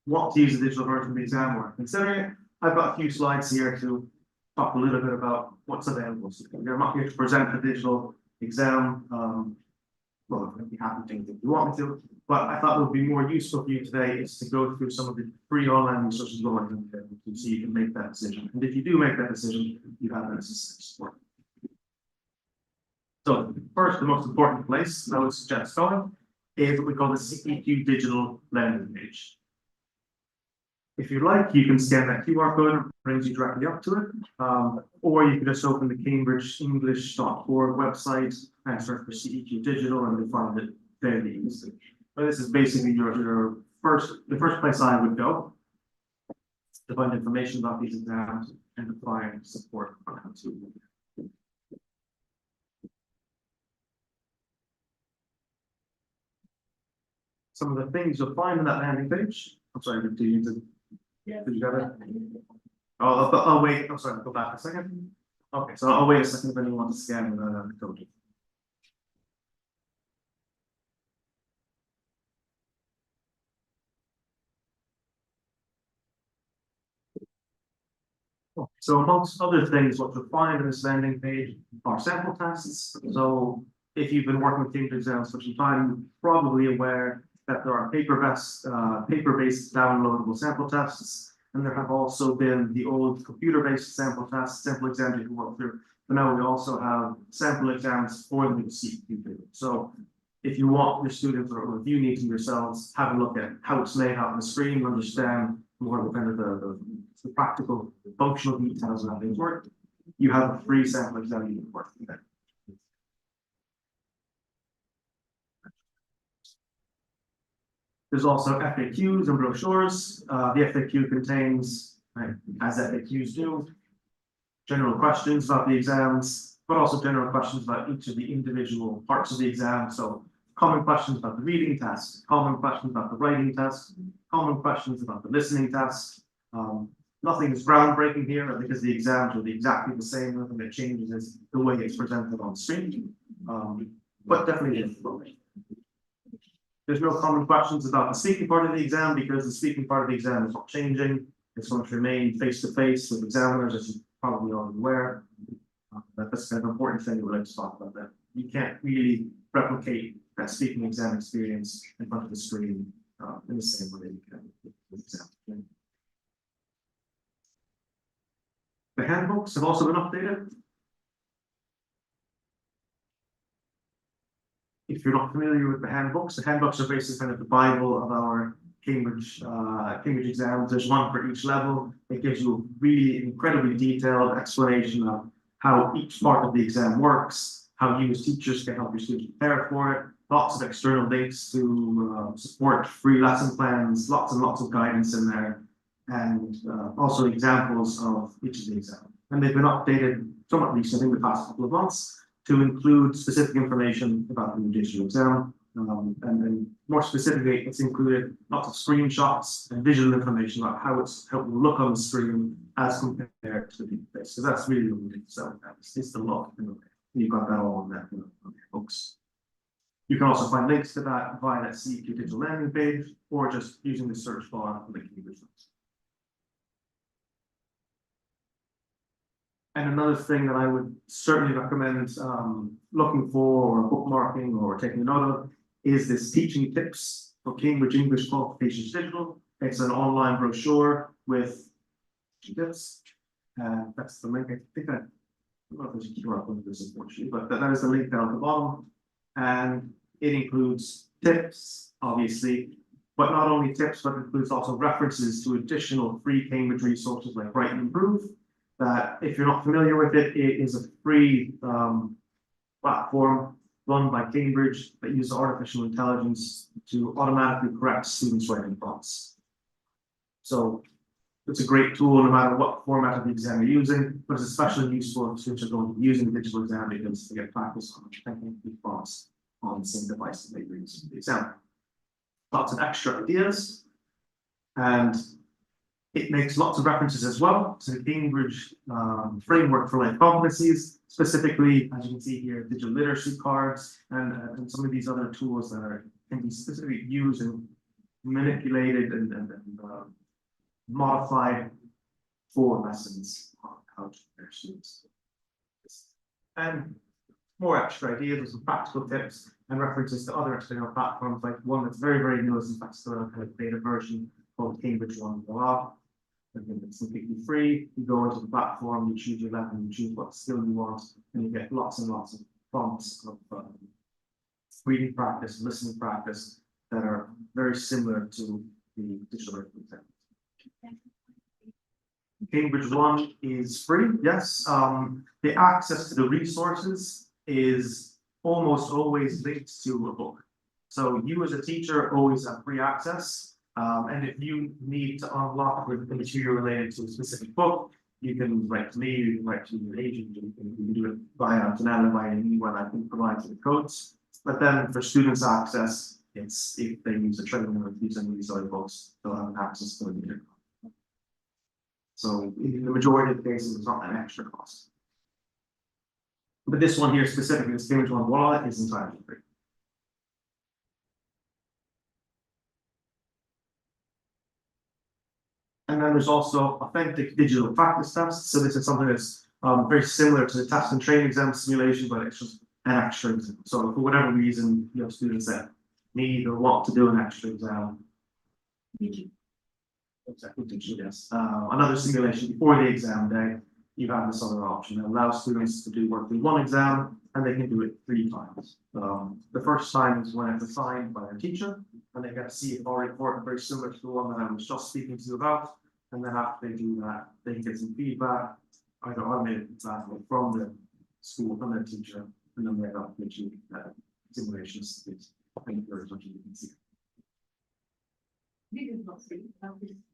want to use the digital version of the exam or are considering it, I've got a few slides here to talk a little bit about what's available. So I'm not here to present the digital exam. Well, I'd be happy to if you want me to, but I thought it would be more useful for you today is to go through some of the free online resources going to so you can make that decision. And if you do make that decision, you have that necessary support. So first, the most important place I would suggest going is what we call the CEQ Digital landing page. If you like, you can scan that QR code and it brings you directly up to it. Or you can just open the CambridgeEnglish.org website and search for CEQ Digital and you'll find it fairly easily. But this is basically the first place I would go to find information about these exams and to find support on how to. Some of the things you'll find in that landing page. I'm sorry, do you need to? Yeah. Did you have it? Oh, I'll wait. I'm sorry, go back a second. Okay, so I'll wait a second if anyone wants to scan the code. So amongst other things, what you'll find in this landing page are sample tests. So if you've been working with Cambridge exams for some time, you're probably aware that there are paper-based downloadable sample tests, and there have also been the old computer-based sample tests, sample exams you can work through. But now we also have sample exams for the CEQ. So if you want your students or if you need to yourselves have a look at how it's laid out on the screen, understand more of the kind of the practical functional details of how things work, you have a free sample exam you can work with. There's also FAQs and brochures. The FAQ contains, as FAQs do, general questions about the exams, but also general questions about each of the individual parts of the exam. So common questions about the reading test, common questions about the writing test, common questions about the listening test. Nothing is groundbreaking here because the exams will be exactly the same. Nothing that changes is the way it's presented on screen, but definitely influential. There's no common questions about the speaking part of the exam because the speaking part of the exam is not changing. It's going to remain face-to-face with examiners, as you're probably already aware. That's kind of an important thing we'd like to talk about that. You can't really replicate that speaking exam experience in front of the screen in the same way you can with exam. The handbooks have also been updated. If you're not familiar with the handbooks are basically kind of the Bible of our Cambridge exams. There's one for each level. It gives you a really incredibly detailed explanation of how each part of the exam works, how you as teachers can help your students prepare for it. Lots of external links to support free lesson plans, lots and lots of guidance in there, and also examples of each of the exams. And they've been updated somewhat recently in the past couple of months to include specific information about the digital exam. And then more specifically, it's included lots of screenshots and visual information about how it will look on the screen as compared to the face. So that's really what we need to sell. It's the look. You've got that all on that books. You can also find links to that via that CEQ digital landing page or just using the search bar for the keywords. And another thing that I would certainly recommend looking for or bookmarking or taking note of is this teaching tips for Cambridge English Qualifications Digital. It's an online brochure with tips. That's the link. I think I don't know if there's a QR code for this unfortunately, but that is the link down at the bottom. And it includes tips, obviously, but not only tips, but includes also references to additional free Cambridge resources like Write and Improve. That if you're not familiar with it, it is a free platform run by Cambridge that uses artificial intelligence to automatically correct students' writing prompts. So it's a great tool no matter what format of the exam you're using, but it's especially useful if students are going to be using the digital exam because they get practice on checking the prompts on the same device that they use in the exam. Lots of extra ideas, and it makes lots of references as well to the Cambridge framework for life competencies, specifically, as you can see here, digital literacy cards and some of these other tools that can be specifically used and manipulated and modified for lessons on how to prepare students. And more extra ideas with some practical tips and references to other external platforms, like one that's very, very new is in fact still a kind of beta version called Cambridge One Voila. Again, it's completely free. You go into the platform, you choose your level, you choose what skill you want, and you get lots and lots of prompts of reading practice, listening practice that are very similar to the digital exam. Cambridge One is free, yes. The access to the resources is almost always linked to a book. So you as a teacher always have free access. And if you need to unlock the material related to a specific book, you can write to me, you can write to your agent, you can do it via Danelle, via an email, I can provide you the codes. But then for students' access, it's if they use a training or use any of these other books, they'll have access to it. So in the majority of the cases, it's not an extra cost. But this one here specifically, this Cambridge One Wallet, is entirely free. And then there's also authentic digital practice tests. So this is something that's very similar to the test and train exam simulation, but it's just an extra exam. So for whatever reason, you have students that need or want to do an extra exam. Exactly, digital, yes. Another simulation before the exam day, you have this other option that allows students to do work in one exam, and they can do it 3 times. The first time is when it's assigned by a teacher, and they get to see a report very similar to the one that I was just speaking to you about. And then after they do that, they can get some feedback, either automated feedback from the school, from their teacher, and then they have to simulations. As much as you can see.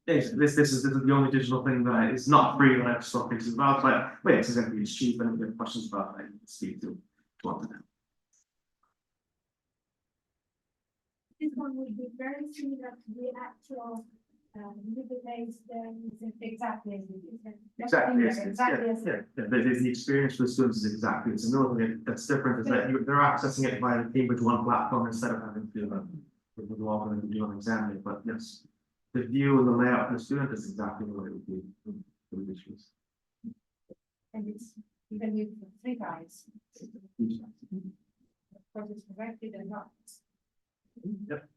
Yes, this is the only digital thing that is not free that I've stopped thinking about, but yes, exactly, it's cheap, and if you have questions about it, I can speak to one of them. This one would be very similar to the actual database, exactly as it is. Exactly, yes, Exactly as the experience for the students is exactly, it's the only thing that's different is that they're accessing it via the Cambridge One platform instead of having to log in and do an exam day, but yes, the view and the layout of the student is exactly the way it would be for the issues. And it's even used 3 times. Because it's corrected and not. Yep.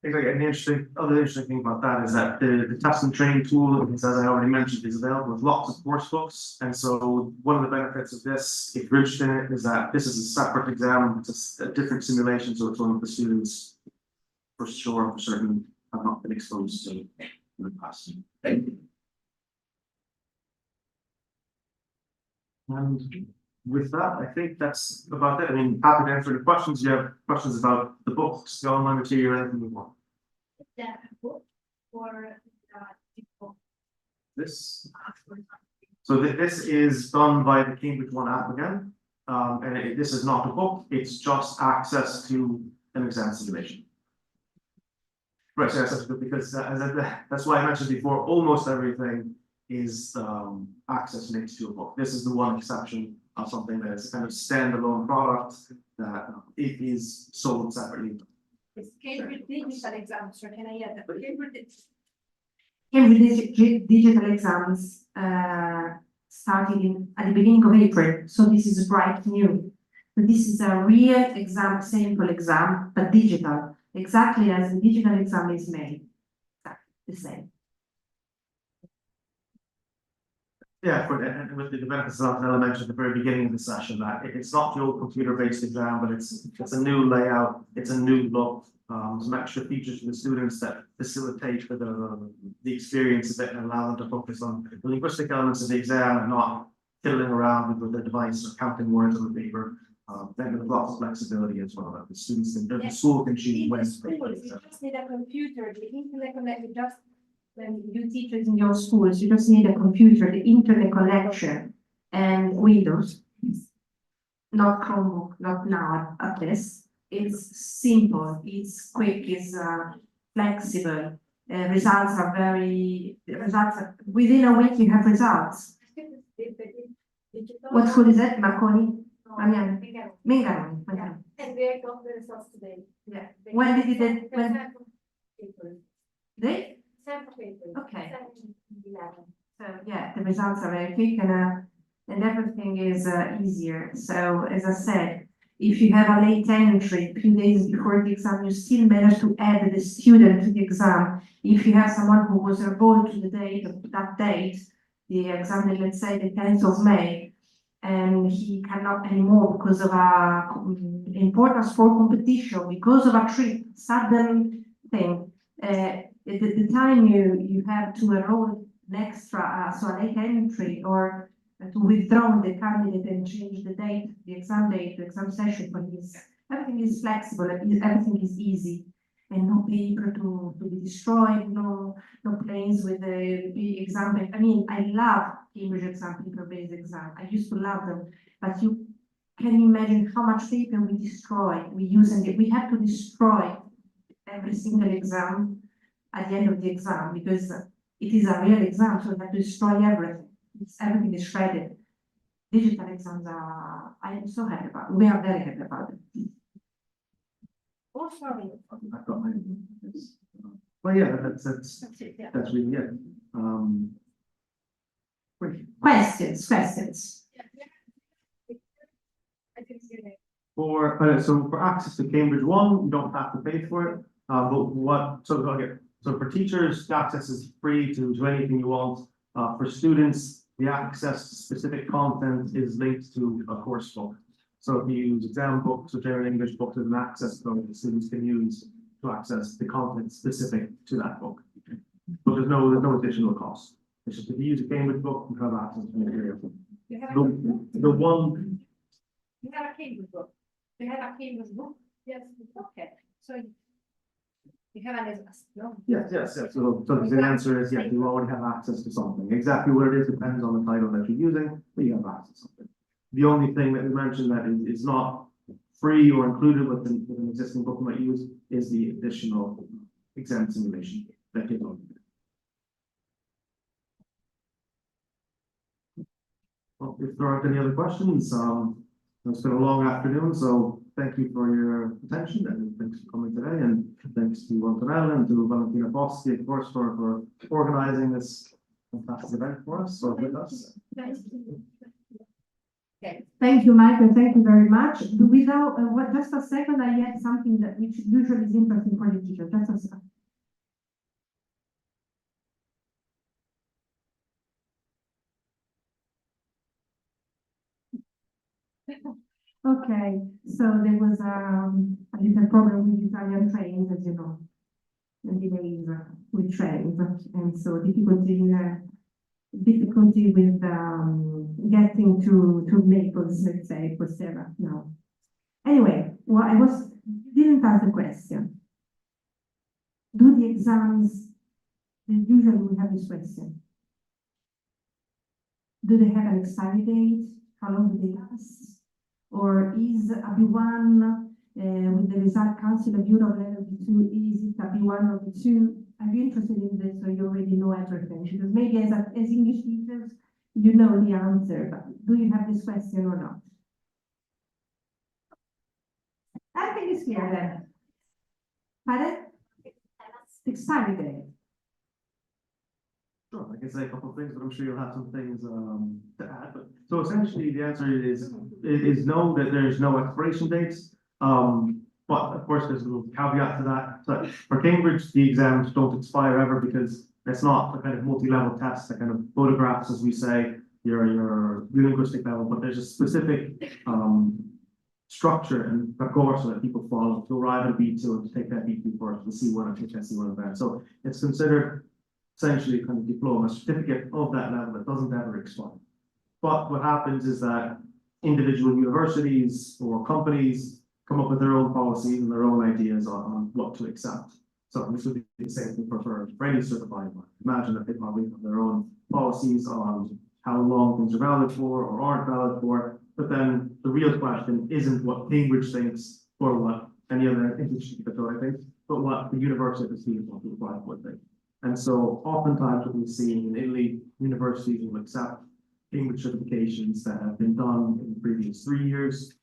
Exactly, and the other interesting thing about that is that the test and training tool, as I already mentioned, is available with lots of course books. And so one of the benefits of this, if you're interested in it, is that this is a separate exam, it's a different simulation, so it's one of the students for sure, for certain, have not been exposed to in the past. And with that, I think that's about it. I mean, happy to answer any questions. You have questions about the books, the online material, anything you want. That book or book. This. So this is done by the Cambridge One app again. And this is not a book, it's just access to an exam simulation. Right, so because that's why I mentioned before, almost everything is access linked to a book. This is the one exception of something that is kind of standalone product that it is sold separately. It's Cambridge digital exams, so can I add that? Cambridge digital exams started at the beginning of April, so this is bright new. But this is a real exam, sample exam, but digital, exactly as the digital exam is made. The same. Yeah, and with the benefits that I mentioned at the very beginning of the session, that it's not the old computer-based exam, but it's a new layout, it's a new look, some extra features for the students that facilitate the experience a bit and allow them to focus on the linguistic elements of the exam and not fiddling around with their device or counting words on the paper. Then there's lots of flexibility as well, that the students can, the school can choose In when. the to schools, take the you exam. just need a computer, the internet connection, just when you teach it in your schools, you just need a computer, the internet connection and Windows. Not Chromebook, not now at this. It's simple, it's quick, it's flexible. Results are within a week you have results. What school is it? Marconi? Mariano? Mingaroni. And they got the results today. Yeah. When did you did, when, April. they? 10th of April. Okay. 7-11. So yeah, the results are very quick and everything is easier. So as I said, if you have a late entry, a few days before the exam, you still manage to add the student to the exam. If you have someone who was enrolled to the date of that date, the exam, let's say the 10th of May, and he cannot anymore because of a important sport competition, because of a trip, sudden thing. The time you have to enroll an extra, so a late entry or to withdraw the candidate and change the date, the exam session for his, everything is flexible, everything is easy. And no paper to be destroyed, no planes with the exam. I mean, I love Cambridge exam, paper-based exam. I used to love them, but you can imagine how much paper we destroy. We have to destroy every single exam at the end of the exam because it is a real exam, so we have to destroy everything. Everything is shredded. Digital exams are, I am so happy about, we are very happy about it. Oh, sorry. I've got my. Well, yeah, that's it, yeah. that's really it. Great. Questions. I can see it. For access to Cambridge One, you don't have to pay for it. So for teachers, the access is free to anything you want. For students, the access to specific content is linked to a course book. So if you use exam books or general English books as an access code, the students can use to access the content specific to that book. But there's no additional cost. It's just if you use a Cambridge book, you have access to the material. You have The one, you have a Cambridge book. You have a Cambridge book? Yes, okay. So you have an, no? yes. So the answer is yes, you already have access to something. Exactly what it is depends on the title that you're using, but you have access to something. The only thing that we mentioned that is not free or included with an existing book you might use is the additional exam simulation that you don't. Well, if there aren't any other questions, it's been a long afternoon, so thank you for your attention and thanks for coming today, and thanks to Antonella and to Valentina Boschi, of course, for organizing this fantastic event for us, or with us. Okay. Thank you, Michael. Thank you very much. Without, just a second, I had something that which usually is interesting for the teacher. Just a second. Okay, so there was a little problem with Italian trains, as you know, and delays with trains, and so difficulty with getting to Naples, let's say, for Sarah now. Anyway, well, didn't ask the question. Do the exams, usually we have this question. Do they have an expiry date? How long do they last? Or is a B1 with the result council of Europe level B2, is it a B1 or B2? I'm interested in this, so you already know everything, because maybe as English teachers, you know the answer, but do you have this question or not? I think it's clear then. Pardon? Expiry date. Sure, I can say a couple of things, but I'm sure you'll have some things to add. But so essentially, the answer is no, that there's no expiration dates. But of course, there's a little caveat to that. So for Cambridge, the exams don't expire ever because it's not a kind of multi-level test that kind of photographs, as we say, your linguistic level. But there's a specific structure and percorso that people follow to arrive at B2 and to take that B2 course, the C1 and take that C1 event. So it's considered essentially a kind of diploma, a certificate of that level that doesn't ever expire. But what happens is that individual universities or companies come up with their own policies and their own ideas on what to accept. So this would be the same thing for any certified one. Imagine that they probably have their own policies on how long things are valid for or aren't valid for. But then the real question isn't what Cambridge thinks or what any other institution thinks, but what the university of the students want to apply for things. And so oftentimes what we see in Italy, universities will accept Cambridge certifications that have been done in the previous 3 years,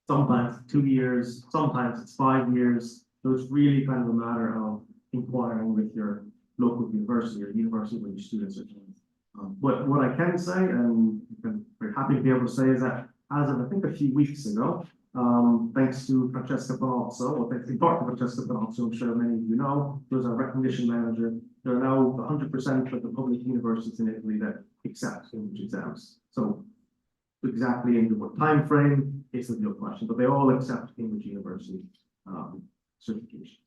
sometimes 2 years, sometimes it's 5 years. So it's really kind of a matter of inquiring with your local university or university where your students are doing. But what I can say, and I'm very happy to be able to say, is that as of I think a few weeks ago, thanks to Francesca Palazzo, or thanks in part to Francesca Palazzo, I'm sure many of you know, who's our recognition manager, there are now 100% of the public universities in Italy that accept Cambridge exams. So exactly in what time frame is the real question, but they all accept Cambridge University certifications.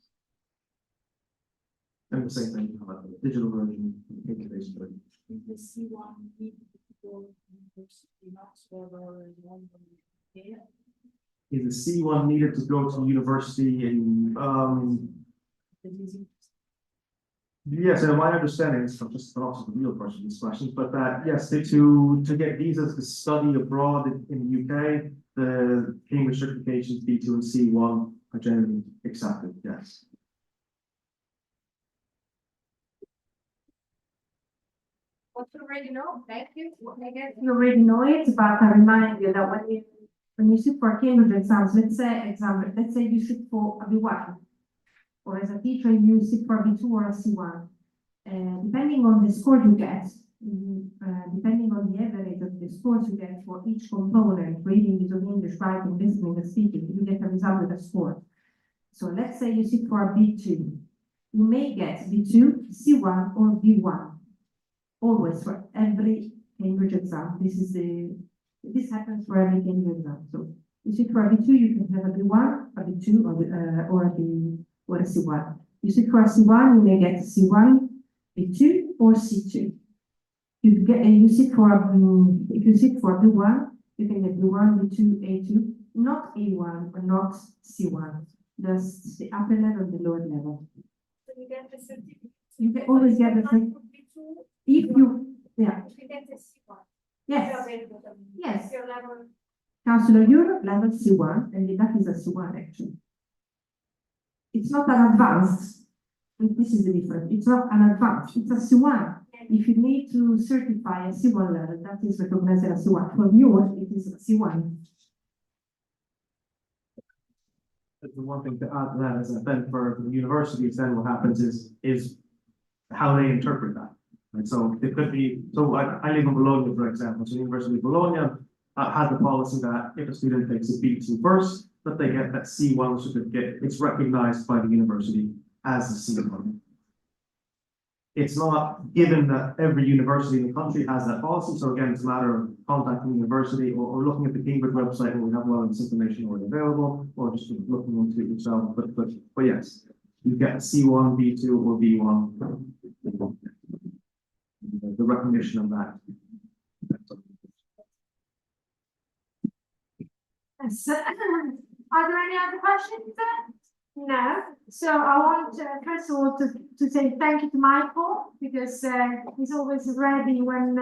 And the same thing about the digital version, the paper-based version. Is the C1 need to go to university, not whether one here? Is the C1 needed to go to university in, yes, and my understanding is from just also the real question of these questions, but that yes, to get visas to study abroad in the UK, the Cambridge certifications B2 and C1 are generally accepted, yes. What you already know, thank you. I guess You already know it, but I remind you that when you sit for Cambridge exams, let's say you sit for a B1, or as a teacher you sit for a B2 or a C1. Depending on the score you get, depending on the average of the scores you get for each component, reading, using English, writing, listening, and speaking, you get a result with a score. So let's say you sit for a B2, you may get B2, C1, or B1. Always for every Cambridge exam. This happens for every Cambridge exam. So you sit for a B2, you can have a B1, a B2, or a C1. You sit for a C1, you may get C1, B2, or C2. You sit for if you sit for B1, you can get B1, B2, A2, not A1 or not C1. That's the upper level and the lower level. So you get the certificate. You can always get the certificate. If you, yeah. If you get the C1. Yes. You're available. Yes. Your level. Council of Europe level C1, and that is a C1 actually. It's not an advanced. This is the difference. It's not an advanced. It's a C1. If you need to certify a C1 level, that is recognized as a C1. For yours, it is a C1. The one thing to add to that is that then for the universities, then what happens is how they interpret that. And so it could be, so I live in Bologna, for example, so the University of Bologna has the policy that if a student takes a B2 first, that they get that C1 certificate, it's recognized by the university as a C1. It's not given that every university in the country has that policy, so again, it's a matter of contacting the university or looking at the Cambridge website where we have a lot of this information already available, or just looking into it yourself, but yes, you get a C1, B2, or B1. The recognition of that. Yes. Are there any other questions? No. So I want first of all to say thank you to Michael because he's always ready when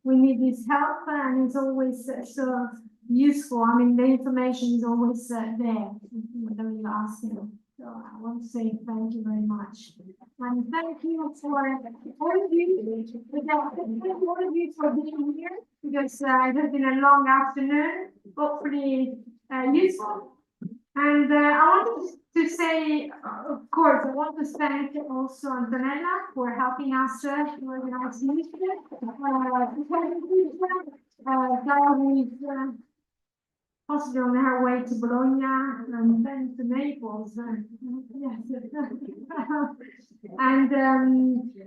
we need his help and he's always so useful. I mean, the information is always there when you ask him. So I want to say thank you very much. And thank you for all of you for being here because it has been a long afternoon, hopefully useful. And I want to say, of course, I want to thank also Antonella for helping us to organize this. Clara who is possibly on her way to Bologna and then to Naples. Yes. And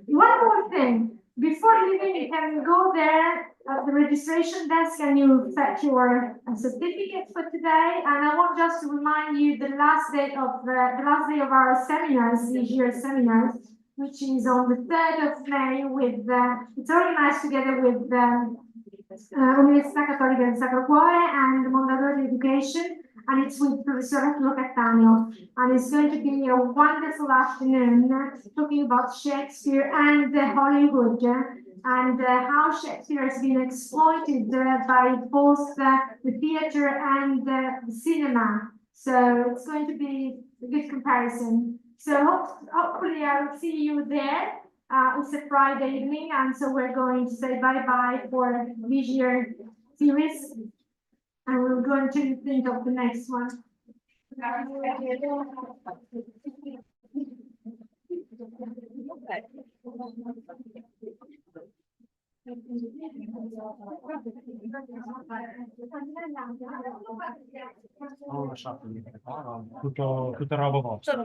one more thing, before leaving, you can go there at the registration desk and you fetch your certificate for today. And I want just to remind you the last day of our seminars, this year's seminars, which is on the 3rd of May with, it's organized together with Università Cattolica del Sacro Cuore and Mondadori Education, and it's with Professor Arturo Cattaneo. And it's going to be a wonderful afternoon talking about Shakespeare and Hollywood and how Shakespeare has been exploited by both the theater and the cinema. So it's going to be a good comparison. So hopefully I will see you there. It's a Friday evening, and so we're going to say bye-bye for this year series. And we're going to think of the next one. Non lo so, tutta roba vostra.